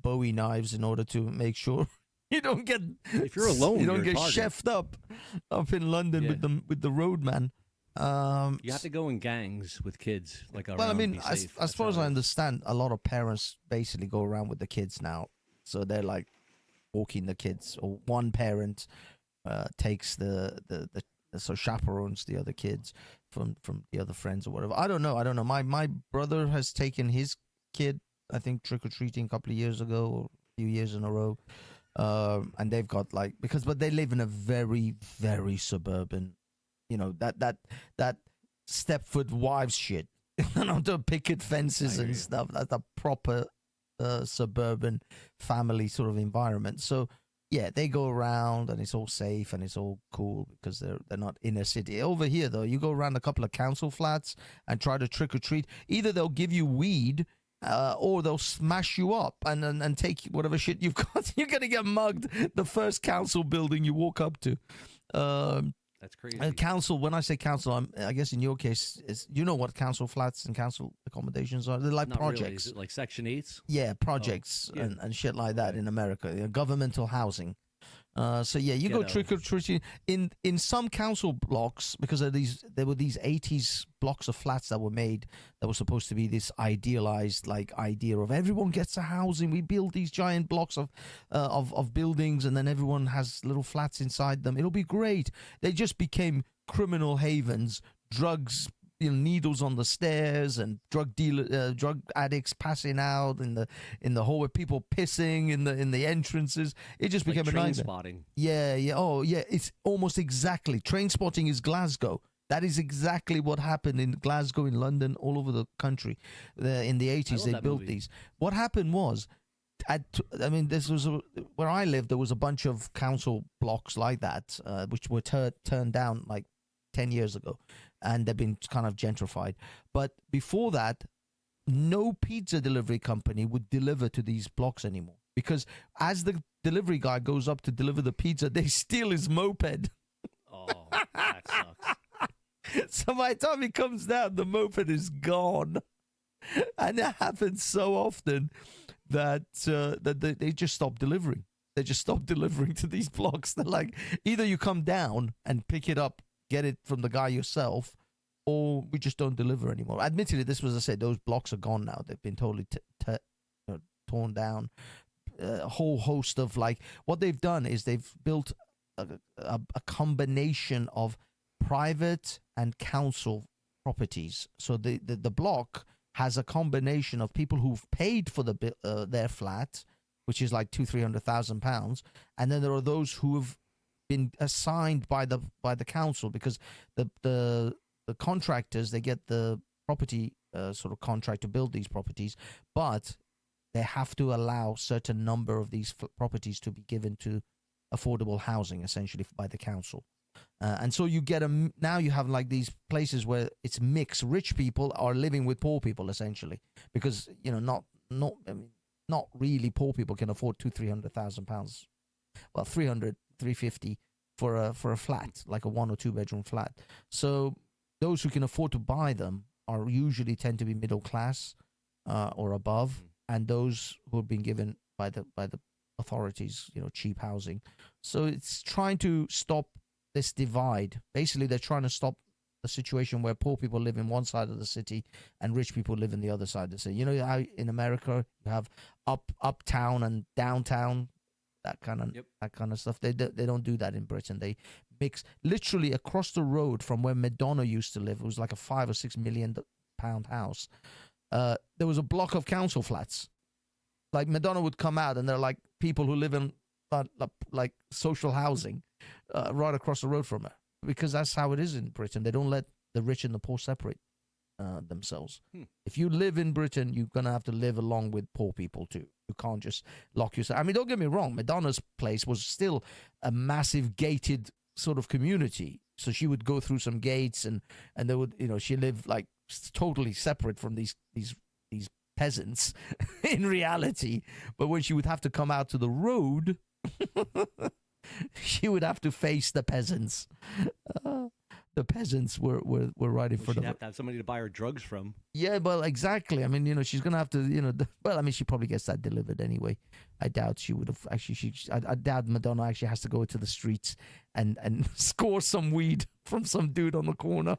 Bowie knives in order to make sure you don't get, if you're alone, you don't you're a get target. chefed up in London with the roadman. You have to go in gangs with kids, like around. Well, I mean, be as safe. far as I understand, a lot of parents basically go around with the kids now, so they're like walking the kids, or one parent takes the so chaperones the other kids from the other friends or whatever. I don't know. My brother has taken his kid, I think, trick or treating a couple of years ago, or a few years in a row, and they've got like but they live in a very, very suburban, that Stepford Wives shit, the picket fences and stuff. That's a proper suburban family sort of environment. So yeah, they go around and it's all safe and it's all cool because they're not in a city. Over here though, you go around a couple of council flats and try to trick or treat. Either they'll give you weed, or they'll smash you up and take whatever shit you've got. You're gonna get mugged the first council building you walk up to. That's crazy. Council. When I say council, I guess in your case, you know what council flats and council accommodations are. They're like Not projects. really. Is it like Section 8s? Yeah, projects yeah. and shit like that in America. Governmental housing. So yeah, you go trick or treating in some council blocks, because there were these 80s blocks of flats that were made that were supposed to be this idealized like idea of everyone gets a housing. We build these giant blocks of buildings, and then everyone has little flats inside them. It'll be great. They just became criminal havens, drugs. Needles on the stairs and drug addicts passing out in the hallway, people pissing in the entrances. It just became a train nightmare. spotting. Yeah. Oh, yeah. It's almost exactly. Train spotting is Glasgow. That is exactly what happened in Glasgow, in London, all over the country. In the 80s, they built these. What happened was, this was where I lived. There was a bunch of council blocks like that, which were turned down like 10 years ago, and they've been kind of gentrified. But before that, no pizza delivery company would deliver to these blocks anymore, because as the delivery guy goes up to deliver the pizza, they steal his moped. Oh, that sucks. So by the time he comes down, the moped is gone. And it happens so often that they just stop delivering. They just stop delivering to these blocks. They're like, either you come down and pick it up, get it from the guy yourself, or we just don't deliver anymore. Admittedly, this was, I said, those blocks are gone now. They've been totally torn down. A whole host of what they've done is they've built a combination of private and council properties. So the block has a combination of people who've paid for their flat, which is like £200,000-300,000, and then there are those who have been assigned by the council, because the contractors, they get the property sort of contract to build these properties, but they have to allow certain number of these properties to be given to affordable housing, essentially, by the council. And so you get now you have like these places where it's mixed. Rich people are living with poor people, essentially, because not really poor people can afford £200,000-300,000. Well, 350 for a flat, like a 1 or 2 bedroom flat. So those who can afford to buy them are usually tend to be middle class or above, and those who have been given by the authorities, cheap housing. So it's trying to stop this divide. Basically, they're trying to stop the situation where poor people live in one side of the city and rich people live in the other side of the city. You know how in America you have uptown and downtown, that kind of stuff. They don't do that in Britain. They mix literally across the road from where Madonna used to live. It was like a £5 or £6 million house. There was a block of council flats. Like Madonna would come out, and they're like people who live in like social housing right across the road from her, because that's how it is in Britain. They don't let the rich and the poor separate themselves. If you live in Britain, you're gonna have to live along with poor people too. You can't just lock yourself. I mean, don't get me wrong. Madonna's place was still a massive gated sort of community. So she would go through some gates, and they would, she lived like totally separate from these peasants in reality. But when she would have to come out to the road, she would have to face the peasants. The peasants were right in front She'd of her. have to have somebody to buy her drugs from. Yeah, well, exactly. I mean, she's gonna have to, well, I mean, she probably gets that delivered anyway. I doubt she would have actually. I doubt Madonna actually has to go to the streets and score some weed from some dude on the corner.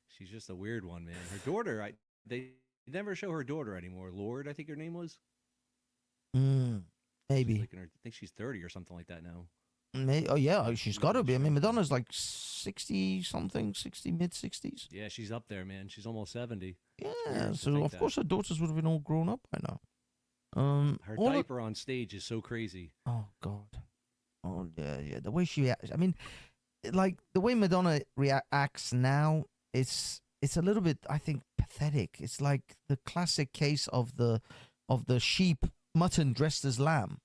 She's just a weird one, man. Her daughter, they never show her daughter anymore. Lord, I think her name was. Maybe. I think she's 30 or something like that now. Oh yeah, she's got to be. I mean, Madonna's like 60 something, mid 60s. Yeah, she's up there, man. She's almost 70. Yeah, so of course her daughters would have been all grown up by now. Her diaper on stage is so crazy. Oh God. Oh yeah. The way she reacts. I mean, like the way Madonna reacts now, it's a little bit, I think, pathetic. It's like the classic case of the sheep mutton dressed as lamb.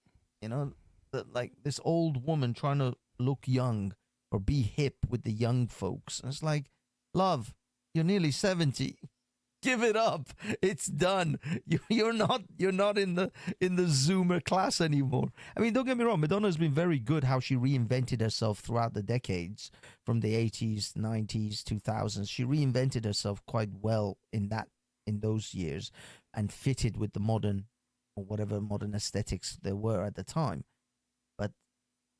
Like this old woman trying to look young or be hip with the young folks. And it's like, love, you're nearly 70. Give it up. It's done. You're not in the Zoomer class anymore. I mean, don't get me wrong. Madonna's been very good how she reinvented herself throughout the decades, from the 80s, 90s, 2000s. She reinvented herself quite well in those years and fitted with the modern or whatever modern aesthetics there were at the time. But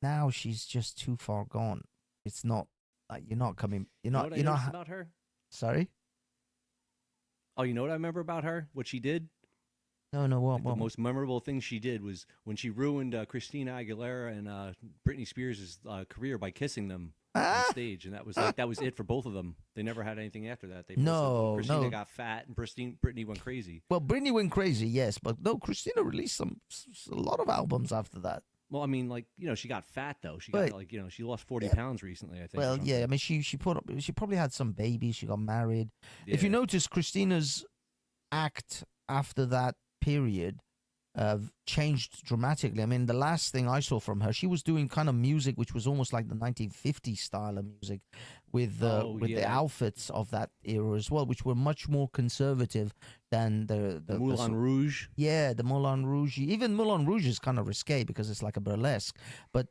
now she's just too far gone. It's not like you're not about her. Sorry. Oh, you know what I remember about her? What she did? No, what? The most memorable thing she did was when she ruined Christina Aguilera and Britney Spears' career by kissing them on stage, and that was it for both of them. They never had anything after that. Christina got fat, and Britney went crazy. Well, Britney went crazy, yes, but no, Christina released a lot of albums after that. Well, I mean, she got fat though. She got she lost 40 pounds recently, I think. Well, yeah, I mean, she probably had some babies. She got married. Yeah. If you notice, Christina's act after that period changed dramatically. I mean, the last thing I saw from her, she was doing kind of music which was almost like the 1950s style of music, with the outfits of that era as well, which were much more conservative than the Moulin Rouge. Yeah, the Moulin Rouge. Even Moulin Rouge is kind of risque because it's like a burlesque, but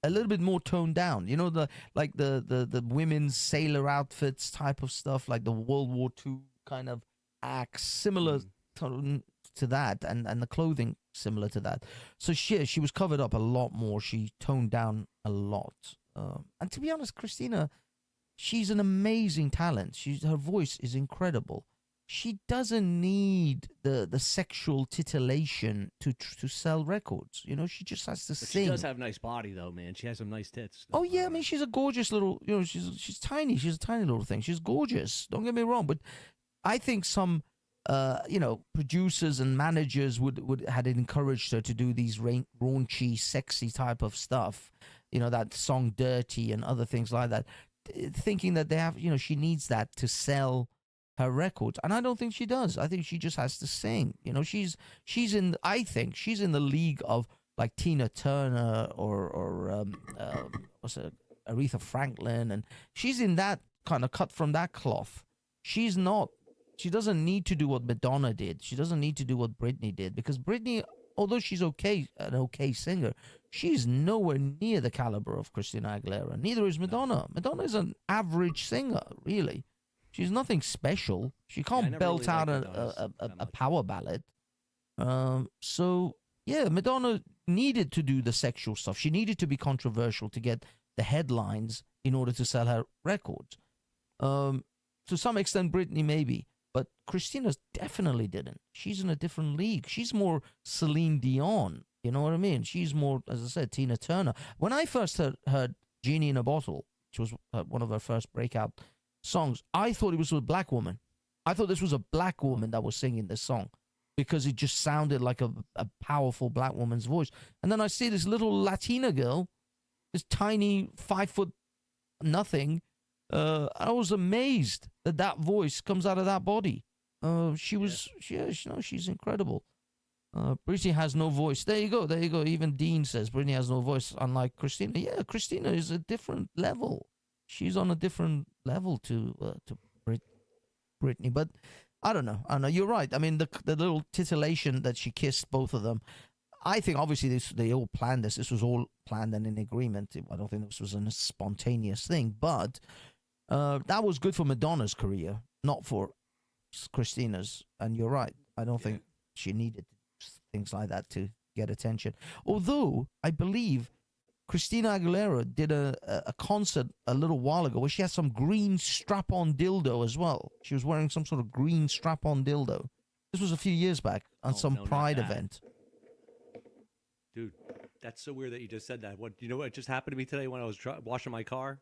a little bit more toned down. The women's sailor outfits type of stuff, like the World War II kind of acts, similar to that, and the clothing similar to that. So she was covered up a lot more. She toned down a lot. And to be honest, Christina, she's an amazing talent. Her voice is incredible. She doesn't need the sexual titillation to sell records. She just has to sing. She does have a nice body, though, man. She has some nice tits. Oh yeah, I mean, she's a gorgeous little. She's tiny. She's a tiny little thing. She's gorgeous. Don't get me wrong, but I think some producers and managers had encouraged her to do these raunchy, sexy type of stuff. That song "Dirty" and other things like that, thinking that they have. She needs that to sell her records, and I don't think she does. I think she just has to sing. I think she's in the league of like Tina Turner or Aretha Franklin, and she's in that kind of cut from that cloth. She's not. She doesn't need to do what Madonna did. She doesn't need to do what Britney did, because Britney, although she's an okay singer, she's nowhere near the caliber of Christina Aguilera. Neither is Madonna. Madonna is an average singer, really. She's nothing special. She can't belt out a power ballad. So yeah, Madonna needed to do the sexual stuff. She needed to be controversial to get the headlines in order to sell her records. To some extent, Britney maybe. But Christina definitely didn't. She's in a different league. She's more Celine Dion. You know what I mean? She's more, as I said, Tina Turner. When I first heard Genie in a Bottle, which was one of her first breakout songs, I thought it was a black woman. I thought this was a black woman that was singing this song, because it just sounded like a powerful black woman's voice. And then I see this little Latina girl, this tiny 5 foot nothing. I was amazed that voice comes out of that body. She's incredible. Britney has no voice. There you go. Even Dean says Britney has no voice, unlike Christina. Yeah, Christina is a different level. she's on a different level to Britney. But I don't know. You're right. I mean, the little titillation that she kissed both of them. I think obviously they all planned this. This was all planned and in agreement. I don't think this was a spontaneous thing, but that was good for Madonna's career, not for Christina's. And you're right. I don't think she needed things like that to get attention. Although I believe Christina Aguilera did a concert a little while ago where she had some green strap-on dildo as well. She was wearing some sort of green strap-on dildo. This was a few years back on some Pride event. Dude, that's so weird that you just said that. You know what just happened to me today when I was washing my car?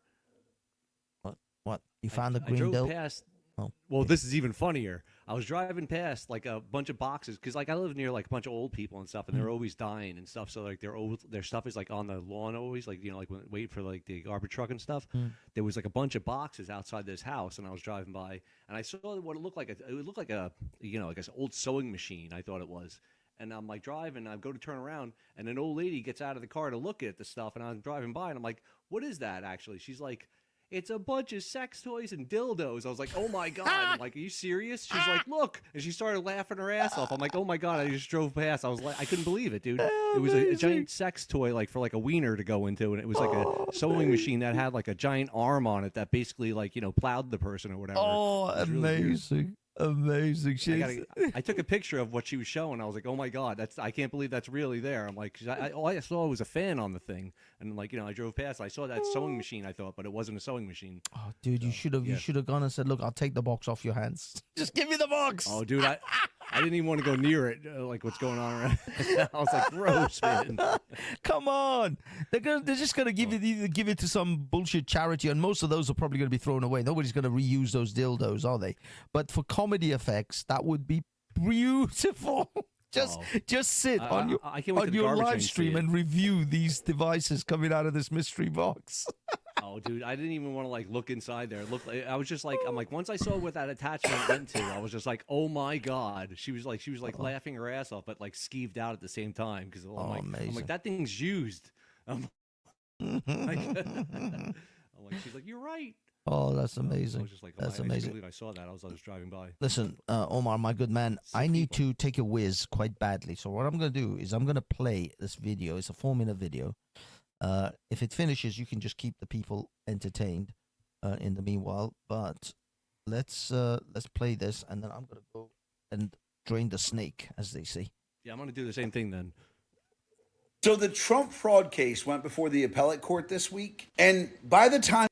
What? You found a I green drove dildo? past. Oh, well, this is even funnier. I was driving past like a bunch of boxes because like I live near like a bunch of old people and stuff, and they're always dying and stuff. So like their stuff is like on the lawn always, like like waiting for like the garbage truck and stuff. There was like a bunch of boxes outside this house, and I was driving by, and I saw what it looked like. It looked like a like an old sewing machine. I thought it was. And I'm like driving, and I go to turn around, and an old lady gets out of the car to look at the stuff, and I'm driving by, and I'm like, "What is that?" Actually, she's like, "It's a bunch of sex toys and dildos." I was like, "Oh my god!" I'm like, "Are you serious?" She's like, "Look," and she started laughing her ass off. I'm like, "Oh my god!" I just drove past. I was like, I couldn't believe it, dude. It was a giant sex toy, like for like a wiener to go into, and it was like a sewing machine that had like a giant arm on it that basically like plowed the person or whatever. Oh, amazing. Amazing. I took a picture of what she was showing. I was like, "Oh my god, I can't believe that's really there." I'm like, all I saw was a fan on the thing, and like I drove past. I saw that sewing machine. I thought, but it wasn't a sewing machine. Oh, dude, you should have gone and said, "Look, I'll take the box off your hands. Just give me the box." Oh, dude, I didn't even want to go near it. Like what's going on around? I was like, gross, man. Come on, they're just gonna give it to some bullshit charity, and most of those are probably gonna be thrown away. Nobody's gonna reuse those dildos, are they? But for comedy effects, that would be beautiful. Just sit on your live stream and review these devices coming out of this mystery box. Oh, dude, I didn't even want to like look inside there. I was just like, I'm like, once I saw what that attachment went to, I was just like, oh my god. She was like laughing her ass off, but like skeeved out at the same time because I'm like, that thing's used. I'm like, she's like, you're right. Oh, that's amazing. I was just like, that's I amazing. believe I saw that. I was driving by. Listen, Omar, my good man, I need to take a whiz quite badly. So what I'm going to do is I'm going to play this video. It's a 4-minute video. If it finishes, you can just keep the people entertained in the meanwhile. But let's play this, and then I'm going to go and drain the snake, as they say. Yeah, I'm going to do the same thing then. So the Trump fraud case went before the appellate court this week, and by the time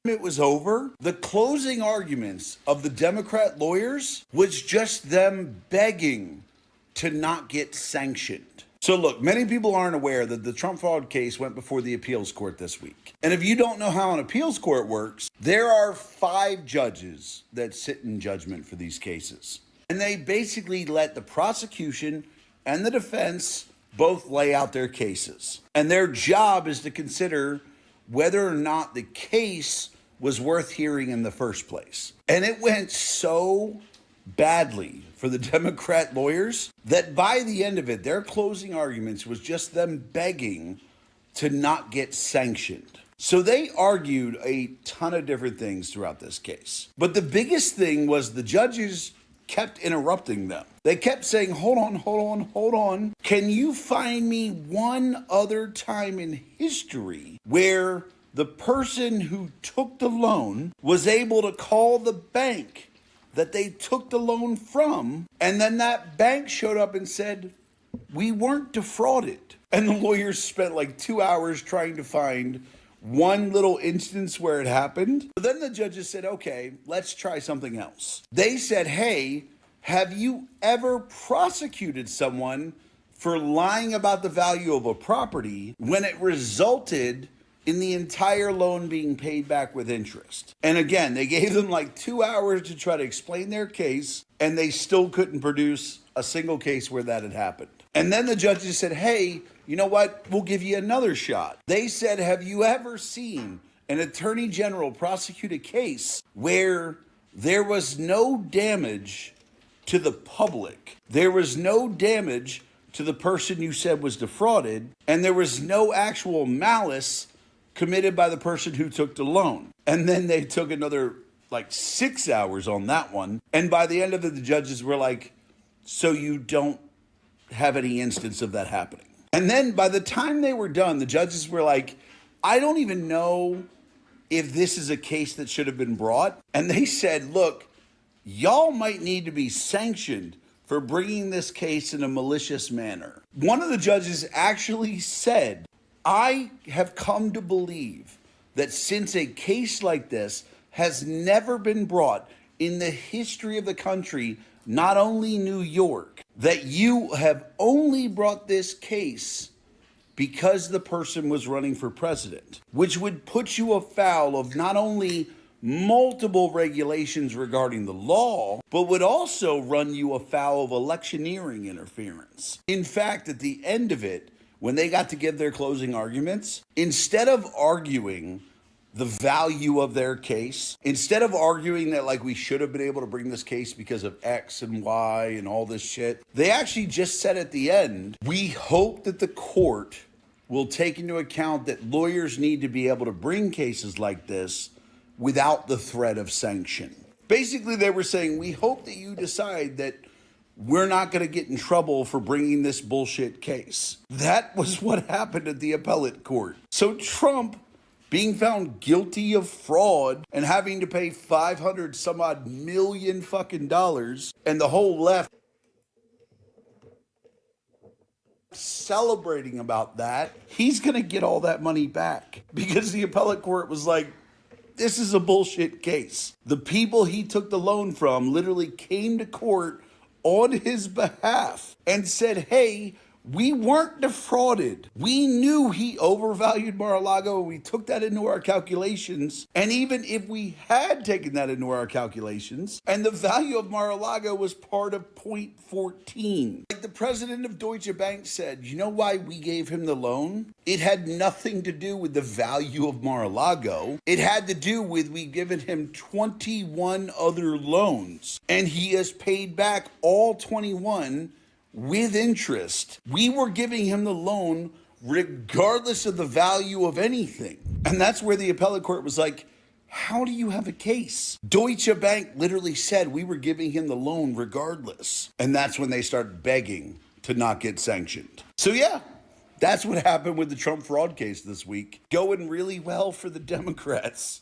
it was over, the closing arguments of the Democrat lawyers was just them begging to not get sanctioned. So look, many people aren't aware that the Trump fraud case went before the appeals court this week. And if you don't know how an appeals court works, there are 5 judges that sit in judgment for these cases. And they basically let the prosecution and the defense both lay out their cases. And their job is to consider whether or not the case was worth hearing in the first place. And it went so badly for the Democrat lawyers that by the end of it, their closing arguments was just them begging to not get sanctioned. So they argued a ton of different things throughout this case. But the biggest thing was the judges kept interrupting them. They kept saying, hold on. Can you find me one other time in history where the person who took the loan was able to call the bank that they took the loan from, and then that bank showed up and said, we weren't defrauded? And the lawyers spent like 2 hours trying to find one little instance where it happened. But then the judges said, okay, let's try something else. They said, hey, have you ever prosecuted someone for lying about the value of a property when it resulted in the entire loan being paid back with interest. And again, they gave them like 2 hours to try to explain their case, and they still couldn't produce a single case where that had happened. And then the judges said, hey, you know what? We'll give you another shot. They said, have you ever seen an attorney general prosecute a case where there was no damage to the public, there was no damage to the person you said was defrauded, and there was no actual malice committed by the person who took the loan? And then they took another like 6 hours on that one. And by the end of it, the judges were like, so you don't have any instance of that happening. And then by the time they were done, the judges were like, I don't even know if this is a case that should have been brought. And they said, look, y'all might need to be sanctioned for bringing this case in a malicious manner. One of the judges actually said, I have come to believe that since a case like this has never been brought in the history of the country, not only New York, that you have only brought this case because the person was running for president, which would put you afoul of not only multiple regulations regarding the law, but would also run you afoul of electioneering interference. In fact, at the end of it, when they got to give their closing arguments, instead of arguing the value of their case, instead of arguing that like we should have been able to bring this case because of X and Y and all this shit, they actually just said at the end, we hope that the court will take into account that lawyers need to be able to bring cases like this without the threat of sanction. Basically, they were saying, we hope that you decide that we're not going to get in trouble for bringing this bullshit case. That was what happened at the appellate court. So Trump, being found guilty of fraud and having to pay 500 some odd million fucking dollars, and the whole left celebrating about that, he's going to get all that money back because the appellate court was like, this is a bullshit case. The people he took the loan from literally came to court on his behalf and said, hey, we weren't defrauded. We knew he overvalued Mar-a-Lago. We took that into our calculations. And even if we had taken that into our calculations, and the value of Mar-a-Lago was part of 0.14. Like the president of Deutsche Bank said, you know why we gave him the loan? It had nothing to do with the value of Mar-a-Lago. It had to do with we given him 21 other loans. And he has paid back all 21 with interest. We were giving him the loan regardless of the value of anything. And that's where the appellate court was like, how do you have a case? Deutsche Bank literally said we were giving him the loan regardless. And that's when they started begging to not get sanctioned. So yeah, that's what happened with the Trump fraud case this week. Going really well for the Democrats.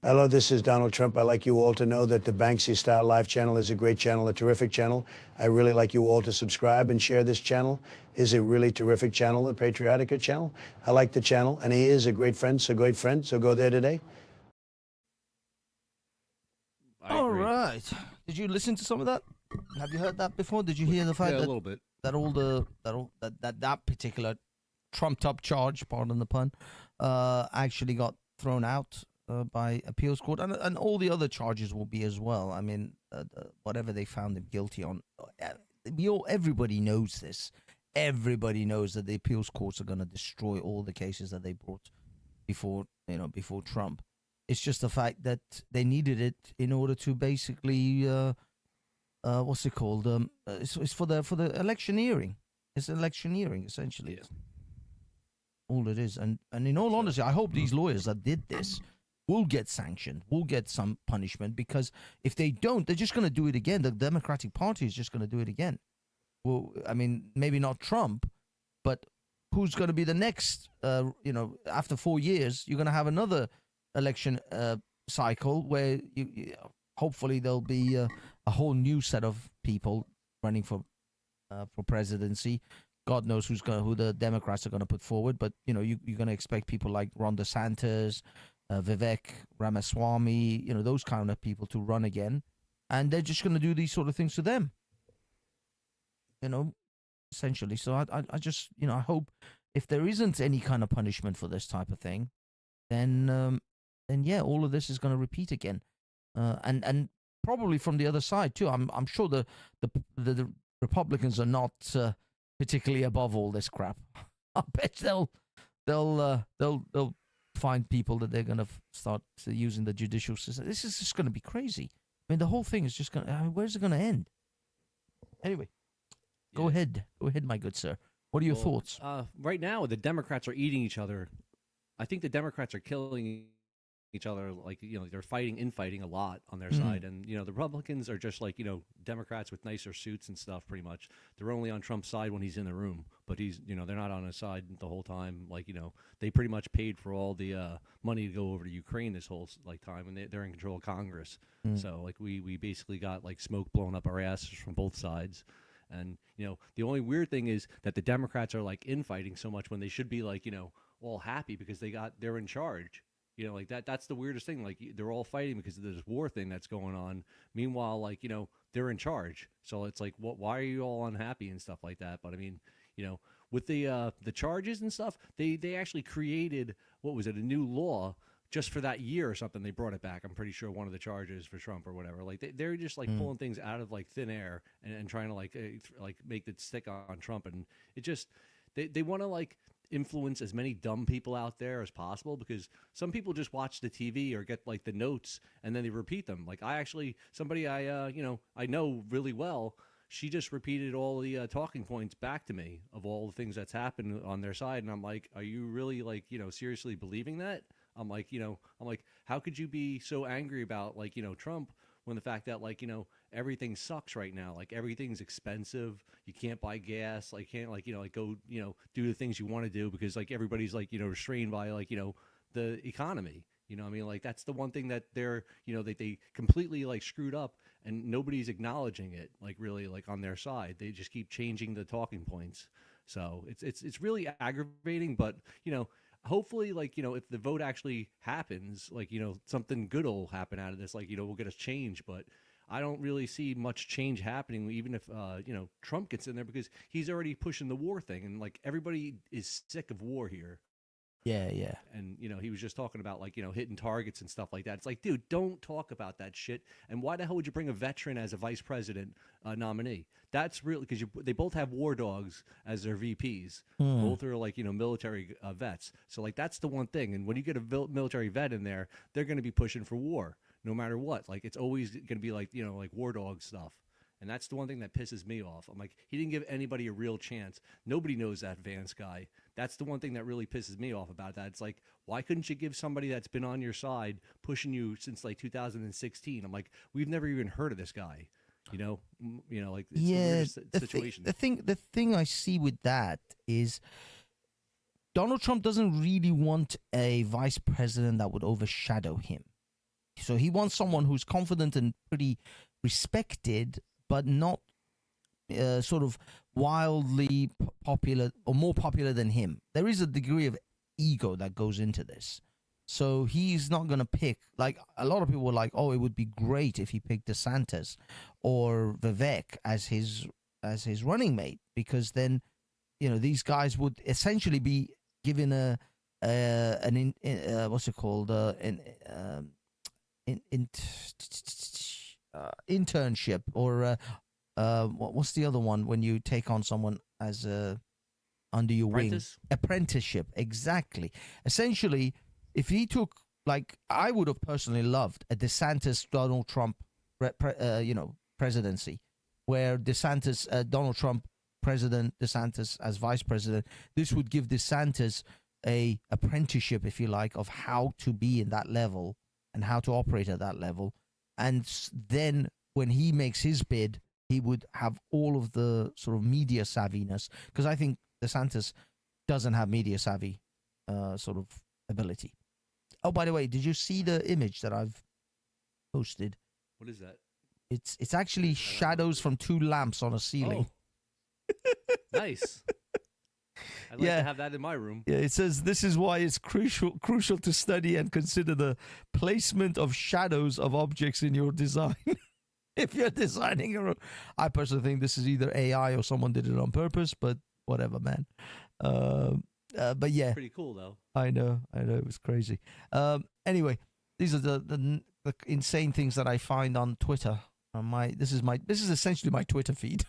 Hello, this is Donald Trump. I'd like you all to know that the Banksy Style Live channel is a great channel, a terrific channel. I really like you all to subscribe and share this channel. It's a really terrific channel, a patriotic channel. I like the channel, and he is a great friend, so go there today. All right. Did you listen to some of that? Have you heard that before? Did you hear the fact Yeah, that a little bit. that particular trumped up charge, pardon the pun, actually got thrown out by appeals court, and all the other charges will be as well. I mean, whatever they found him guilty on, everybody knows this. Everybody knows that the appeals courts are going to destroy all the cases that they brought before Trump. It's just the fact that they needed it in order to basically, what's it called? It's for the electioneering. It's electioneering essentially. Yes. All it is, and in all honesty, I hope these lawyers that did this will get sanctioned, will get some punishment, because if they don't, they're just going to do it again. The Democratic Party is just going to do it again. Well, I mean, maybe not Trump, but who's going to be the next, after 4 years, you're going to have another election cycle where hopefully there'll be a whole new set of people running for presidency. God knows who the Democrats are going to put forward, but you're going to expect people like Ron DeSantis, Vivek Ramaswamy, those kind of people to run again, and they're just going to do these sort of things to them, essentially. So I just, I hope if there isn't any kind of punishment for this type of thing, then yeah, all of this is going to repeat again, and probably from the other side too. I'm sure the Republicans are not particularly above all this crap. I bet they'll find people that they're going to start using the judicial system. This is just going to be crazy. I mean, the whole thing is just going to, where's it going to end? Anyway, go ahead, my good sir. What are your thoughts? Right now, the Democrats are eating each other. I think the Democrats are killing each other. Like, they're infighting a lot on their side. And, the Republicans are just like, Democrats with nicer suits and stuff, pretty much. They're only on Trump's side when he's in the room. But they're not on his side the whole time. Like, they pretty much paid for all the money to go over to Ukraine this whole time. And they're in control of Congress. So, like, we basically got, like, smoke blown up our asses from both sides. And, the only weird thing is that the Democrats are, like, infighting so much when they should be, like, all happy because they're in charge. Like that's the weirdest thing. Like they're all fighting because of this war thing that's going on. Meanwhile, like, they're in charge. So it's like, why are you all unhappy and stuff like that? But I mean, with the charges and stuff, they actually created, what was it, a new law just for that year or something. They brought it back. I'm pretty sure one of the charges for Trump or whatever. Like they're just like pulling things out of like thin air and trying to like make it stick on Trump. And it just, they want to like influence as many dumb people out there as possible, because some people just watch the TV or get like the notes and then they repeat them. Like somebody I know really well, she just repeated all the talking points back to me of all the things that's happened on their side. And I'm like, are you really like, seriously believing that? I'm like, how could you be so angry about like, Trump, when the fact that like, everything sucks right now. Like everything's expensive. You can't buy gas. Like can't like, like go, do the things you want to do because like everybody's like, restrained by like, the economy. I mean, like that's the one thing that they're, they completely like screwed up and nobody's acknowledging it. Like really like on their side, they just keep changing the talking points. So it's really aggravating, but hopefully, like, if the vote actually happens, like, something good will happen out of this. Like, we'll get a change. But I don't really see much change happening, even if, Trump gets in there, because he's already pushing the war thing. And, like, everybody is sick of war here. Yeah. And, he was just talking about, like, hitting targets and stuff like that. It's like, dude, don't talk about that shit. And why the hell would you bring a veteran as a vice president nominee? That's really because they both have war dogs as their VPs. Both are like, military vets. So like, that's the one thing. And when you get a military vet in there, they're going to be pushing for war no matter what. Like, it's always going to be like, like war dog stuff. And that's the one thing that pisses me off. I'm like, he didn't give anybody a real chance. Nobody knows that Vance guy. That's the one thing that really pisses me off about that. It's like, why couldn't you give somebody that's been on your side, pushing you since like 2016? I'm like, we've never even heard of this guy. Like it's the weirdest situation. The thing I see with that is Donald Trump doesn't really want a vice president that would overshadow him. So he wants someone who's confident and pretty respected, but not sort of wildly popular or more popular than him. There is a degree of ego that goes into this. So he's not going to pick, like a lot of people were like, oh, it would be great if he picked DeSantis or Vivek as his running mate, because then, these guys would essentially be given what's it called? Internship or what's the other one when you take on someone as under your wing? Apprenticeship. Exactly. Essentially, if he took, like, I would have personally loved a DeSantis Donald Trump presidency, where DeSantis Donald Trump president, DeSantis as vice president. This would give DeSantis a apprenticeship, if you like, of how to be in that level and how to operate at that level. And then when he makes his bid, he would have all of the sort of media savviness, because I think DeSantis doesn't have media savvy sort of ability. Oh, by the way, did you see the image that I've posted? What is that? It's actually shadows from two lamps on a ceiling. Oh. Nice. I'd like to have that in my room. Yeah, it says this is why it's crucial to study and consider the placement of shadows of objects in your design. If you're designing a room. I personally think this is either AI or someone did it on purpose, but whatever, man. But yeah, Pretty cool though. I know, it was crazy. Anyway, these are the insane things that I find on Twitter. This is essentially my Twitter feed.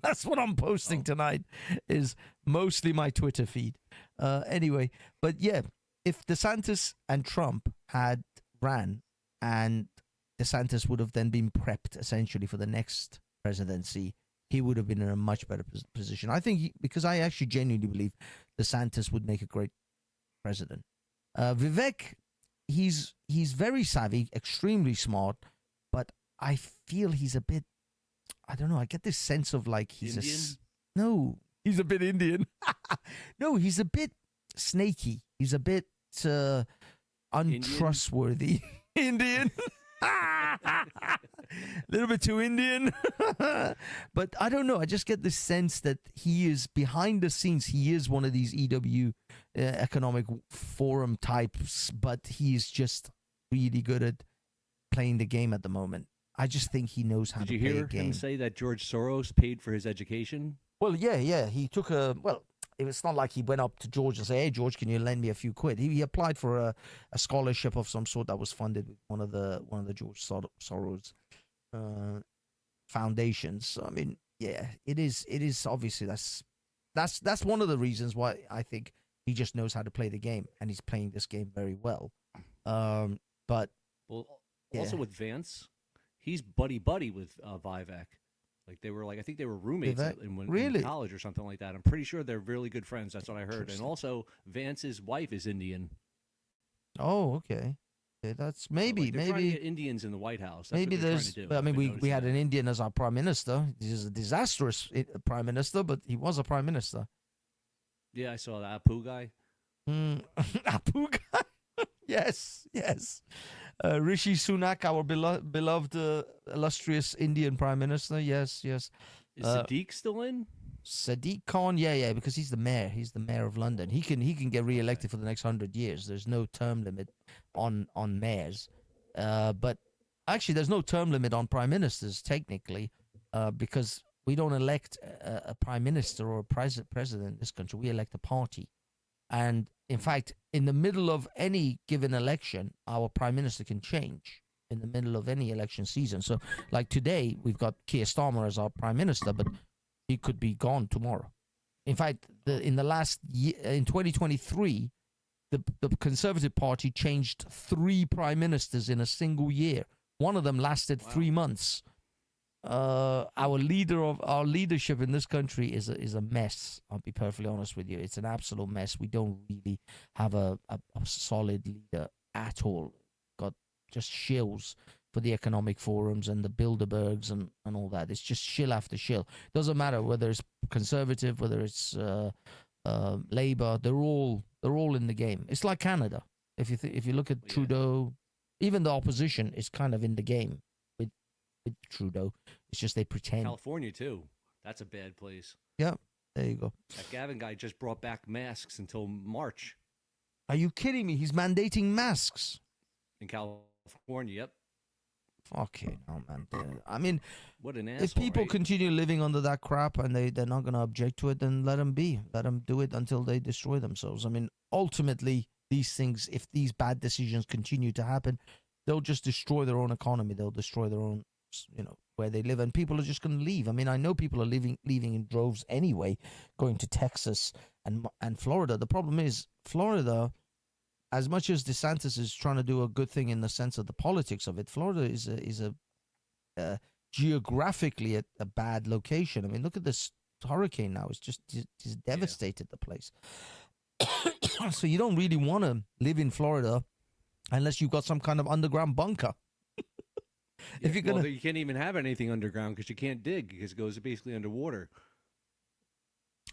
That's what I'm posting tonight. Is mostly my Twitter feed. Anyway, but yeah, if DeSantis and Trump had ran, and DeSantis would have then been prepped essentially for the next presidency, he would have been in a much better position. I think because I actually genuinely believe DeSantis would make a great president. Vivek, he's very savvy, extremely smart, but I feel he's a bit, I don't know, I get this sense of like he's Indian? No, he's a bit Indian. No, he's a bit snaky. He's a bit untrustworthy. Indian. A little bit too Indian. But I don't know. I just get this sense that he is behind the scenes. He is one of these EW economic forum types, but he's just really good at playing the game at the moment. I just think he knows how Did to you play hear a game. him say that George Soros paid for his education? Well, yeah. He took it's not like he went up to George and said, "Hey, George, can you lend me a few quid?" He applied for a scholarship of some sort that was funded with one of the George Soros foundations. So, I mean, yeah, it is obviously that's one of the reasons why I think he just knows how to play the game, and he's playing this game very well. But also with Vance, he's buddy with Vivek. Like I think they were roommates in college or something like that. I'm pretty sure they're really good friends. That's what I heard. And also, Vance's wife is Indian. Oh, okay. That's maybe They're trying to get Indians in the White House. That's maybe what they're there's. trying to do. I mean, we had an Indian as our prime minister. He's a disastrous prime minister, but he was a prime minister. Yeah, I saw that Apu guy. Apu guy. Yes. Rishi Sunak, our beloved illustrious Indian prime minister. Yes. Is Sadiq still in? Sadiq Khan, yeah, because he's the mayor. He's the mayor of London. He can get re-elected for the next 100 years. There's no term limit on mayors. But actually, there's no term limit on prime ministers technically, because we don't elect a prime minister or a president in this country. We elect a party. And in fact, in the middle of any given election, our prime minister can change in the middle of any election season. So, like today, we've got Keir Starmer as our prime minister, but he could be gone tomorrow. In fact, in the last year, in 2023, the Conservative Party changed 3 prime ministers in a single year. One of them lasted 3 months. Our leadership in this country is a mess. I'll be perfectly honest with you. It's an absolute mess. We don't really have a solid leader at all. Got just shills for the economic forums and the Bilderbergs and all that. It's just shill after shill. Doesn't matter whether it's Conservative, whether it's Labour. They're all in the game. It's like Canada. If you look at Trudeau, even the opposition is kind of in the game with Trudeau. It's just they pretend. California too. That's a bad place. Yeah, there you go. That Gavin guy just brought back masks until March. Are you kidding me? He's mandating masks in California. Yep. Okay, no man. I mean, what an asshole, if people right? continue living under that crap and they're not going to object to it, then let them be. Let them do it until they destroy themselves. I mean, ultimately, these things, if these bad decisions continue to happen, they'll just destroy their own economy. They'll destroy their own, where they live, and people are just going to leave. I mean, I know people are leaving in droves anyway, going to Texas and Florida. The problem is Florida, as much as DeSantis is trying to do a good thing in the sense of the politics of it, Florida is a geographically a bad location. I mean, look at this hurricane now. It's just devastated the place. So you don't really want to live in Florida unless you've got some kind of underground bunker. If you're gonna, you can't even have anything underground because you can't dig because it goes basically underwater.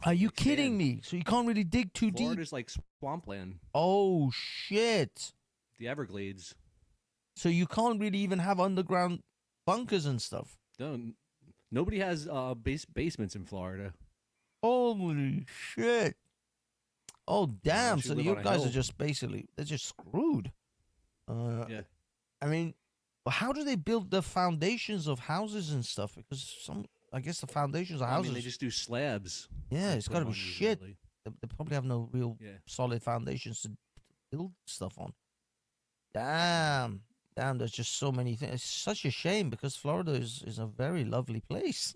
Are you kidding me? So you can't really dig too deep. Florida's like swampland. Oh shit! The Everglades. So you can't really even have underground bunkers and stuff. No, nobody has basements in Florida. Holy shit! Oh damn! So you guys are just they're just screwed. Yeah. I mean, how do they build the foundations of houses and stuff? Because I guess the foundations of houses. I mean, they just do slabs. Yeah, it's got to be shit. they probably have no real solid foundations to build stuff on. Damn, there's just so many things. It's such a shame because Florida is a very lovely place.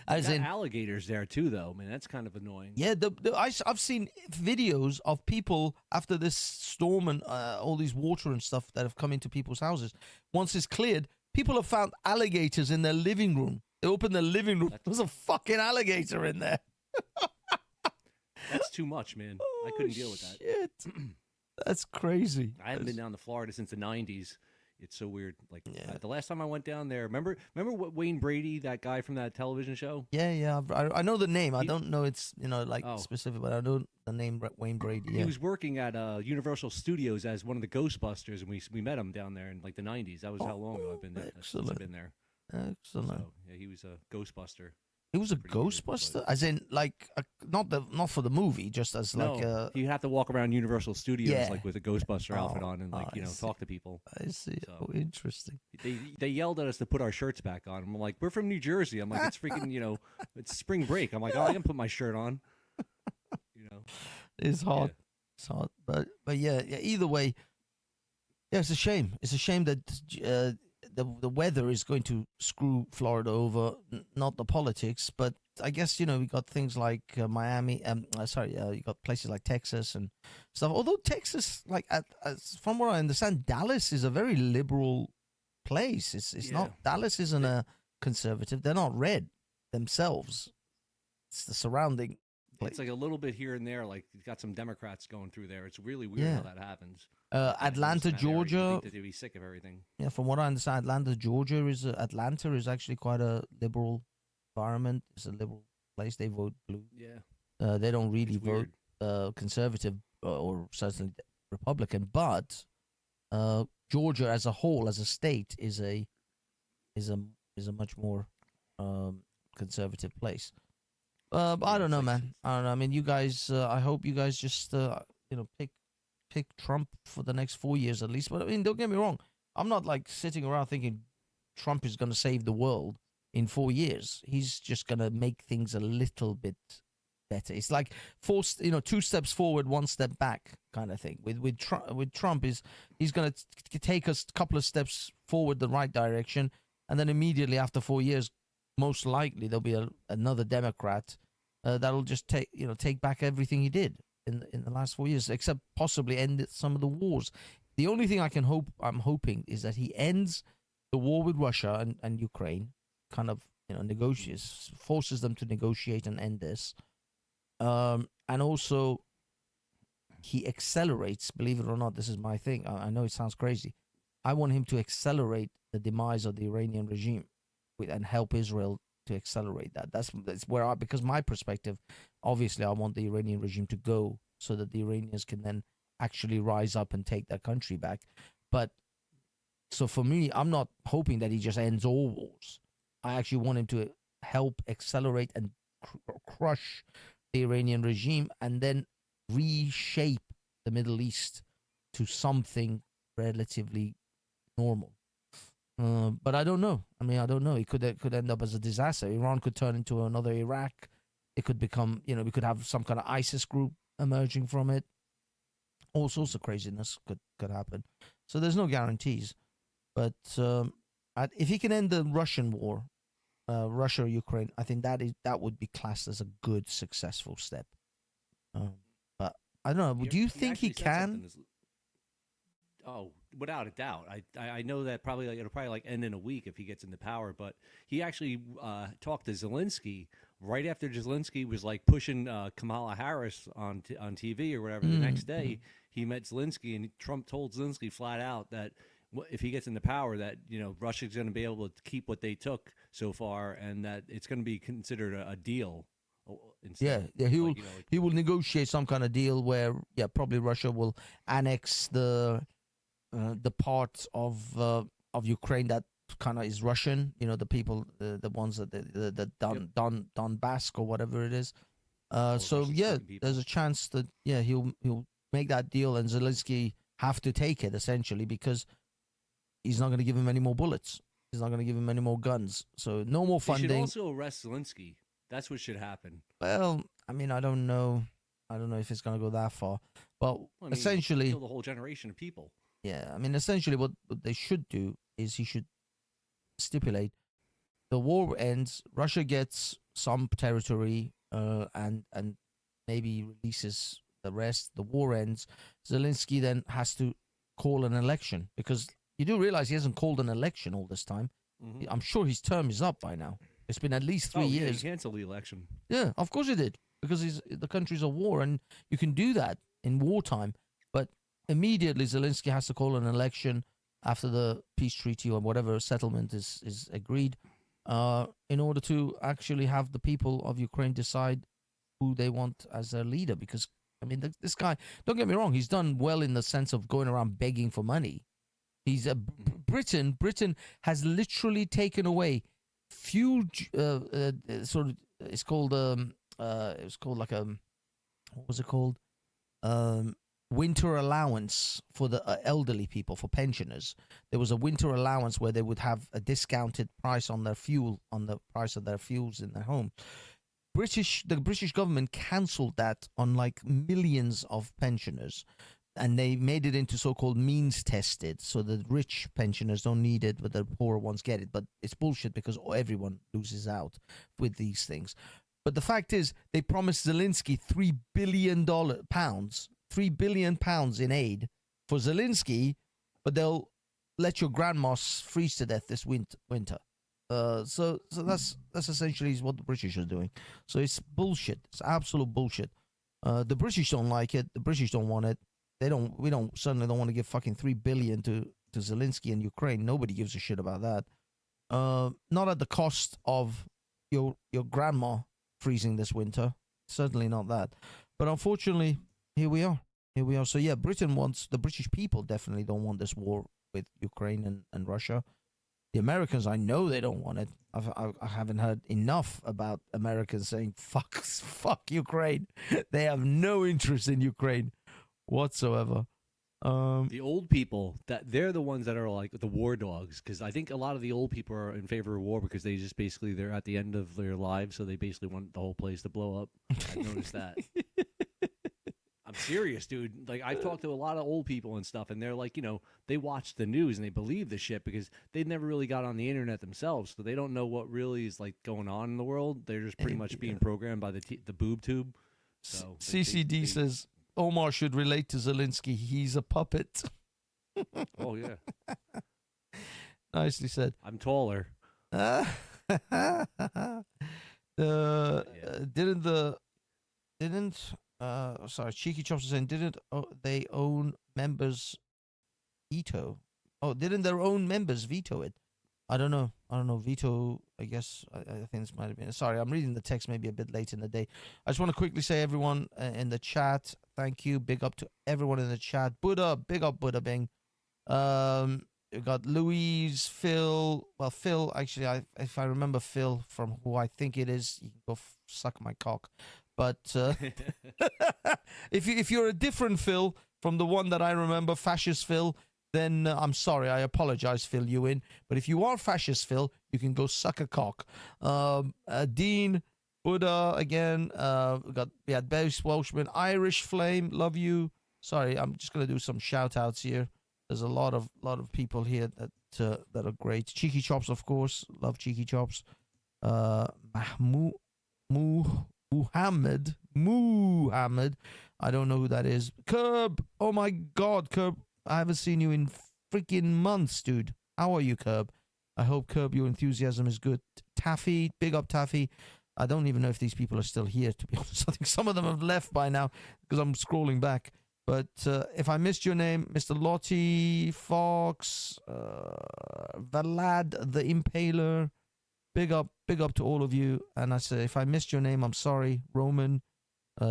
As in alligators there too, though. Man, that's kind of annoying. Yeah, I've seen videos of people after this storm and all these water and stuff that have come into people's houses. Once it's cleared, people have found alligators in their living room. They open their living room. There's a fucking alligator in there. That's too much, man. I couldn't deal with that. Shit. That's crazy. I haven't been down to Florida since the 90s. It's so weird. Like the last time I went down there, remember what Wayne Brady, that guy from that television show? Yeah. I know the name. I don't know it's specific, but I know the name Wayne Brady. Yeah. He was working at Universal Studios as one of the Ghostbusters, and we met him down there in like the 90s. That was how long ago I've been there. Since I've been there. Excellent. So, yeah, he was a Ghostbuster. He was a Ghostbuster, as in not for the movie, just as like a. You have to walk around Universal Studios like with a Ghostbuster outfit on and talk to people. I see. So, interesting. They yelled at us to put our shirts back on. I'm like, we're from New Jersey. I'm like, it's freaking it's spring break. I'm like, I can put my shirt on. It's hot. Yeah. It's hot, but yeah. Either way, yeah, it's a shame. It's a shame that. The weather is going to screw Florida over, not the politics, but I guess we got things like Miami. You got places like Texas and stuff. Although Texas, from what I understand, Dallas is a very liberal place. It's not. Dallas isn't a conservative. They're not red themselves. It's the surrounding. It's like a little bit here and there. Like you've got some Democrats going through there. It's really weird how that happens. Atlanta, Georgia. They'd be sick of everything. Yeah, from what I understand, Atlanta is actually quite a liberal environment. It's a liberal place. They vote blue. Yeah. They don't really vote conservative or certainly Republican. But Georgia as a whole, as a state, is a much more conservative place. I don't know, man. I don't know. I mean, you guys. I hope you guys just pick Trump for the next 4 years at least. But I mean, don't get me wrong. I'm not like sitting around thinking Trump is going to save the world in 4 years. He's just going to make things a little bit better. It's like forced, 2 steps forward, 1 step back kind of thing. With Trump he's going to take us a couple of steps forward the right direction, and then immediately after 4 years, most likely there'll be another Democrat that'll just take back everything he did in the last 4 years, except possibly end some of the wars. The only thing I'm hoping is that he ends the war with Russia and Ukraine, kind of negotiates, forces them to negotiate and end this, and also he accelerates. Believe it or not, this is my thing. I know it sounds crazy. I want him to accelerate the demise of the Iranian regime and help Israel to accelerate that. That's where because my perspective, obviously, I want the Iranian regime to go so that the Iranians can then actually rise up and take their country back. But so for me, I'm not hoping that he just ends all wars. I actually want him to help accelerate and crush the Iranian regime and then reshape the Middle East to something relatively normal. But I don't know. I mean, I don't know. It could end up as a disaster. Iran could turn into another Iraq. It could become, we could have some kind of ISIS group emerging from it. All sorts of craziness could happen. So there's no guarantees. But if he can end the Russian war, Russia or Ukraine, I think that would be classed as a good, successful step. But I don't know. Do you think he can? Oh, without a doubt. I know that it'll probably end in a week if he gets into power. But he actually talked to Zelensky right after Zelensky was pushing Kamala Harris on TV or whatever. The next day, he met Zelensky, and Trump told Zelensky flat out that if he gets into power, that Russia's going to be able to keep what they took so far, and that it's going to be considered a deal. Instead. Yeah. He will negotiate some kind of deal where probably Russia will annex the part of Ukraine that kind of is Russian, the people, the ones that the Donbass or whatever it is. There's a chance that he'll make that deal, and Zelensky have to take it essentially because he's not going to give him any more bullets. He's not going to give him any more guns. So no more funding. They should also arrest Zelensky. That's what should happen. Well, I mean, I don't know. I don't know if it's going to go that far. But Well, I mean, essentially, kill the whole generation of people. yeah, I mean, essentially what they should do is he should stipulate the war ends, Russia gets some territory, and maybe releases the rest. The war ends. Zelensky then has to call an election, because you do realize he hasn't called an election all this time. Mhm. I'm sure his term is up by now. It's been at least 3 Oh, yeah, years. he canceled the election. Yeah, of course he did, because the country's at war, and you can do that in wartime. But immediately Zelensky has to call an election after the peace treaty or whatever settlement is agreed, in order to actually have the people of Ukraine decide who they want as their leader. Because, I mean, this guy, don't get me wrong, he's done well in the sense of going around begging for money. He's Britain has literally taken away fuel, sort of, it's called it was called like what was it called, winter allowance for the elderly people, for pensioners. There was a winter allowance where they would have a discounted price on their fuel, on the price of their fuels in their home. The British government cancelled that on like millions of pensioners, and they made it into so-called means tested, so the rich pensioners don't need it, but the poor ones get it. But it's bullshit, because everyone loses out with these things. But the fact is, they promised Zelensky $3 billion, £3 billion in aid for Zelensky, but they'll let your grandma freeze to death this winter. So that's essentially what the British are doing. So it's bullshit. It's absolute bullshit. The British don't like it. The British don't want it. We certainly don't want to give fucking $3 billion to Zelensky and Ukraine. Nobody gives a shit about that. Not at the cost of your grandma freezing this winter. Certainly not that. But unfortunately, here we are. So yeah, the British people definitely don't want this war with Ukraine and Russia. The Americans, I know they don't want it. I haven't heard enough about Americans saying fuck Ukraine. They have no interest in Ukraine whatsoever. The old people, they're the ones that are like the war dogs, because I think a lot of the old people are in favor of war because they just basically, they're at the end of their lives, so they basically want the whole place to blow up. I've noticed that. I'm serious, dude. Like, I've talked to a lot of old people and stuff, and they're like, they watch the news and they believe the shit because they never really got on the internet themselves, so they don't know what really is like going on in the world. They're just pretty much being programmed by the boob tube. So CCD says Omar should relate to Zelensky. He's a puppet. Oh yeah. Nicely said. I'm taller. Sorry, Cheeky Chops is saying, didn't they own members veto? Oh, didn't their own members veto it? I don't know. Veto, I guess. I think this might have been. Sorry, I'm reading the text maybe a bit late in the day. I just want to quickly say, everyone in the chat, thank you. Big up to everyone in the chat. Buddha, big up Buddha Bing. We've got Louise, Phil. Well, Phil, actually, if I remember Phil from who I think it is, you can go suck my cock. But if you're a different Phil from the one that I remember, Fascist Phil, then I'm sorry. I apologize, Phil Ewing. But if you are Fascist Phil, you can go suck a cock. Dean, Buddha, again. We had Base Welshman, Irish Flame, love you. Sorry, I'm just going to do some shout-outs here. There's a lot of people here that are great. Cheeky Chops, of course. Love Cheeky Chops. Muhammad. I don't know who that is. Curb. Oh my God, Curb. I haven't seen you in freaking months, dude. How are you, Curb? I hope, Curb, your enthusiasm is good. Taffy. Big up, Taffy. I don't even know if these people are still here, to be honest. I think some of them have left by now because I'm scrolling back. But if I missed your name, Mr. Lottie, Fox, Valad the Impaler, big up to all of you. And I say, if I missed your name, I'm sorry. Roman,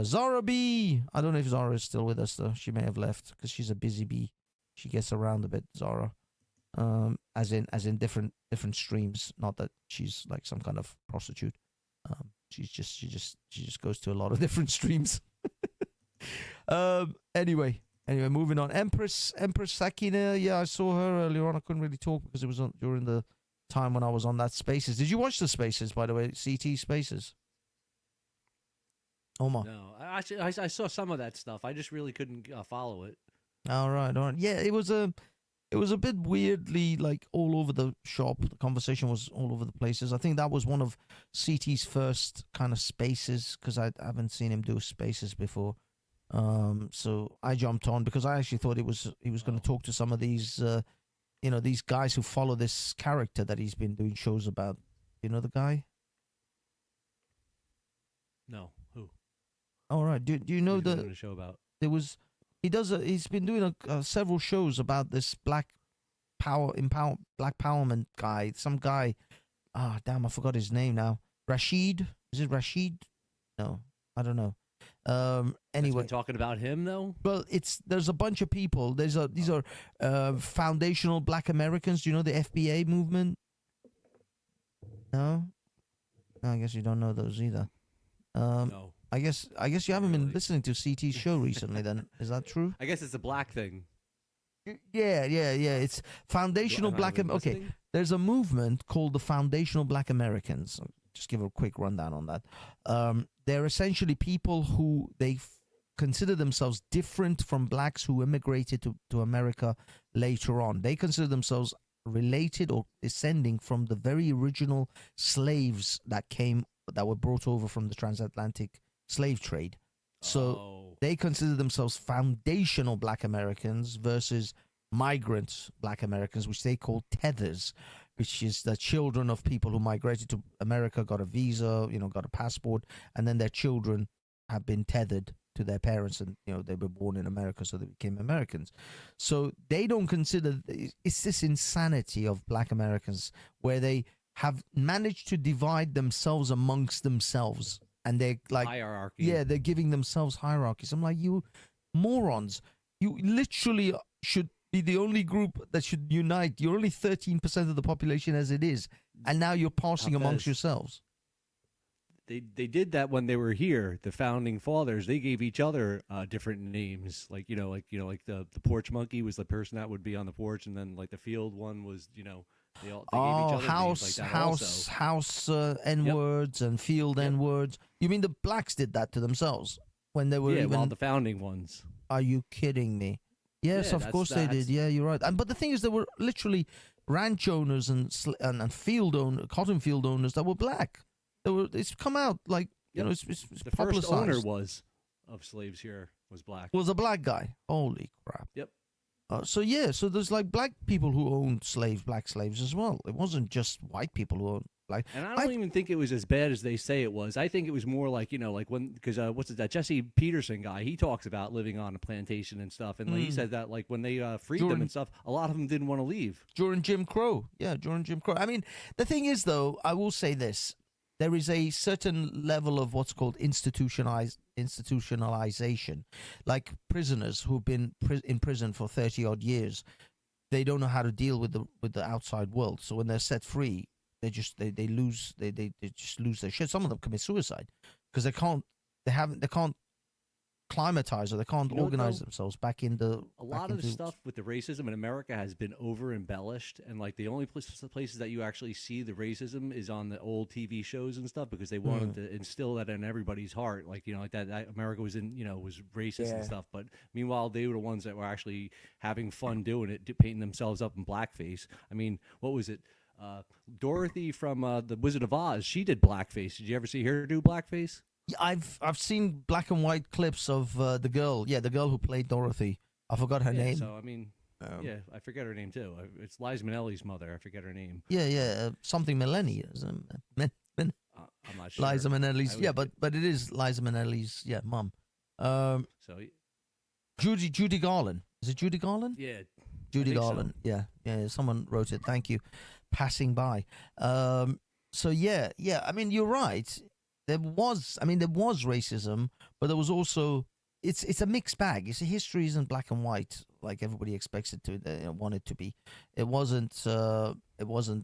Zara B. I don't know if Zara is still with us though. She may have left because she's a busy bee. She gets around a bit, Zara. As in different streams. Not that she's like some kind of prostitute. She just goes to a lot of different streams. Anyway, moving on. Empress Sakina. Yeah, I saw her earlier on. I couldn't really talk because it was during the time when I was on that Spaces. Did you watch the Spaces, by the way? CT Spaces. Omar? No, I saw some of that stuff. I just really couldn't follow it. All right. Yeah, it was a bit weirdly like all over the shop. The conversation was all over the places. I think that was one of CT's first kind of spaces because I haven't seen him do spaces before. So I jumped on because I actually thought he was going to talk to some of these, these guys who follow this character that he's been doing shows about. You know the guy? No, who? All right. Do you know Who's he doing a show about? He's been doing several shows about this black empowerment guy. Some guy. Damn, I forgot his name now. Rashid? Is it Rashid? No, I don't know. Anyway, talking about him though. Well, there's a bunch of people. These are foundational Black Americans. Do you know the FBA movement? No, I guess you don't know those either. No. I guess you haven't been listening to CT's show recently. Then is that true? I guess it's a black thing. Yeah. It's foundational Black. Okay, there's a movement called the Foundational Black Americans. I'll just give a quick rundown on that. They're essentially people who consider themselves different from blacks who immigrated to America later on. They consider themselves related or descending from the very original slaves that were brought over from the transatlantic slave trade. So they consider themselves foundational Black Americans versus migrant Black Americans, which they call tethers, which is the children of people who migrated to America, got a visa, got a passport, and then their children have been tethered to their parents, and they were born in America, so they became Americans. So they don't consider it's this insanity of Black Americans where they have managed to divide themselves amongst themselves, and they're like hierarchy. Yeah, they're giving themselves hierarchies. I'm like, you morons! You literally should be the only group that should unite. You're only 13% of the population as it is, and now you're passing amongst yourselves. They did that when they were here. The founding fathers, they gave each other different names. Like the porch monkey was the person that would be on the porch, and then like the field one was they gave each other names like that house N words and field N words. You mean the blacks did that to themselves when they were well, the founding ones. Are you kidding me? Yes, of course they did. Yeah, you're right. But the thing is, there were literally ranch owners and cotton field owners that were black. It's come out like it's the first owner of slaves here was black. Was a black guy. Holy crap. Yep. So there's like black people who owned black slaves as well. It wasn't just white people who owned black. And I don't even think it was as bad as they say it was. I think it was more like because that Jesse Peterson guy, he talks about living on a plantation and stuff, and he said that like when they freed them and stuff, a lot of them didn't want to leave during Jim Crow. Yeah, during Jim Crow. I mean, the thing is though, I will say this. There is a certain level of what's called institutionalization, like prisoners who've been in prison for 30-odd years. They don't know how to deal with the outside world. So when they're set free, they just lose their shit. Some of them commit suicide because they can't climatize or they can't organize themselves back in the. A lot of the stuff with the racism in America has been over embellished, and like the only places that you actually see the racism is on the old TV shows and stuff because they wanted to instill that in everybody's heart, like like that America was was racist and stuff. But meanwhile, they were the ones that were actually having fun doing it, painting themselves up in blackface. I mean, what was it? Dorothy from the Wizard of Oz, she did blackface. Did you ever see her do blackface? I've seen black and white clips of the girl who played Dorothy. I forgot her name. So I mean, I forget her name too. It's Liza Minnelli's mother. I forget her name. Something Minnelli. I'm not sure. Liza Minnelli's. But it is Liza Minnelli's. Mom. Judy Garland. Is it Judy Garland? Yeah. Judy Garland. So. Yeah. Someone wrote it. Thank you. Passing by. I mean, you're right. There was racism, but there was also it's a mixed bag. History isn't black and white like everybody expects it to want it to be. It wasn't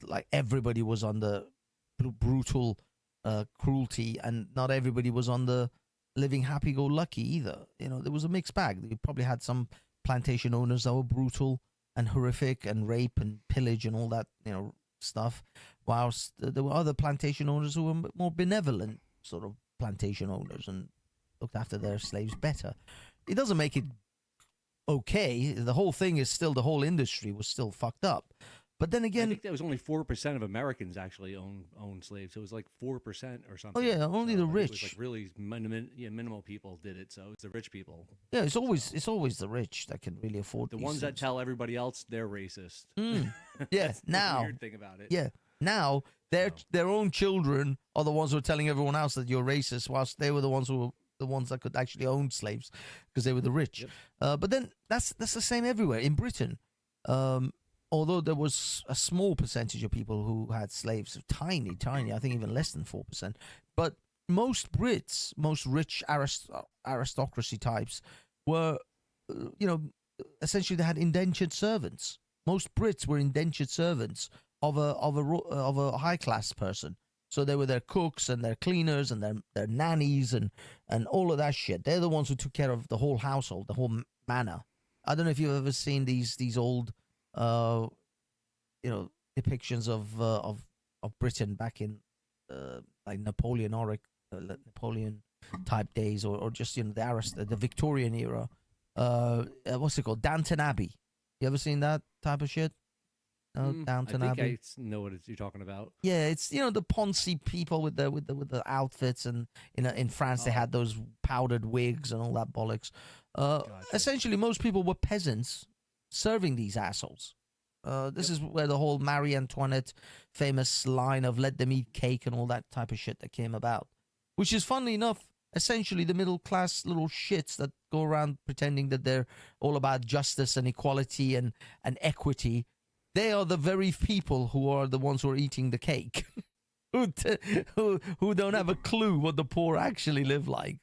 like everybody was on the brutal cruelty, and not everybody was on the living happy-go-lucky either. There was a mixed bag. You probably had some plantation owners that were brutal and horrific and rape and pillage and all that stuff, whilst there were other plantation owners who were more benevolent sort of plantation owners, and looked after their slaves better. It doesn't make it okay. The whole thing is still, the whole industry was still fucked up. But then I again, think that was only 4% of Americans actually own slaves. It was like 4% or something. oh yeah, only the It was rich. like really minimal people did it. So it's the rich people. Yeah, it's always the rich that can really afford The these ones that things. tell everybody else they're racist. Mm. Yeah, That's the now. weird thing about it. Yeah, now their own children are the ones who are telling everyone else that you're racist, whilst they were the ones that could actually own slaves because they were the rich. But then that's the same everywhere in Britain. Although there was a small percentage of people who had slaves, tiny, I think even less than 4%. But most Brits, most rich aristocracy types were, essentially they had indentured servants. Most Brits were indentured servants of a high class person. So they were their cooks and their cleaners and their nannies and all of that shit. They're the ones who took care of the whole household, the whole manor. I don't know if you've ever seen these old depictions of Britain back in like Napoleon type days, or just the Victorian era. What's it called? Downton Abbey. You ever seen that type of shit? Downton I think Abbey. I know what you're talking about. Yeah, it's the Ponzi people with the outfits, and in France they had those powdered wigs and all that bollocks. Essentially, most people were peasants serving these assholes. This is where the whole Marie Antoinette famous line of "let them eat cake" and all that type of shit that came about, which is, funnily enough, essentially the middle class little shits that go around pretending that they're all about justice and equality and equity. They are the very people who are the ones who are eating the cake, who don't have a clue what the poor actually live like.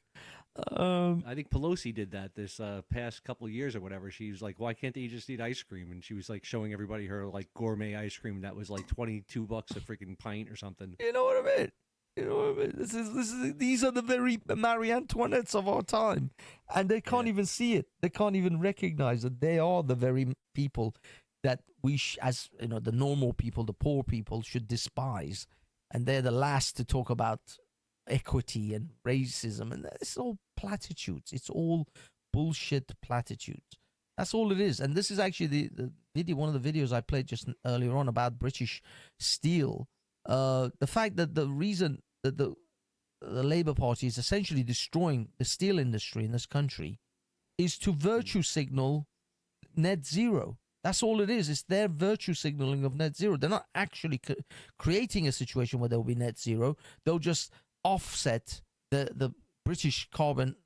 I think Pelosi did that this past couple of years or whatever. She was like, "Why can't they just eat ice cream?" And she was like showing everybody her like gourmet ice cream that was like $22 a freaking pint or something. You know what I mean? You know what I mean? These are the very Marie Antoinettes of our time, and they can't even see it. They can't even recognize that they are the very people that we, as the normal people, the poor people, should despise, and they're the last to talk about equity and racism, and it's all platitudes. It's all bullshit platitudes. That's all it is. And this is actually the video, one of the videos I played just earlier on about British Steel. The fact that the reason that the Labour Party is essentially destroying the steel industry in this country is to virtue signal net zero. That's all it is. It's their virtue signaling of net zero. They're not actually creating a situation where there will be net zero. They'll just offset the British carbon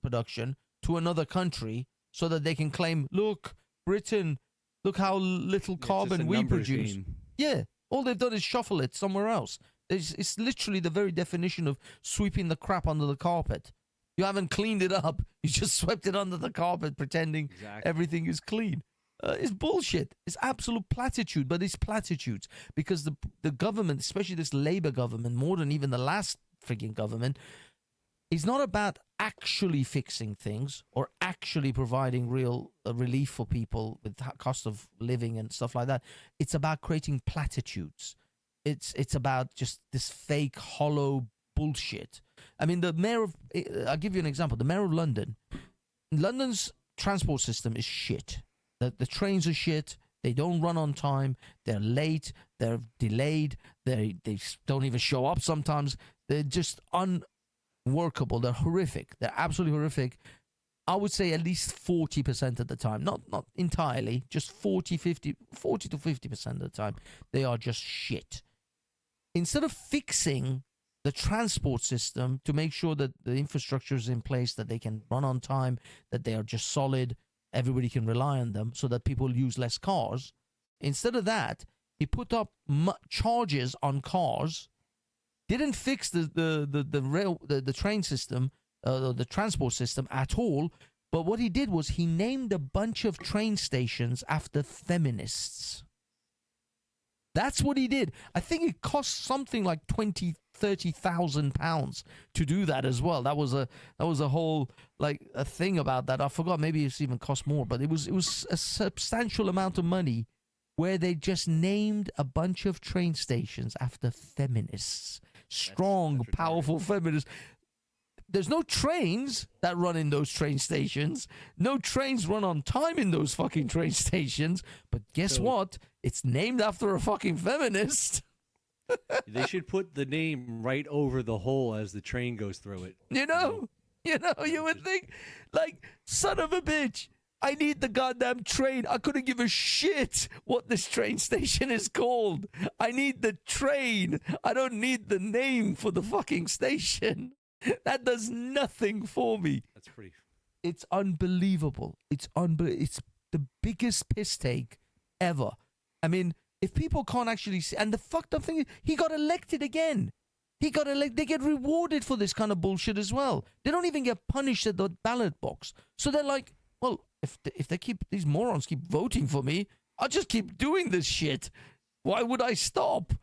production to another country so that they can claim, look, Britain, look how little carbon we produce. Game. Yeah, all they've done is shuffle it somewhere else. It's literally the very definition of sweeping the crap under the carpet. You haven't cleaned it up. You just swept it under the carpet pretending everything is clean. It's bullshit. It's absolute platitude, but it's platitudes because the government, especially this Labour government, more than even the last frigging government, is not about actually fixing things or actually providing real relief for people with cost of living and stuff like that. It's about creating platitudes. It's about just this fake, hollow bullshit. I mean, I'll give you an example. The mayor of London, London's transport system is shit. The trains are shit. They don't run on time. They're late. They're delayed. They don't even show up sometimes. They're just unworkable. They're horrific. They're absolutely horrific. I would say at least 40% of the time. Not entirely. Just 40 to 50% of the time. They are just shit. Instead of fixing the transport system to make sure that the infrastructure is in place, that they can run on time, that they are just solid, everybody can rely on them so that people use less cars. Instead of that, he put up charges on cars, didn't fix the train system, the transport system at all. But what he did was he named a bunch of train stations after feminists. That's what he did. I think it cost something like £30,000 to do that as well. That was a whole a thing about that. I forgot. Maybe it's even cost more, but it was a substantial amount of money where they just named a bunch of train stations after feminists, strong, powerful feminists. There's no trains that run in those train stations. No trains run on time in those fucking train stations. But guess what? It's named after a fucking feminist. They should put the name right over the hole as the train goes through it. You would think, like, son of a bitch, I need the goddamn train. I couldn't give a shit what this train station is called. I need the train. I don't need the name for the fucking station. That does nothing for me. That's pretty. It's unbelievable. It's the biggest piss take ever. I mean, if people can't actually see, and the fucked up thing is, he got elected again. They get rewarded for this kind of bullshit as well. They don't even get punished at the ballot box. So they're like, well, if these morons keep voting for me, I'll just keep doing this shit. Why would I stop?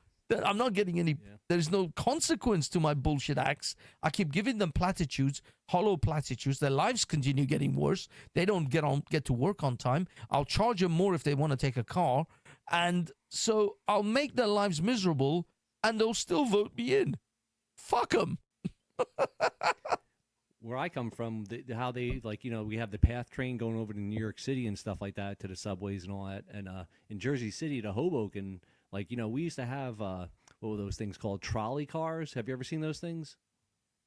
I'm not getting any. Yeah. There's no consequence to my bullshit acts. I keep giving them platitudes, hollow platitudes. Their lives continue getting worse. They don't get to work on time. I'll charge them more if they want to take a car, and so I'll make their lives miserable, and they'll still vote me in. Fuck them. Where I come from, how they, like, we have the PATH train going over to New York City and stuff like that, to the subways and all that. And in Jersey City to Hoboken, like, we used to have, what were those things called? Trolley cars. Have you ever seen those things?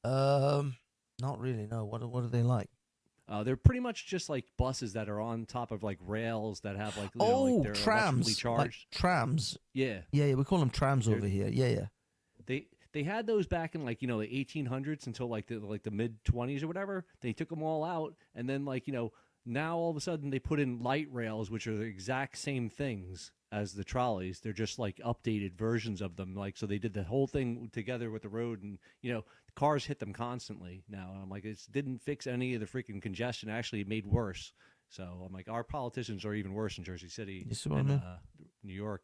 Not really, no. What are they like? They're pretty much just like buses that are on top of like rails that have like, like they're trams. electrically charged. Like trams. Yeah. Yeah, we call them trams over here. Yeah. They had those back in like, the 1800s until like the mid 20s or whatever. They took them all out, and then like, now all of a sudden they put in light rails, which are the exact same things as the trolleys. They're just like updated versions of them. Like, so they did the whole thing together with the road, and cars hit them constantly now. And I'm like, it didn't fix any of the freaking congestion. Actually, it made worse. So I'm like, our politicians are even worse in Jersey City and New York,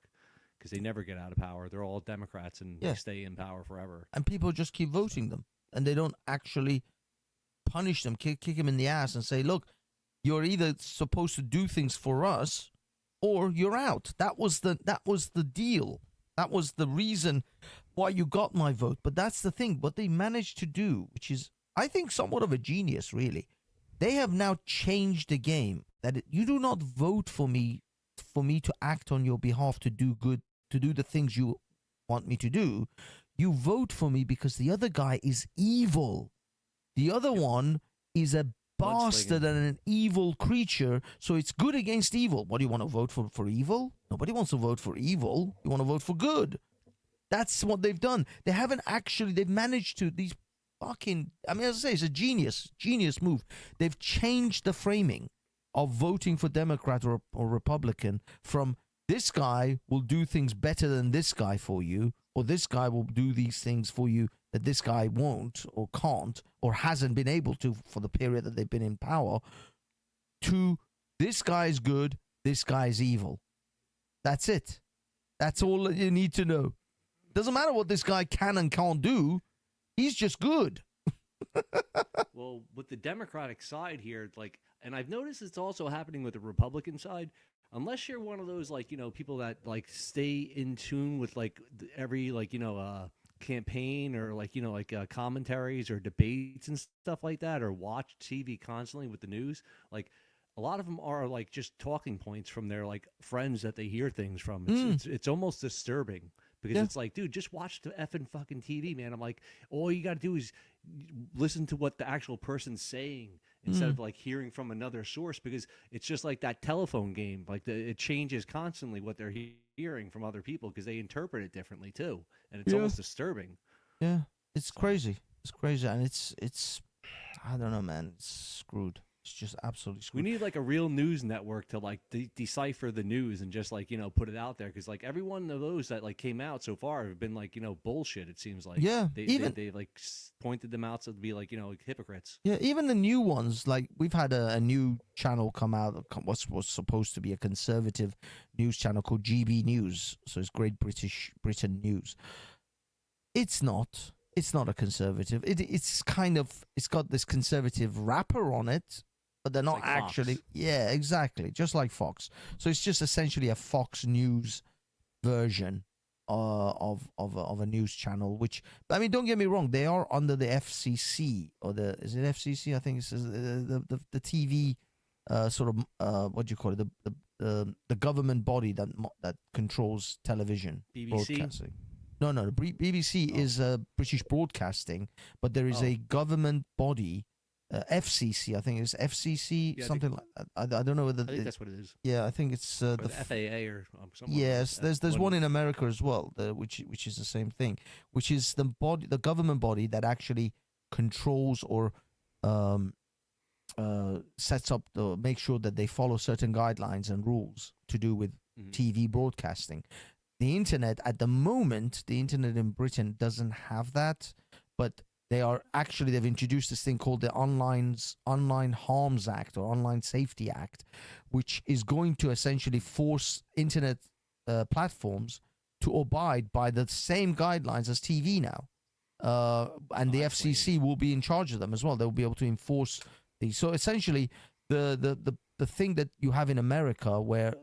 because they never get out of power. They're all Democrats, and they stay in power forever. And people just keep voting them, and they don't actually punish them, kick them in the ass, and say, look, you're either supposed to do things for us, or you're out. That was the deal. That was the reason why you got my vote. But that's the thing. What they managed to do, which is, I think, somewhat of a genius, really. They have now changed the game. That you do not vote for me to act on your behalf, to do good, to do the things you want me to do. You vote for me because the other guy is evil. The other one is a bastard and an evil creature, so it's good against evil. What do you want to vote for evil? Nobody wants to vote for evil. You want to vote for good. That's what they've done. They haven't actually, they've managed to, these fucking, I mean, as I say, it's a genius move. They've changed the framing of voting for Democrat or Republican from this guy will do things better than this guy for you, or this guy will do these things for you that this guy won't or can't or hasn't been able to for the period that they've been in power, to this guy's good, this guy's evil. That's it. That's all that you need to know. Doesn't matter what this guy can and can't do. He's just good. Well, with the Democratic side here, like, and I've noticed it's also happening with the Republican side. Unless you're one of those, like, people that like stay in tune with like every campaign or like commentaries or debates and stuff like that, or watch TV constantly with the news, like a lot of them are like just talking points from their like friends that they hear things from. It's almost disturbing, because it's like, dude, just watch the effing fucking TV, man. I'm like, all you got to do is listen to what the actual person's saying instead of like hearing from another source, because it's just like that telephone game. Like it changes constantly what they're hearing from other people, because they interpret it differently too, and it's almost disturbing. Yeah, it's crazy. It's crazy, and it's I don't know, man. It's screwed. It's just absolutely screwed. We need like a real news network to like decipher the news and just like, put it out there. Because like every one of those that like came out so far have been like, bullshit, it seems like. Yeah. They like pointed them out to be like, like hypocrites. Yeah, even the new ones, like we've had a new channel come out, was supposed to be a conservative news channel called GB News. So it's Great Britain News. It's not a conservative. It's got this conservative wrapper on it, but they're not actually. Fox. Yeah, exactly. Just like Fox. So it's just essentially a Fox News version of a news channel. Which, I mean, don't get me wrong, they are under the FCC, or is it FCC? I think it's the TV sort of what do you call it? The government body that controls television BBC? broadcasting. No, the BBC is British Broadcasting, but there is a government body, FCC. I think it's FCC, Yeah, I something think- like that. I don't know whether I think that's what it is. Yeah, I think it's Or the the FAA or something. Yes, there's one in America as well, which is the same thing, which is the government body that actually controls or sets up make sure that they follow certain guidelines and rules to do with TV broadcasting. The internet at the moment, the internet in Britain doesn't have that, but they've introduced this thing called the Online Harms Act or Online Safety Act, which is going to essentially force internet platforms to abide by the same guidelines as TV now. And the FCC will be in charge of them as well. They'll be able to enforce these. So essentially, the thing that you have in America where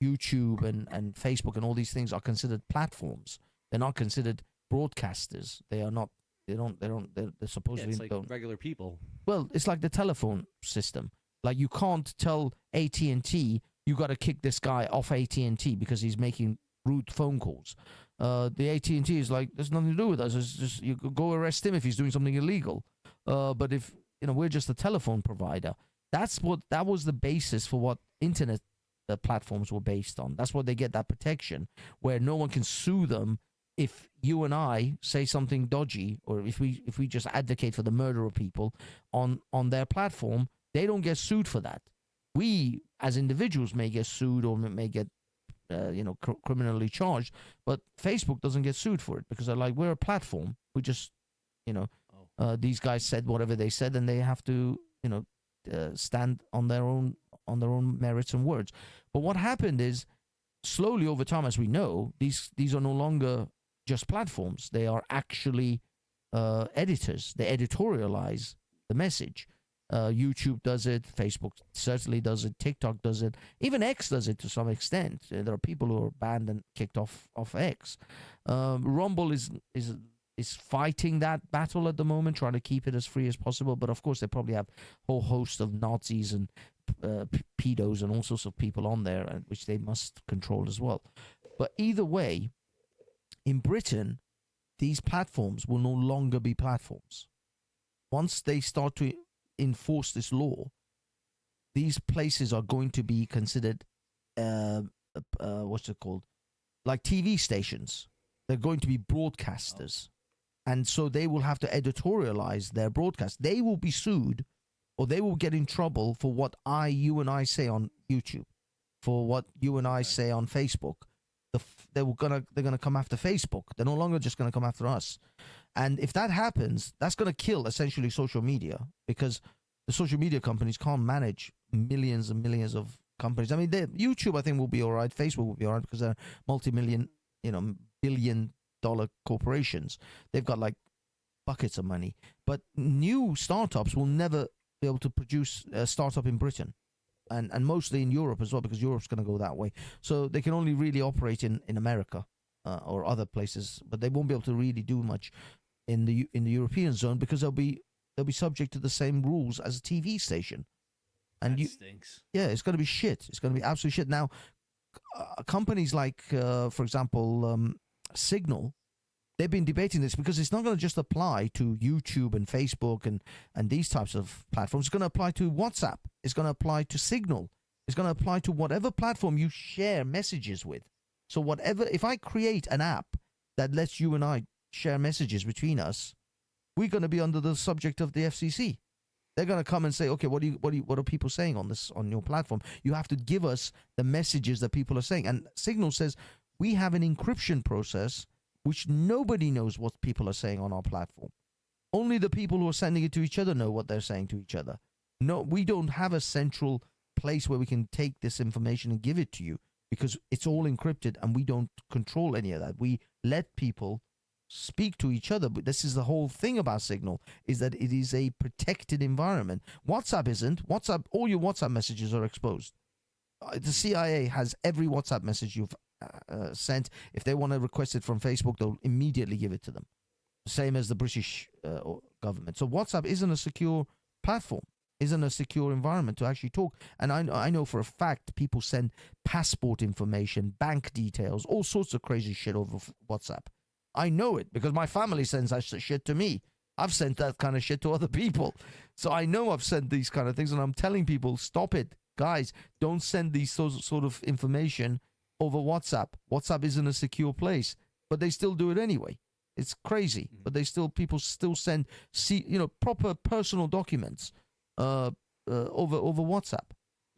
YouTube and Facebook and all these things are considered platforms. They're not considered broadcasters. They are not. They're supposedly it's like don't. regular people. Well, it's like the telephone system. Like you can't tell AT&T you got to kick this guy off AT&T because he's making rude phone calls. The AT&T is like, there's nothing to do with us. It's just you go arrest him if he's doing something illegal. But if we're just a telephone provider, that was the basis for what internet platforms were based on. That's what they get that protection, where no one can sue them if you and I say something dodgy, or if we just advocate for the murder of people on their platform. They don't get sued for that. We as individuals may get sued or may get criminally charged, but Facebook doesn't get sued for it because they're like, we're a platform. We just these guys said whatever they said, and they have to stand on their own merits and words. But what happened is, slowly over time, as we know, these are no longer just platforms. They are actually editors. They editorialize the message. YouTube does it. Facebook certainly does it. TikTok does it. Even X does it to some extent. There are people who are banned and kicked off X. Rumble is fighting that battle at the moment, trying to keep it as free as possible. But of course, they probably have a whole host of Nazis and pedos and all sorts of people on there, which they must control as well. But either way, in Britain, these platforms will no longer be platforms. Once they start to enforce this law, these places are going to be considered, what's it called? Like TV stations. They're going to be broadcasters. And so they will have to editorialize their broadcast. They will be sued, or they will get in trouble for what you and I say on YouTube, for what you and I say on Facebook. They're gonna come after Facebook. They're no longer just gonna come after us. And if that happens, that's gonna kill essentially social media, because the social media companies can't manage millions and millions of companies. I mean, YouTube I think will be all right. Facebook will be all right because they're multi-million, billion-dollar corporations. They've got like buckets of money. But new startups will never be able to produce a startup in Britain. And mostly in Europe as well, because Europe's going to go that way. So they can only really operate in America or other places, but they won't be able to really do much in the European zone because they'll be subject to the same rules as a TV station. And that stinks. Yeah, it's going to be shit. It's going to be absolute shit. Now, companies like, for example, Signal, they've been debating this because it's not going to just apply to YouTube and Facebook and these types of platforms. It's going to apply to WhatsApp. It's going to apply to Signal. It's going to apply to whatever platform you share messages with. So if I create an app that lets you and I share messages between us, we're going to be under the subject of the FCC. They're going to come and say, okay, what are people saying on your platform? You have to give us the messages that people are saying. And Signal says we have an encryption process which nobody knows what people are saying on our platform. Only the people who are sending it to each other know what they're saying to each other. No, we don't have a central place where we can take this information and give it to you because it's all encrypted and we don't control any of that. We let people speak to each other, but this is the whole thing about Signal, is that it is a protected environment. WhatsApp isn't. All your WhatsApp messages are exposed. The CIA has every WhatsApp message you've sent. If they want to request it from Facebook, they'll immediately give it to them. Same as the British government. So WhatsApp isn't a secure platform, isn't a secure environment to actually talk. And I know for a fact people send passport information, bank details, all sorts of crazy shit over WhatsApp. I know it because my family sends that shit to me. I've sent that kind of shit to other people. So I know I've sent these kind of things, and I'm telling people, stop it. Guys, don't send these sort of information over WhatsApp. WhatsApp isn't a secure place, but they still do it anyway. It's crazy, but people still send proper personal documents over WhatsApp,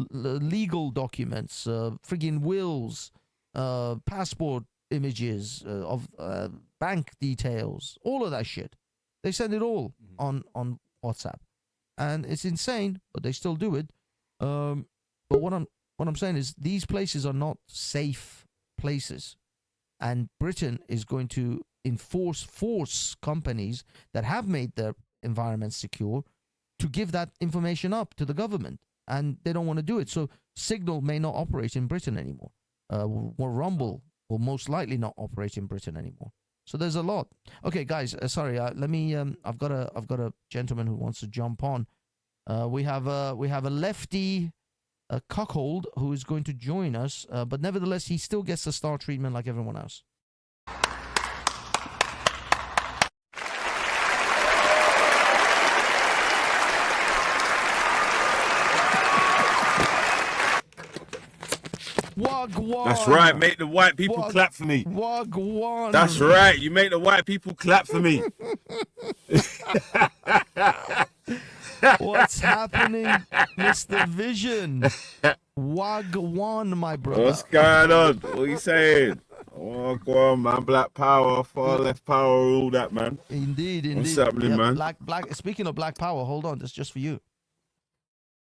legal documents, friggin' wills, passport images of bank details, all of that shit. They send it all on WhatsApp, and it's insane, but they still do it. But what I'm saying is these places are not safe places, and Britain is going to force companies that have made their environment secure to give that information up to the government, and they don't want to do it. So Signal may not operate in Britain anymore. Or Rumble will most likely not operate in Britain anymore. So there's a lot. Okay, guys, sorry. Let me. I've got a gentleman who wants to jump on. We have a lefty, cuckold who is going to join us, but nevertheless, he still gets the star treatment like everyone else. Wagwan. That's right. Make the white people clap for me. Wagwan. That's right. You make the white people clap for me. What's happening, Mr. Vision? Wagwan, my brother. What's going on? What are you saying? Oh, go on, man. Black power, far left power, all that, man. Indeed. What's happening, man? Black. Speaking of black power, hold on. That's just for you.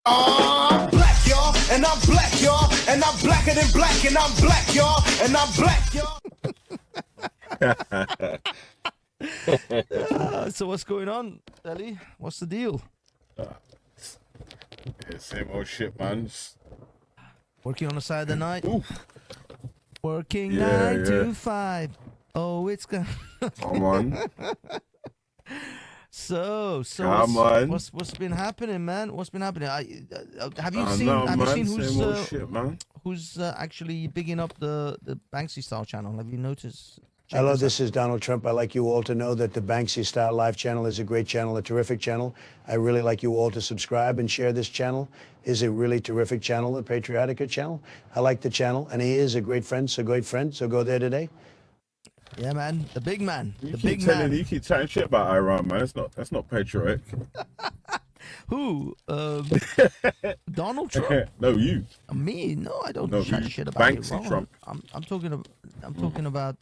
I'm black, y'all, and I'm black, y'all, and I'm blacker than black, and I'm black, y'all, and I'm black, y'all. So what's going on, Ellie? What's the deal? Yeah, same old shit, man. Working on the side of the night. Oof. Working 9 to 5. Oh, it's gonna. Come on. So come on. What's been happening, man? What's been happening? Have you seen who's actually bigging up the Banksy Style channel? Have you noticed? Hello, this is Donald Trump. I'd like you all to know that the Banksy Style Live channel is a great channel, a terrific channel. I really like you all to subscribe and share this channel. It's a really terrific channel, a patriotic channel. I like the channel, and he is a great friend, so go there today. Yeah, man, the big man, You keep chatting shit about Iran, man. That's not patriotic. Who? Donald Trump? No, you. Me? No, I don't chat shit about Banksy Iran. Trump. I'm talking about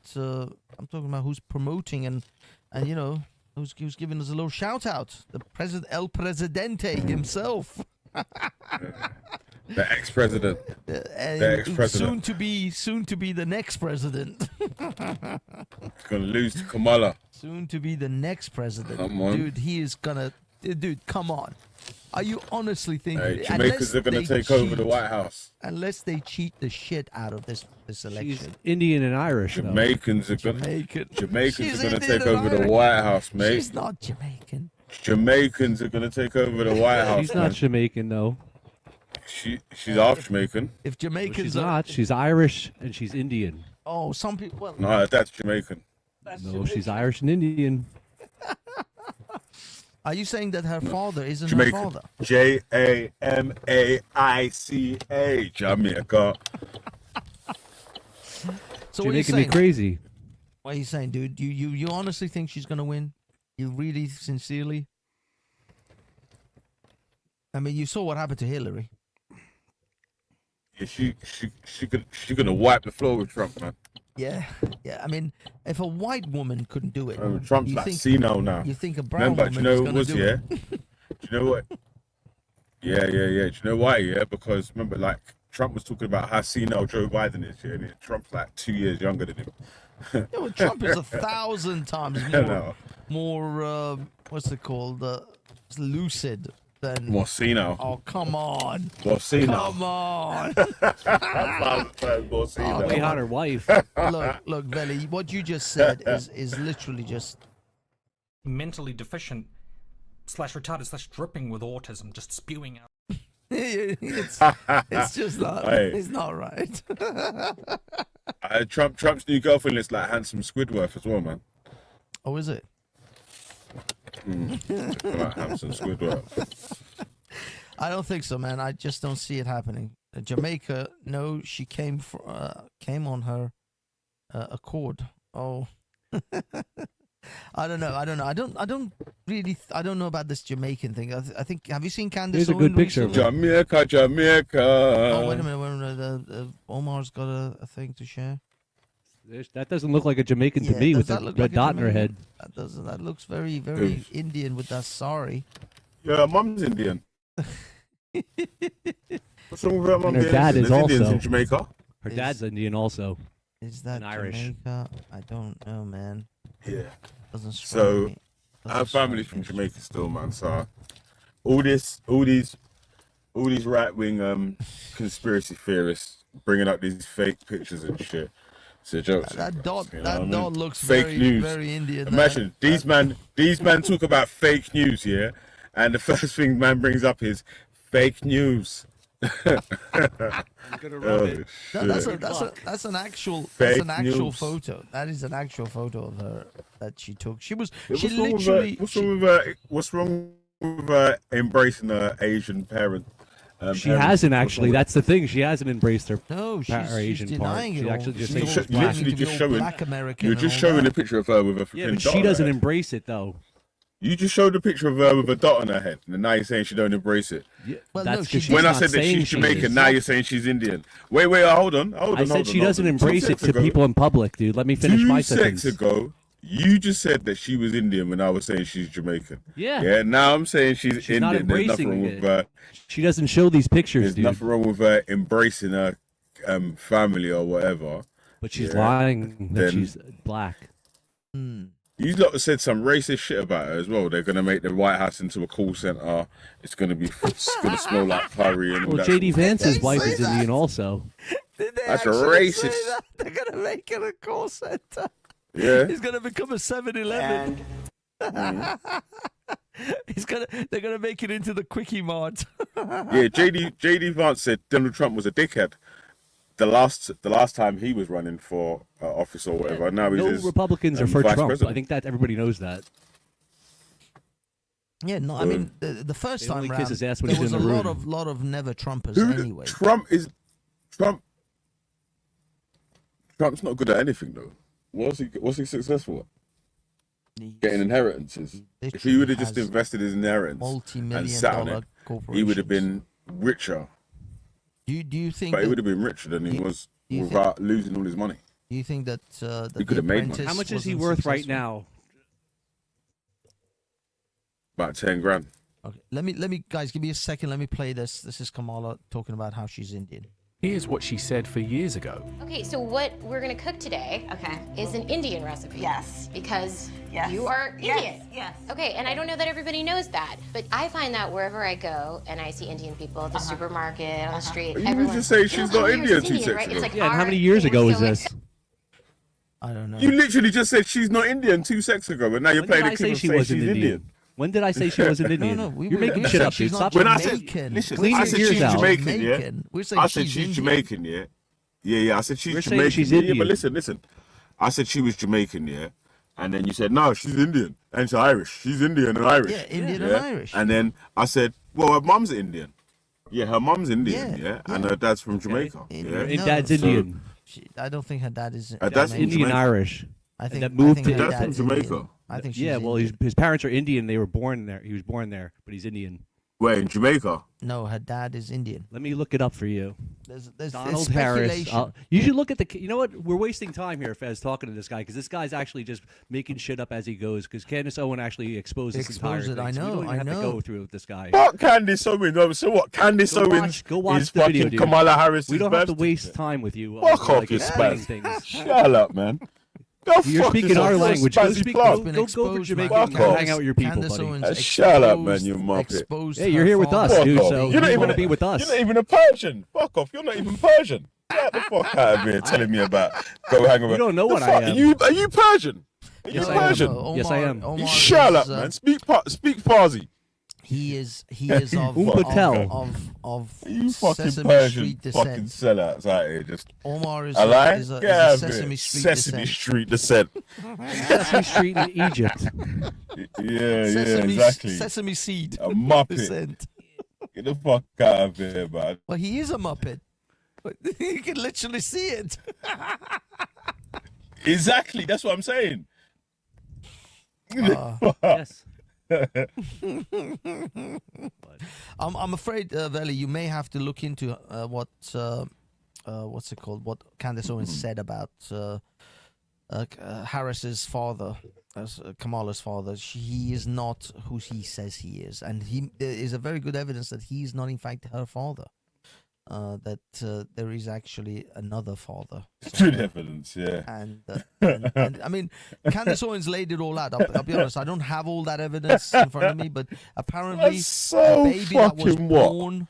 who's promoting and who's giving us a little shout out. The El Presidente himself. The ex-president. The ex-president. Soon to be the next president. He's gonna lose to Kamala. Soon to be the next president. Come on. Dude, he is gonna. Dude, come on. Are you honestly thinking Jamaicans are gonna take over the White House? Unless they cheat the shit out of this election. She's Indian and Irish. Jamaicans are gonna take over the Irish. White House, mate. She's not Jamaican. Jamaicans are gonna take over the White House. She's not Jamaican, though. She's half Jamaican. If Jamaicans she's not. She's Irish and she's Indian. Oh, some people. Well, No, that's Jamaican. No, she's Irish and Indian. Are you saying that her father isn't Jamaican. her father? Jamaica. Jamaica. So You're what are you making me saying? crazy. What are you saying, dude? You honestly think she's gonna win? You really sincerely? I mean, you saw what happened to Hillary. Yeah, she gonna wipe the floor with Trump, man. Yeah. I mean, if a white woman couldn't do it, Trump's you like think, senile now. You think a brown Remember, woman do you know is who it gonna was, do yeah? it? Do you know what? Yeah. Do you know why? Yeah, because remember, like Trump was talking about how senile Joe Biden is, yeah, and Trump's like 2 years younger than him. Yeah, well, Trump is 1,000 times more what's it called? Lucid then. Morsino. Oh, come on. Morsino. Come on. Morsino. Way hotter wife. Look, Veli, what you just said is literally just mentally deficient / retarded / dripping with autism, just spewing out. it's just not. Hey. It's not right. Trump's new girlfriend looks like handsome Squidward as well, man. Oh, is it? Like handsome Squidward. I don't think so, man. I just don't see it happening. Jamaica, no, she came on her accord. Oh, I don't know. I don't know about this Jamaican thing. I think. Have you seen Candace? Here's a good picture. Jamaica. Oh, wait a minute. Omar's got a thing to share. That doesn't look like a Jamaican to me with the red dot in her head. That doesn't. That looks very, very Indian with that sari. Yeah, mum's Indian. What's wrong with her mum? And her dad is Indians also in Jamaica. Her dad's Indian also. Is that Irish? Jamaica? I don't know, man. Yeah. Doesn't strike So, me. our family's from Jamaica still, man. So, all these right-wing conspiracy theorists bringing up these fake pictures and shit. It's a joke. That dot looks fake very, news. very Indian. Imagine these men talk about fake news, yeah, and the first thing man brings up is fake news. That's an actual Fake news. Photo. That is an actual photo of her that she took. What's wrong with her embracing her Asian parent? She hasn't actually. That's the thing. She hasn't embraced her. No, her Asian denying part. She it actually all. just She's thinks all she's black. Black American. You're just showing a picture of her with a Yeah, freaking but dot she on her doesn't head. embrace it though. You just showed a picture of her with a dot on her head, and now you're saying she don't embrace it. Yeah, Well, that's no, 'cause she's she's When I not said that saying she's she Jamaican, is. now you're saying she's Indian. Wait, hold on. I said she doesn't embrace it to people in public, dude. Let me finish my sentence. 2 seconds ago, you just said that she was Indian when I was saying she's Jamaican. Yeah. Yeah, now I'm saying she's She's not Indian. There's nothing embracing wrong with it. She doesn't show these pictures, There's dude. nothing wrong with her embracing her family or whatever. But she's lying that Then she's black. You lot said some racist shit about her as well. They're gonna make the White House into a call center. It's gonna smell like curry and all Well, that JD sort of Vance's stuff. wife is Indian also. That's a racist. They're gonna make it a call center. Yeah. It's gonna become a 7-Eleven. They're gonna make it into the Quickie Mart. Yeah, JD Vance said Donald Trump was a dickhead the last time he was running for office or whatever. Now he's No his, Republicans are for vice Trump. president. I think that everybody knows that. Yeah, no, I mean the first They time only round, kiss his ass when there he's was in a the lot room. of never Trumpers Who- anyway. Trump's not good at anything though. What's he successful at? Getting inheritances. If he would have just has invested his inheritance and multi-million sat on dollar it, he would have been richer. Do you think? But he that- would have been richer than he was do you think- without losing all his money. Do you think that that He could The have made money. Apprentice How much is he wasn't worth right successful? now? About 10 grand. Okay, let me guys give me a second. Let me play this. This is Kamala talking about how she's Indian. Here's what she said for years ago. Okay, so what we're gonna cook today is an Indian recipe. Yes. Because you are Indian. Yes. Okay, and I don't know that everybody knows that, but I find that wherever I go and I see Indian people at the supermarket, on the street, You everyone. just say she's not Indian 2 right? seconds It's ago. like Yeah, and how our many years thing. ago was So, like, this? I don't know. You literally just said she's not Indian 2 seconds ago, and now you're When playing did the I clip say of she saying wasn't she's Indian? Indian. When did I say she wasn't Indian? No, You're making shit up, dude. Stop. When I Jamaican. said, listen, We're I saying said she's years out. Jamaican, yeah. We're saying I said she's she's Indian. Jamaican, yeah. Yeah, I said she's We're saying Jamaican. she's Yeah, Indian. but listen. I said she was Jamaican, yeah. And then you said, no, she's Indian. And she's Irish. She's Indian and Irish. Yeah, Indian and Irish. And then I said, well, her mum's Indian. Yeah, her mum's Indian, yeah. And her dad's from Jamaica. Yeah. Your dad's Indian. I don't think her dad is. Her dad's from Indian Jamaica. Irish. I think that moved I to think her Dad's from dad's Jamaica. Indian. I think she's Yeah, well, Indian. his parents are Indian. They were born there. He was born there, but he's Indian. Where, in Jamaica? No, her dad is Indian. Let me look it up for you. There's Donald Harris. speculation. You should look at the. You know what? We're wasting time here, Fez, talking to this guy because this guy's actually just making shit up as he goes. Because Candace Owen actually exposed this entire Exposed it, thing. I so we know, don't even I have to know. go through with this guy. What Candice Owens? So what? Candice Owens Go watch is the video, fucking dude. Kamala Harris. We don't have to waste time with you. Fuck off, you explaining spaz. things. Shut up, man. You're fuck speaking yourself. our You're a language. Go, spazzy speak, plug. go over Jamaica Fuck and go off. hang out with your people, Candace buddy. Owens Shut up, man, you muppet. exposed Hey, you're her here with us, father. dude. Fuck So off. you not want to even be with us? You're not even a Persian. Fuck off. You're not even Persian. Get the fuck out of here telling me about go hang around. You don't know what I am. Are you Persian? Are you Yes, I am. Persian? Yes, I am. Omar Shut is, up, man. Speak Farsi. He is You of you fucking Sesame Persian Street fucking descent. sellouts out here. Just Omar is I lie? is a Get out of Sesame here. Street Sesame descent. Street descent. Sesame Street in Egypt. Yeah, Sesame, exactly. Sesame Seed. A muppet. descent. Get the fuck out of here, man. Well, he is a Muppet. But you can literally see it. Exactly. That's what I'm saying. Yes. I'm afraid, Veli, you may have to look into what's it called? What Candace Owens said about Harris's father, Kamala's father. He is not who he says he is, and there is a very good evidence that he is not, in fact, her father. That there is actually another father. Good evidence, yeah. And I mean, Candace Owens laid it all out. I'll be honest, I don't have all that evidence in front of me, but apparently That's so a baby that was fucking what? born,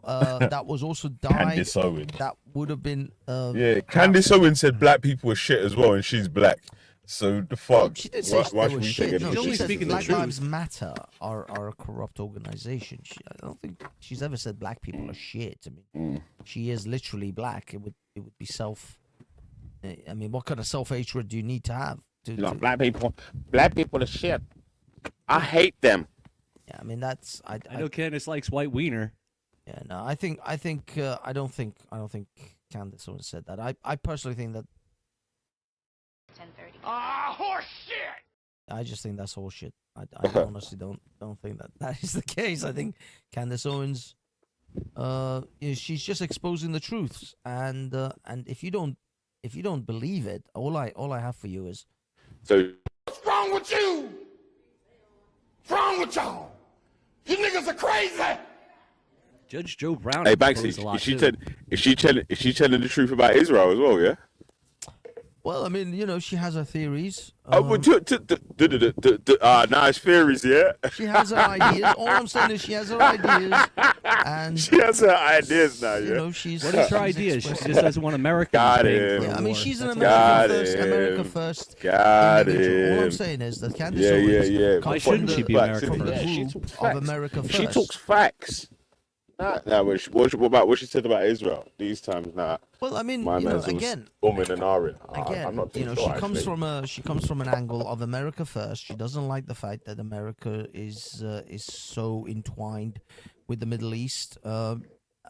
that was also died, Candace Owens. that would have been... Yeah, Candace Owens said black people are shit as well, and she's black. So the fuck? She didn't say Why they should were we shit. take No, it? she said speaking the Black truth. Lives Matter are a corrupt organization. I don't think she's ever said black people are shit. I mean, she is literally black. It would be self. I mean, what kind of self-hatred do you need to have? Black people are shit. I hate them. Yeah, I mean that's. I know Candace likes white wiener. Yeah, no, I don't think Candace Owens said that. I personally think that. 10:30. Ah, horse shit! I just think that's horseshit. I honestly don't think that is the case. I think Candace Owens, she's just exposing the truths, and if you don't believe it, all I have for you is. So what's wrong with you? What's wrong with y'all? You niggas are crazy. Judge Joe Brown. Hey Banksy, is she telling the truth about Israel as well? Yeah. Well, I mean, she has her theories. Nice theories, yeah. She has her ideas. All I'm saying is she has her ideas, and she has her ideas now. Yeah. What is her idea? She just doesn't want America. Got him. Yeah, I mean, she's an America first. Got individual. All I'm him. saying is that Candace Owens Why shouldn't she be America from the first? group of America First. She talks facts. Nah, what she said about Israel these times? Nah. Well, I mean, my man's again, umming and ahhing. I'm not too she sure, she comes from an angle of America First. She doesn't like the fact that America is so entwined with the Middle East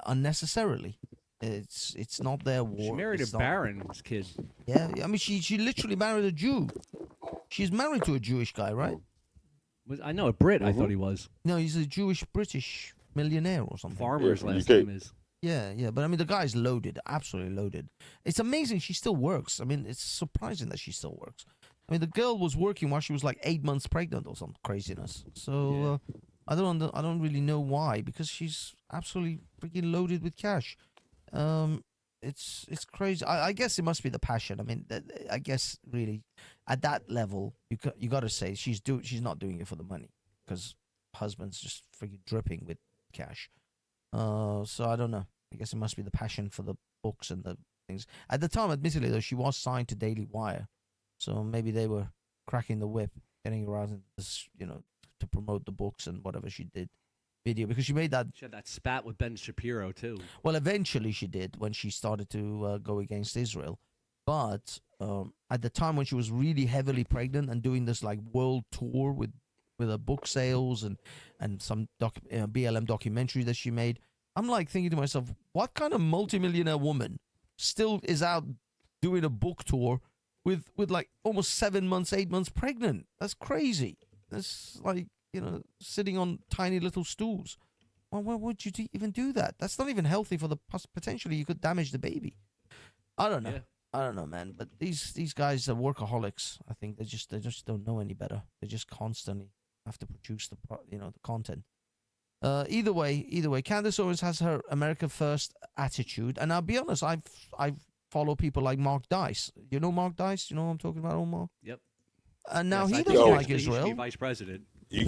unnecessarily. It's not their war. She married a baron's kid. Yeah, I mean, she literally married a Jew. She's married to a Jewish guy, right? I know, a Brit. I thought he was. No, he's a Jewish British millionaire or something. Farmer's last name is. Yeah, but I mean, the guy's loaded, absolutely loaded. It's amazing she still works. I mean, it's surprising that she still works. I mean, the girl was working while she was like 8 months pregnant or some craziness. So I don't really know why, because she's absolutely freaking loaded with cash. It's crazy. I guess it must be the passion. I mean, I guess really at that level, you got to say she's not doing it for the money, because husband's just freaking dripping with cash. So I don't know. I guess it must be the passion for the books and the things. At the time, admittedly, though, she was signed to Daily Wire, so maybe they were cracking the whip, getting her out into this, to promote the books and whatever she did. Video, because she made that. She had that spat with Ben Shapiro too. Well, eventually she did when she started to go against Israel, but at the time when she was really heavily pregnant and doing this like world tour with her book sales and some BLM documentary that she made, I'm like thinking to myself, what kind of multimillionaire woman still is out doing a book tour with like almost 7 months, 8 months pregnant? That's crazy. That's like, sitting on tiny little stools. Well, why would you even do that? That's not even healthy for the potentially you could damage the baby. I don't know. Yeah. I don't know, man. But these guys are workaholics. I think they just don't know any better. They just constantly have to produce the content. Either way, Candace Owens has her America First attitude, and I'll be honest, I follow people like Mark Dice. You know Mark Dice? You know what I'm talking about, Omar? Yep. And now Yes, I he think doesn't like actually he should be Israel. vice president. You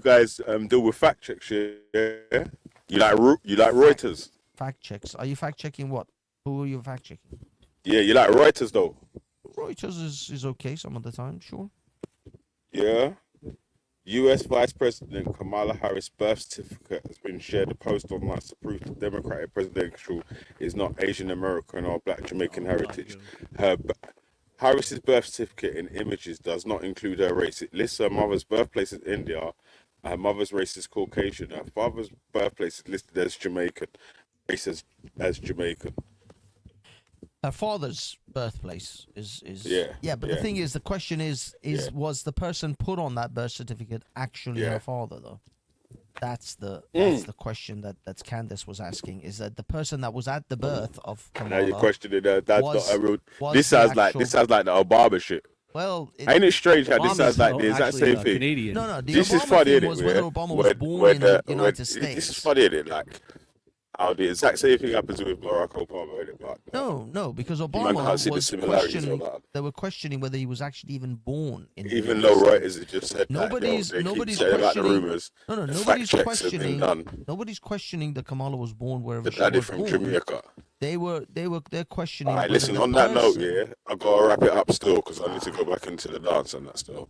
guys deal with fact checks, yeah? You like Reuters? Fact checks. Are you fact checking what? Who are you fact checking? Yeah, you like Reuters though. Reuters is okay some of the time, sure. Yeah. U.S. Vice President Kamala Harris' birth certificate has been shared. The post online to prove the Democratic presidential is not Asian American or Black Jamaican heritage. Harris's birth certificate in images does not include her race. It lists her mother's birthplace as India. Her mother's race is Caucasian. Her father's birthplace is listed as Jamaican. Race as Jamaican. Her father's birthplace is Yeah, but the thing is, the question is was the person put on that birth certificate actually her father though? That's the question that's Candace was asking, is that the person that was at the birth of Kamala. Now you're questioning that's not a real. This the sounds like the Obama shit. Well, ain't it strange how this sounds like the exact same thing? Canadian. No, the this Obama is funny, thing innit? was whether Obama was born in the United States. This is funny, innit? Like, how the exact same thing happens with Barack Obama, innit? But No, because man Obama can't see the was similarities questioning. of that. They were questioning whether he was actually even born in. the Even United though States. Reuters has just said Nobody's that, nobody's saying about the questioning. rumors. No, the nobody's fact checks have been questioning. done. Nobody's questioning that Kamala was born wherever The she daddy was from born. Jamaica. They're questioning. All right, whether listen, the on that note, person- yeah, I've got to wrap it up still because I need to go back into the dance and that still.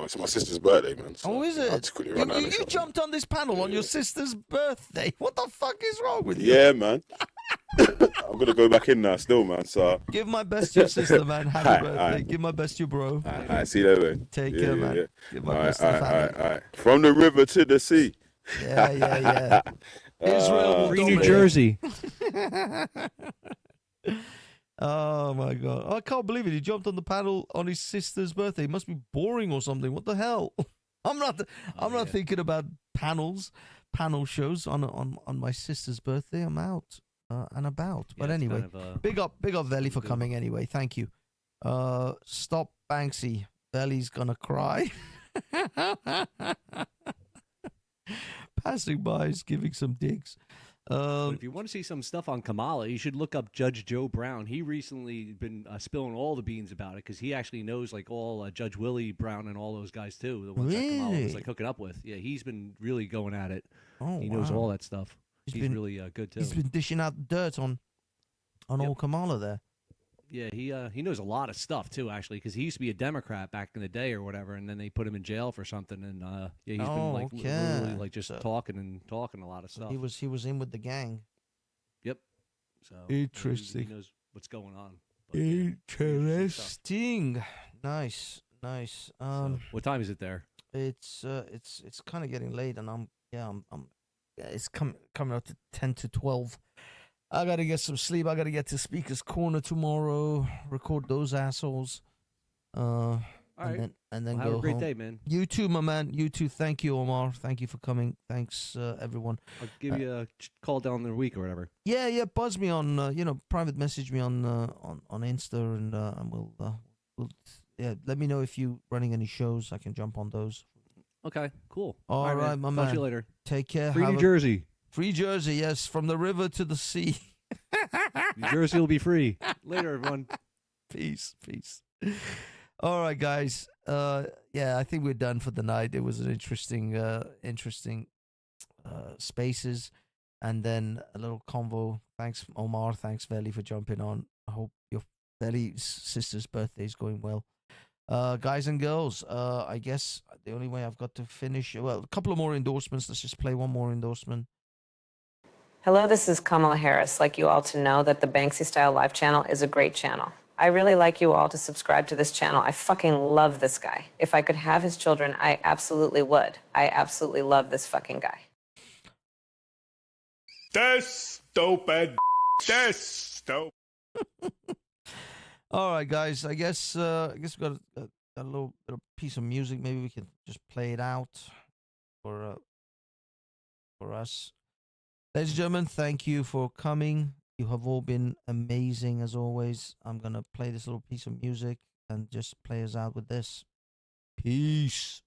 It's my sister's birthday, man. So Oh, is I had it? to quickly run down the You shop. jumped on this panel on your sister's birthday. What the fuck is wrong with you? Yeah, man. I'm going to go back in now still, man. So Give my best to your sister, man. Happy Alright, birthday. alright. Give my best to your bro. I see you later, man. Take care, man. Yeah. Give my All best right, to the family. all right. From the river to the sea. Yeah. Israel will Free New dominate. Jersey. Oh my god! I can't believe it. He jumped on the panel on his sister's birthday. It must be boring or something. What the hell? I'm not thinking about panel shows on my sister's birthday. I'm out and about. But it's anyway, kind of, big up Veli for coming. Anyway, thank you. Stop Banksy. Veli's gonna cry. Passing by is giving some digs. But if you want to see some stuff on Kamala, you should look up Judge Joe Brown. He recently been spilling all the beans about it because he actually knows like all Judge Willie Brown and all those guys too. The ones that Kamala was Really? like hooking up with. Yeah, he's been really going at it. Oh, he knows wow. all that stuff. He's been- really good too. He's been dishing out dirt on old Kamala there. Yeah, he knows a lot of stuff too, actually, because he used to be a Democrat back in the day or whatever, and then they put him in jail for something, and yeah, he's been like literally like just talking a lot of stuff. He was in with the gang. Yep. So Interesting. He knows what's going on. But, yeah, Interesting. Nice. so, what time is it there? It's kind of getting late, and I'm it's coming up to 10 to 12. I gotta get some sleep. I gotta get to Speaker's Corner tomorrow. Record those assholes. All and right. then Well, go have a great home. day, man. You too, my man. You too. Thank you, Omar. Thank you for coming. Thanks, everyone. I'll give you a call down the week or whatever. Yeah. Buzz me on, private message me on Insta, and we'll let me know if you running any shows. I can jump on those. Okay, cool. All right, man. my Talk man. to you later. Take care. Free Have New a- Jersey. Free Jersey, yes, from the river to the sea. New Jersey will be free. Later, everyone. Peace. All right, guys. I think we're done for the night. It was an interesting spaces, and then a little convo. Thanks, Omar. Thanks, Veli, for jumping on. I hope your Veli's sister's birthday is going well. Guys and girls, I guess the only way I've got to finish, well, a couple of more endorsements. Let's just play one more endorsement. Hello, this is Kamala Harris. Like you all to know that the Banksy Style Live channel is a great channel. I really like you all to subscribe to this channel. I fucking love this guy. If I could have his children, I absolutely would. I absolutely love this fucking guy. That's stupid. That's stupid. All right, guys. I guess we got a little bit of piece of music. Maybe we can just play it out for us. Ladies and gentlemen, thank you for coming. You have all been amazing as always. I'm gonna play this little piece of music and just play us out with this. Peace.